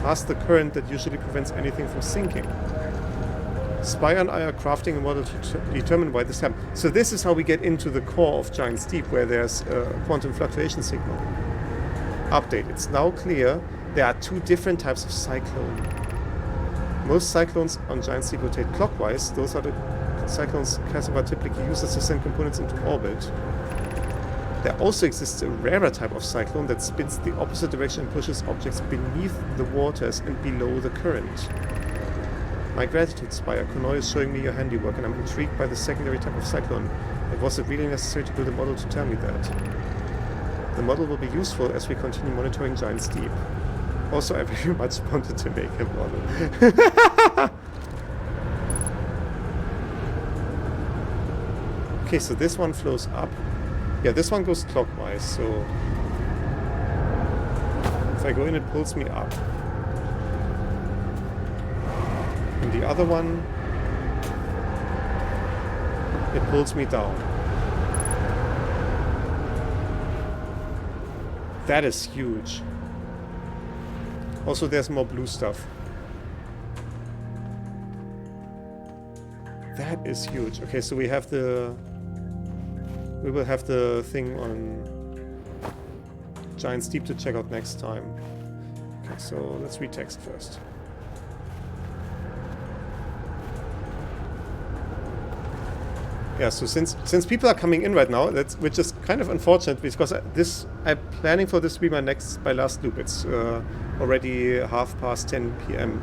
past the current that usually prevents anything from sinking. Spire and I are crafting a model to determine why this happened. So this is how we get into the core of Giant's Deep, where there's a quantum fluctuation signal. Update. It's now clear there are 2 different types of cyclone. Most cyclones on Giant's Deep rotate clockwise. Those are the cyclones Cassava typically uses to send components into orbit. There also exists a rarer type of cyclone that spins the opposite direction and pushes objects beneath the waters and below the current. My gratitude, Spire. Konoi is showing me your handiwork, and I'm intrigued by the secondary type of cyclone. It wasn't really necessary to build a model to tell me that. The model will be useful as we continue monitoring Giant's Deep. Also, I very much wanted to make a model. Okay, so this one flows up. Yeah, this one goes clockwise, so... If I go in, it pulls me up. And the other one... It pulls me down. That is huge. Also, there's more blue stuff. That is huge. Okay, so we have the... We will have the thing on Giant's Deep to check out next time. Okay, so let's read text first. Yeah, so since people are coming in right now, which is kind of unfortunate, because I'm planning for this to be my last loop. It's already 10:30 p.m.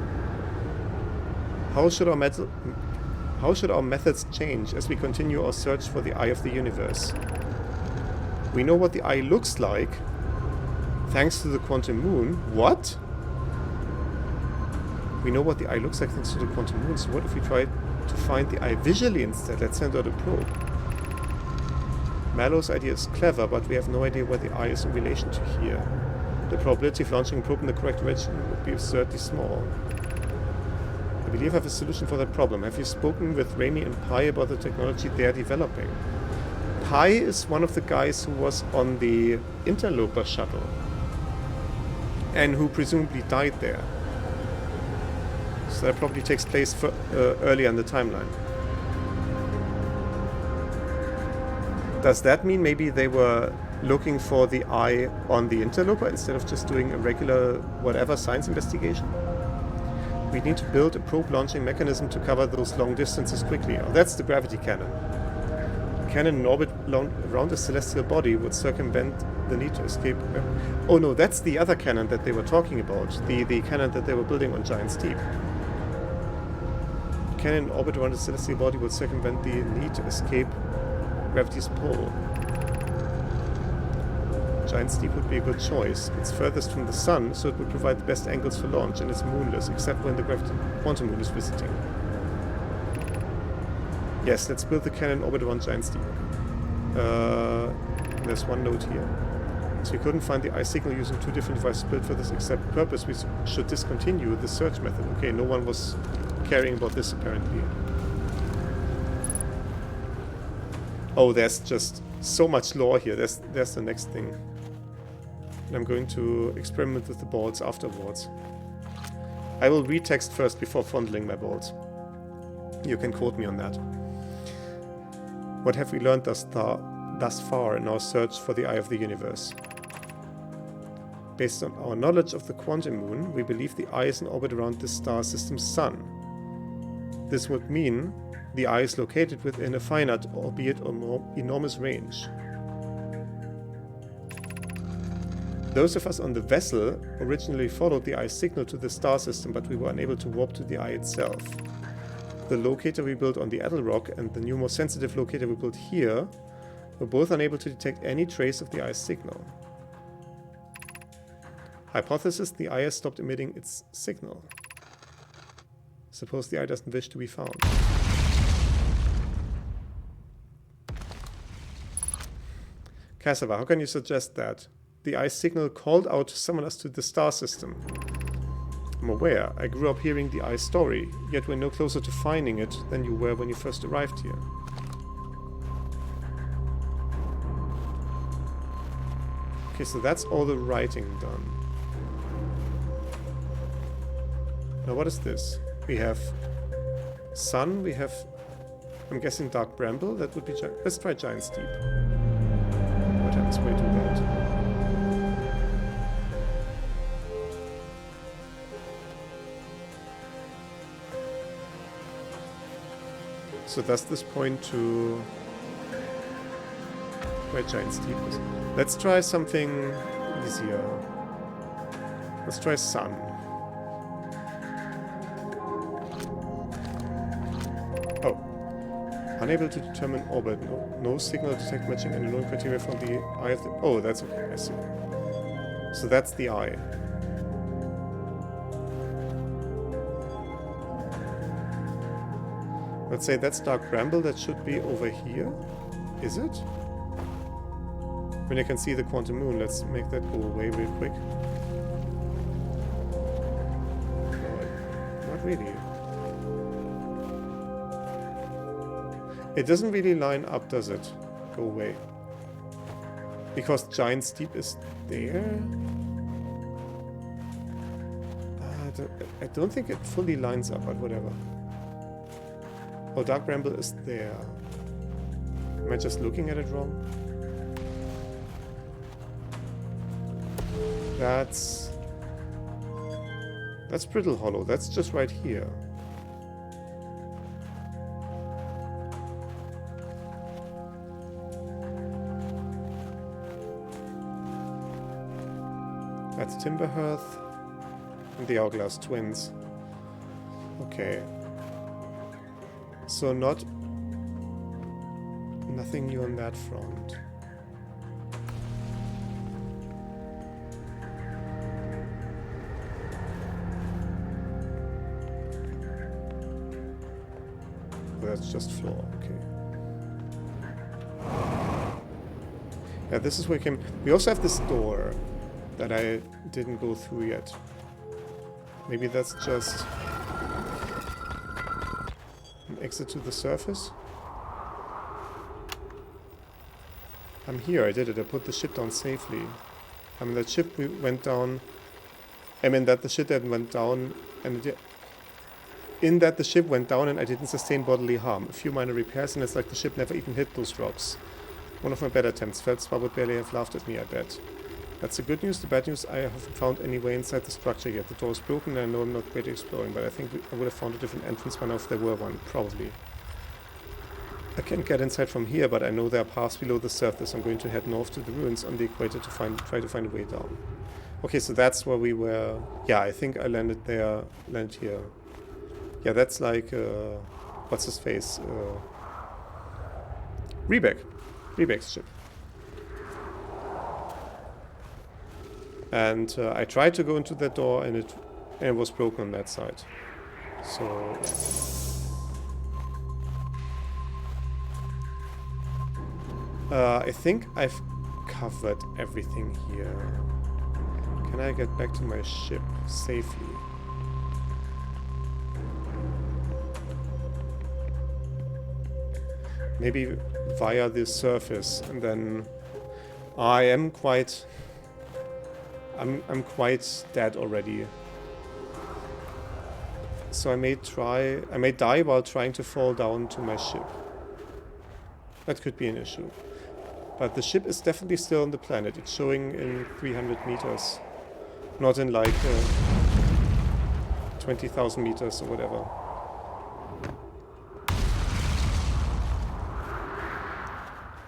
How should our methods change as we continue our search for the Eye of the Universe? We know what the Eye looks like, thanks to the quantum moon. What? We know what the Eye looks like thanks to the quantum moon, so what if we try to find the Eye visually instead? Let's send out a probe. Mallow's idea is clever, but we have no idea where the Eye is in relation to here. The probability of launching a probe in the correct direction would be absurdly small. I believe I have a solution for that problem. Have you spoken with Raimi and Pi about the technology they're developing? Pi is one of the guys who was on the Interloper shuttle and who presumably died there. So that probably takes place earlier in the timeline. Does that mean maybe they were looking for the eye on the interloper instead of just doing a regular whatever science investigation? We need to build a probe launching mechanism to cover those long distances quickly. Oh, that's the gravity cannon. A cannon in orbit around a celestial body would circumvent the need to escape. Oh no, that's the other cannon that they were talking about. The cannon that they were building on Giant's Deep. A cannon in orbit around a celestial body would circumvent the need to escape gravity's pull. Giant's Deep would be a good choice. It's furthest from the sun, so it would provide the best angles for launch, and it's moonless, except when the quantum moon is visiting. Yes, let's build the cannon orbit around Giant's Deep. There's one note here. So we couldn't find the eye signal using two different devices built for this exact purpose. We should discontinue the search method. Okay, no one was caring about this apparently. Oh, there's just so much lore here. There's the next thing. And I'm going to experiment with the balls afterwards. I will read text first before fondling my balls. You can quote me on that. What have we learned thus far in our search for the eye of the universe? Based on our knowledge of the quantum moon, we believe the eye is in orbit around the star system's sun. This would mean the eye is located within a finite, albeit enormous range. Those of us on the vessel originally followed the eye's signal to the star system, but we were unable to warp to the eye itself. The locator we built on the Adel Rock and the new, more sensitive locator we built here were both unable to detect any trace of the eye's signal. Hypothesis: the eye has stopped emitting its signal. Suppose the eye doesn't wish to be found. Cassava, how can you suggest that? The eye's signal called out to summon us to the star system. I'm aware. I grew up hearing the eye's story, yet we're no closer to finding it than you were when you first arrived here. Okay, so that's all the writing done. Now what is this? We have sun, we have, I'm guessing, dark bramble. That would be, let's try Giant's Deep. What happens when we do that? So does this point to where Giant's Deep is? Let's try something easier. Let's try sun. Oh. Unable to determine orbit. No signal detect matching any known criteria from the eye of the... Oh, that's okay, I see. So that's the eye. Let's say that's dark bramble, that should be over here. Is it? When I can see the quantum moon, let's make that go away real quick. No, not really. It doesn't really line up, does it? Go away. Because Giant's Deep is there? I don't think it fully lines up, but whatever. Oh, dark bramble is there. Am I just looking at it wrong? That's Brittle Hollow. That's just right here. That's Timberhearth and the Hourglass Twins. Okay. So nothing new on that front. Oh, that's just floor, okay. Yeah, this is where we came. We also have this door that I didn't go through yet. Maybe that's just an exit to the surface. I'm here, I did it. I put the ship down safely. I mean, that ship went down. I mean, that the ship that went down, and in that the ship went down and I didn't sustain bodily harm. A few minor repairs, and it's like the ship never even hit those rocks. One of my better attempts. Feldspar would barely have laughed at me, I bet. That's the good news. The bad news, I haven't found any way inside the structure yet. The door is broken and I know I'm not great at exploring, but I think I would have found a different entrance by now if there were one, probably. I can't get inside from here, but I know there are paths below the surface. I'm going to head north to the ruins on the equator to try to find a way down. Okay, so that's where we were. Yeah, I think I landed there, landed here. Yeah, that's like, what's his face? Rebeck's ship. And I tried to go into that door and it was broken on that side. So, I think I've covered everything here. Can I get back to my ship safely? Maybe via the surface, and then I'm quite dead already. So I may die while trying to fall down to my ship. That could be an issue. But the ship is definitely still on the planet. It's showing in 300 meters. Not in like 20,000 meters or whatever.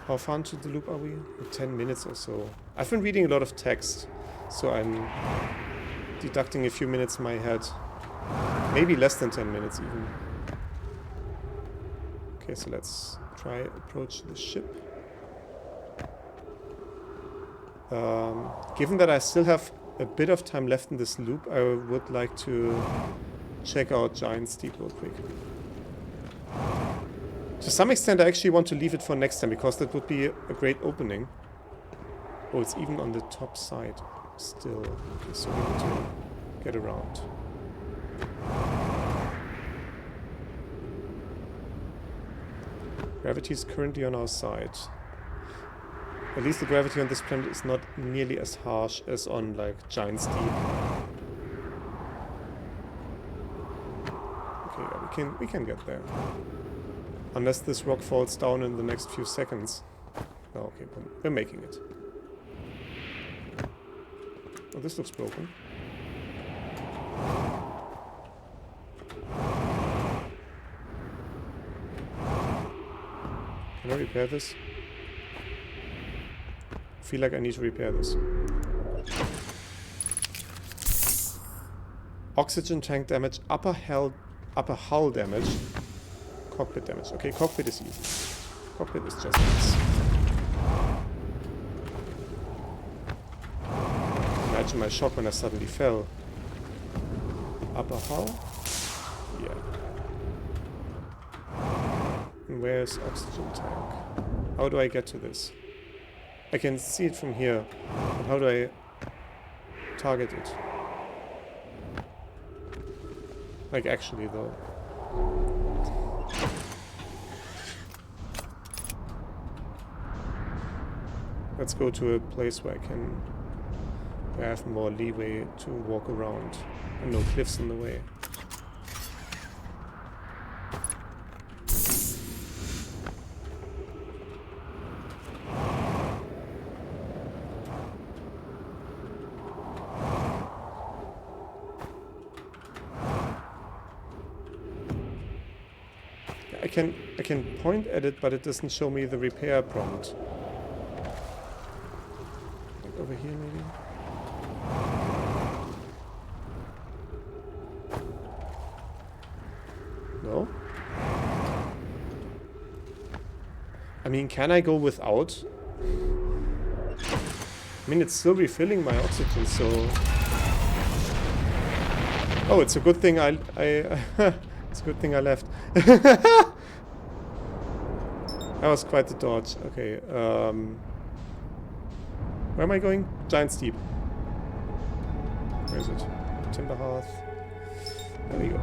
How far into the loop are we? 10 minutes or so. I've been reading a lot of text, so I'm deducting a few minutes in my head. Maybe less than 10 minutes even. Okay, so let's try approach the ship. Given that I still have a bit of time left in this loop, I would like to check out Giant's Deep real quick. To some extent, I actually want to leave it for next time, because that would be a great opening. Oh, it's even on the top side still. Okay, so we need to get around. Gravity is currently on our side. At least the gravity on this planet is not nearly as harsh as on, like, Giant's Deep. Okay, yeah, we can get there. Unless this rock falls down in the next few seconds. No, okay, we're making it. Oh, this looks broken. Can I repair this? I feel like I need to repair this. Oxygen tank damage, upper hull damage, cockpit damage. Okay, cockpit is easy. Cockpit is just nice. Imagine my shock when I suddenly fell. Upper hull? Yeah. And where's oxygen tank? How do I get to this? I can see it from here, but how do I target it? Like, actually, though. Let's go to a place where I have more leeway to walk around and no cliffs in the way. I can point at it, but it doesn't show me the repair prompt. Like over here, maybe? No? I mean, can I go without? I mean, it's still refilling my oxygen, so... Oh, it's a good thing it's a good thing I left. That was quite the dodge. Okay, where am I going? Giant's Deep. is it? Timber hearth. There we go.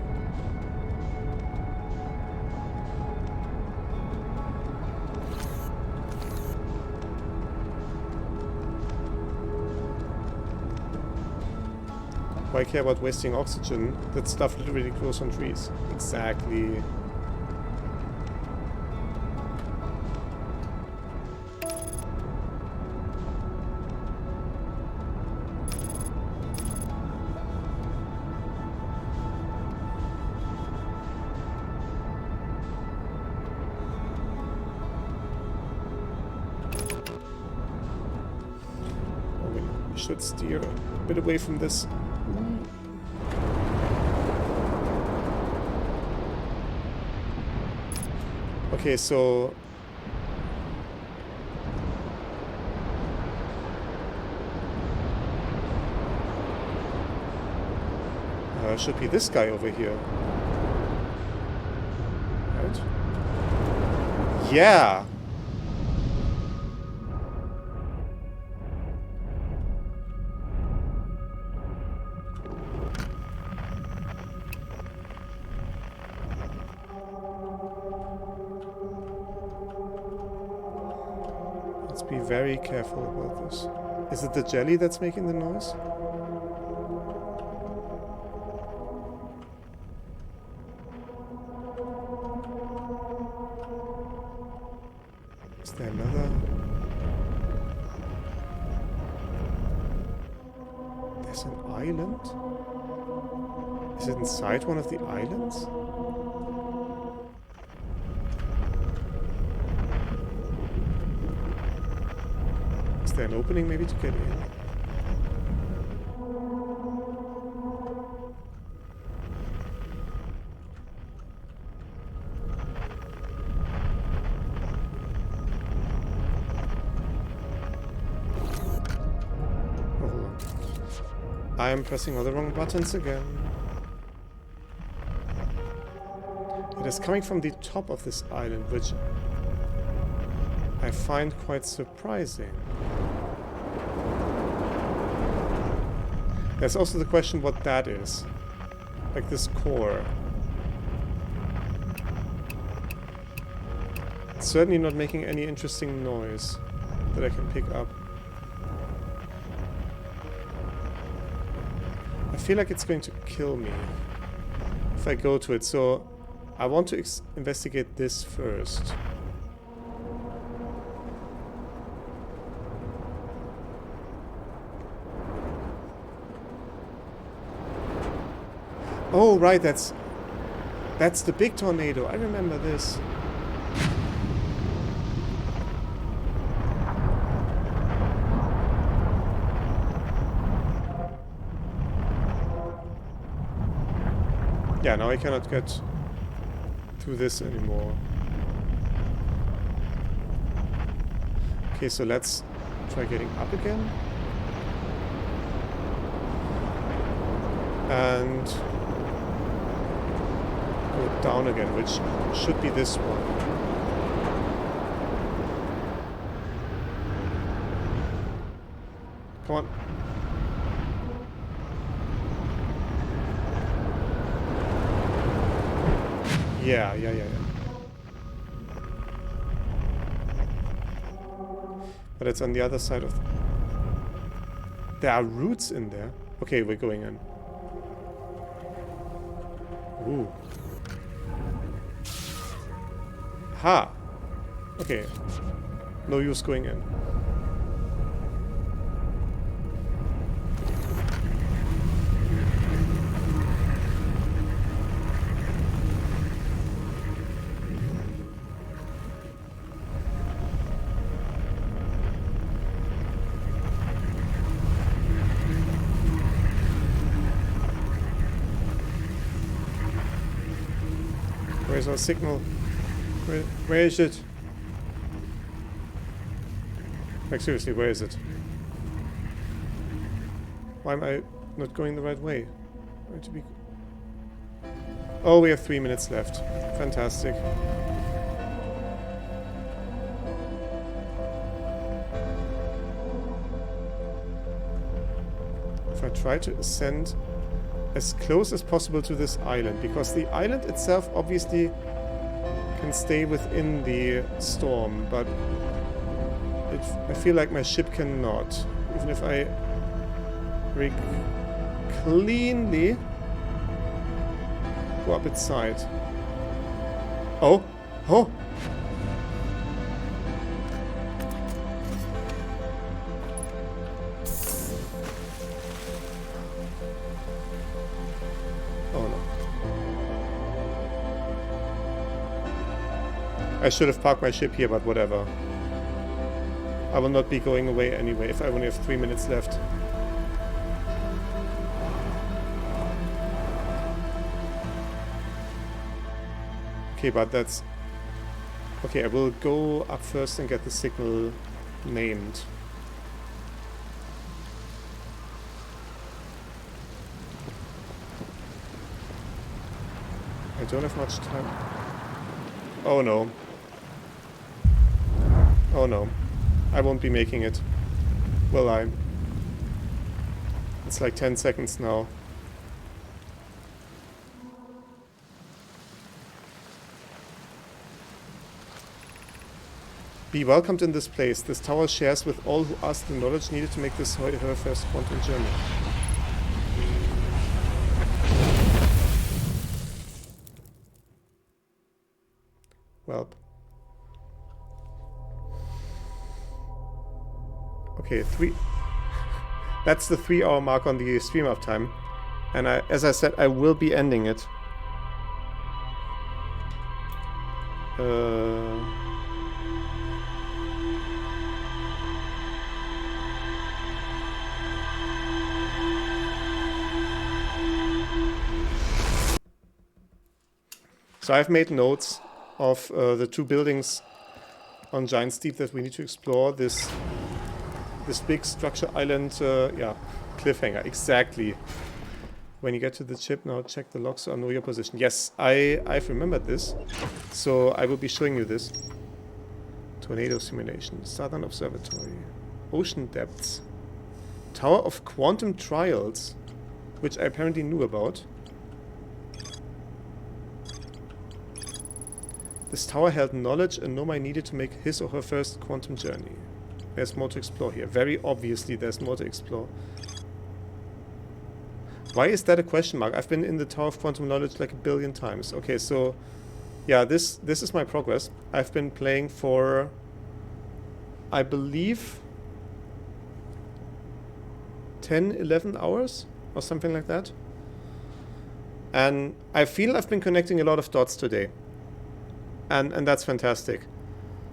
Why care about wasting oxygen? That stuff literally grows on trees. Exactly. We should steer a bit away from this. Okay, so should be this guy over here, right? Yeah. Let's be very careful about this. Is it the jelly that's making the noise? Is there another? There's an island? Is it inside one of the islands? Is there an opening maybe to get in? Oh, hold on. I am pressing all the wrong buttons again. It is coming from the top of this island, which I find quite surprising. There's also the question what that is. Like this core. It's certainly not making any interesting noise that I can pick up. I feel like it's going to kill me if I go to it, so I want to investigate this first. Oh, right, that's the big tornado. I remember this. Yeah, now I cannot get through this anymore. Okay, so let's try getting up again. And go down again, which should be this one. Come on. Yeah. But it's on the other side of... There are roots in there. Okay, we're going in. Ooh. Ha! Okay. No use going in. Where's our signal? Where is it? Like seriously, where is it? Why am I not going the right way? Where to be? Oh, we have 3 minutes left. Fantastic. if I try to ascend as close as possible to this island, because the island itself obviously can stay within the storm, but I feel like my ship cannot. Even if I very cleanly go up its side. Oh! Oh! Oh no. I should have parked my ship here, but whatever. I will not be going away anyway if I only have 3 minutes left. Okay, but that's... Okay, I will go up first and get the signal named. I don't have much time. Oh no. Oh no. I won't be making it. Will I? It's like 10 seconds now. Be welcomed in this place. This tower shares with all who ask the knowledge needed to make this her first quantum journey. Well. Okay, that's the 3-hour mark on the stream uptime. And as I said, I will be ending it. So I've made notes of the 2 buildings on Giant's Deep that we need to explore. This big structure island, yeah, cliffhanger, exactly. When you get to the ship, now check the logs so I know your position. Yes, I've remembered this, so I will be showing you this. Tornado simulation, Southern Observatory, ocean depths, Tower of Quantum Trials, which I apparently knew about. This tower held knowledge and Nomai needed to make his or her first quantum journey. There's more to explore here. Very obviously there's more to explore. Why is that a question mark? I've been in the Tower of Quantum Knowledge like 1 billion times. Okay, so... yeah, this is my progress. I've been playing for... I believe... 10, 11 hours? Or something like that. And I feel I've been connecting a lot of dots today. And that's fantastic.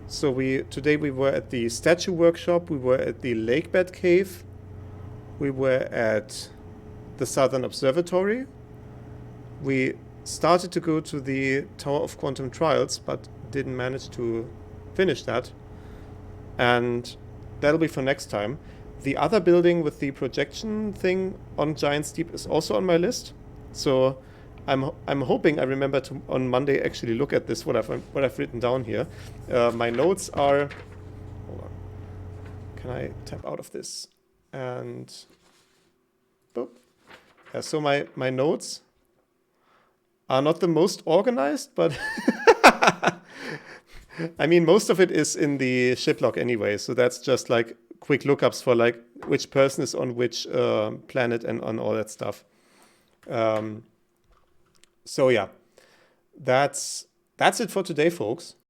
So today we were at the statue workshop, we were at the lakebed cave, we were at the Southern Observatory, we started to go to the Tower of Quantum Trials, but didn't manage to finish that. And that'll be for next time. The other building with the projection thing on Giant's Deep is also on my list. So I'm hoping I remember to on Monday actually look at this, what I've written down here. My notes are... hold on. Can I tap out of this? And... boop. Yeah, so my notes are not the most organized, but... I mean, most of it is in the ship log anyway, so that's just like quick lookups for like which person is on which planet and on all that stuff. So yeah, that's it for today, folks.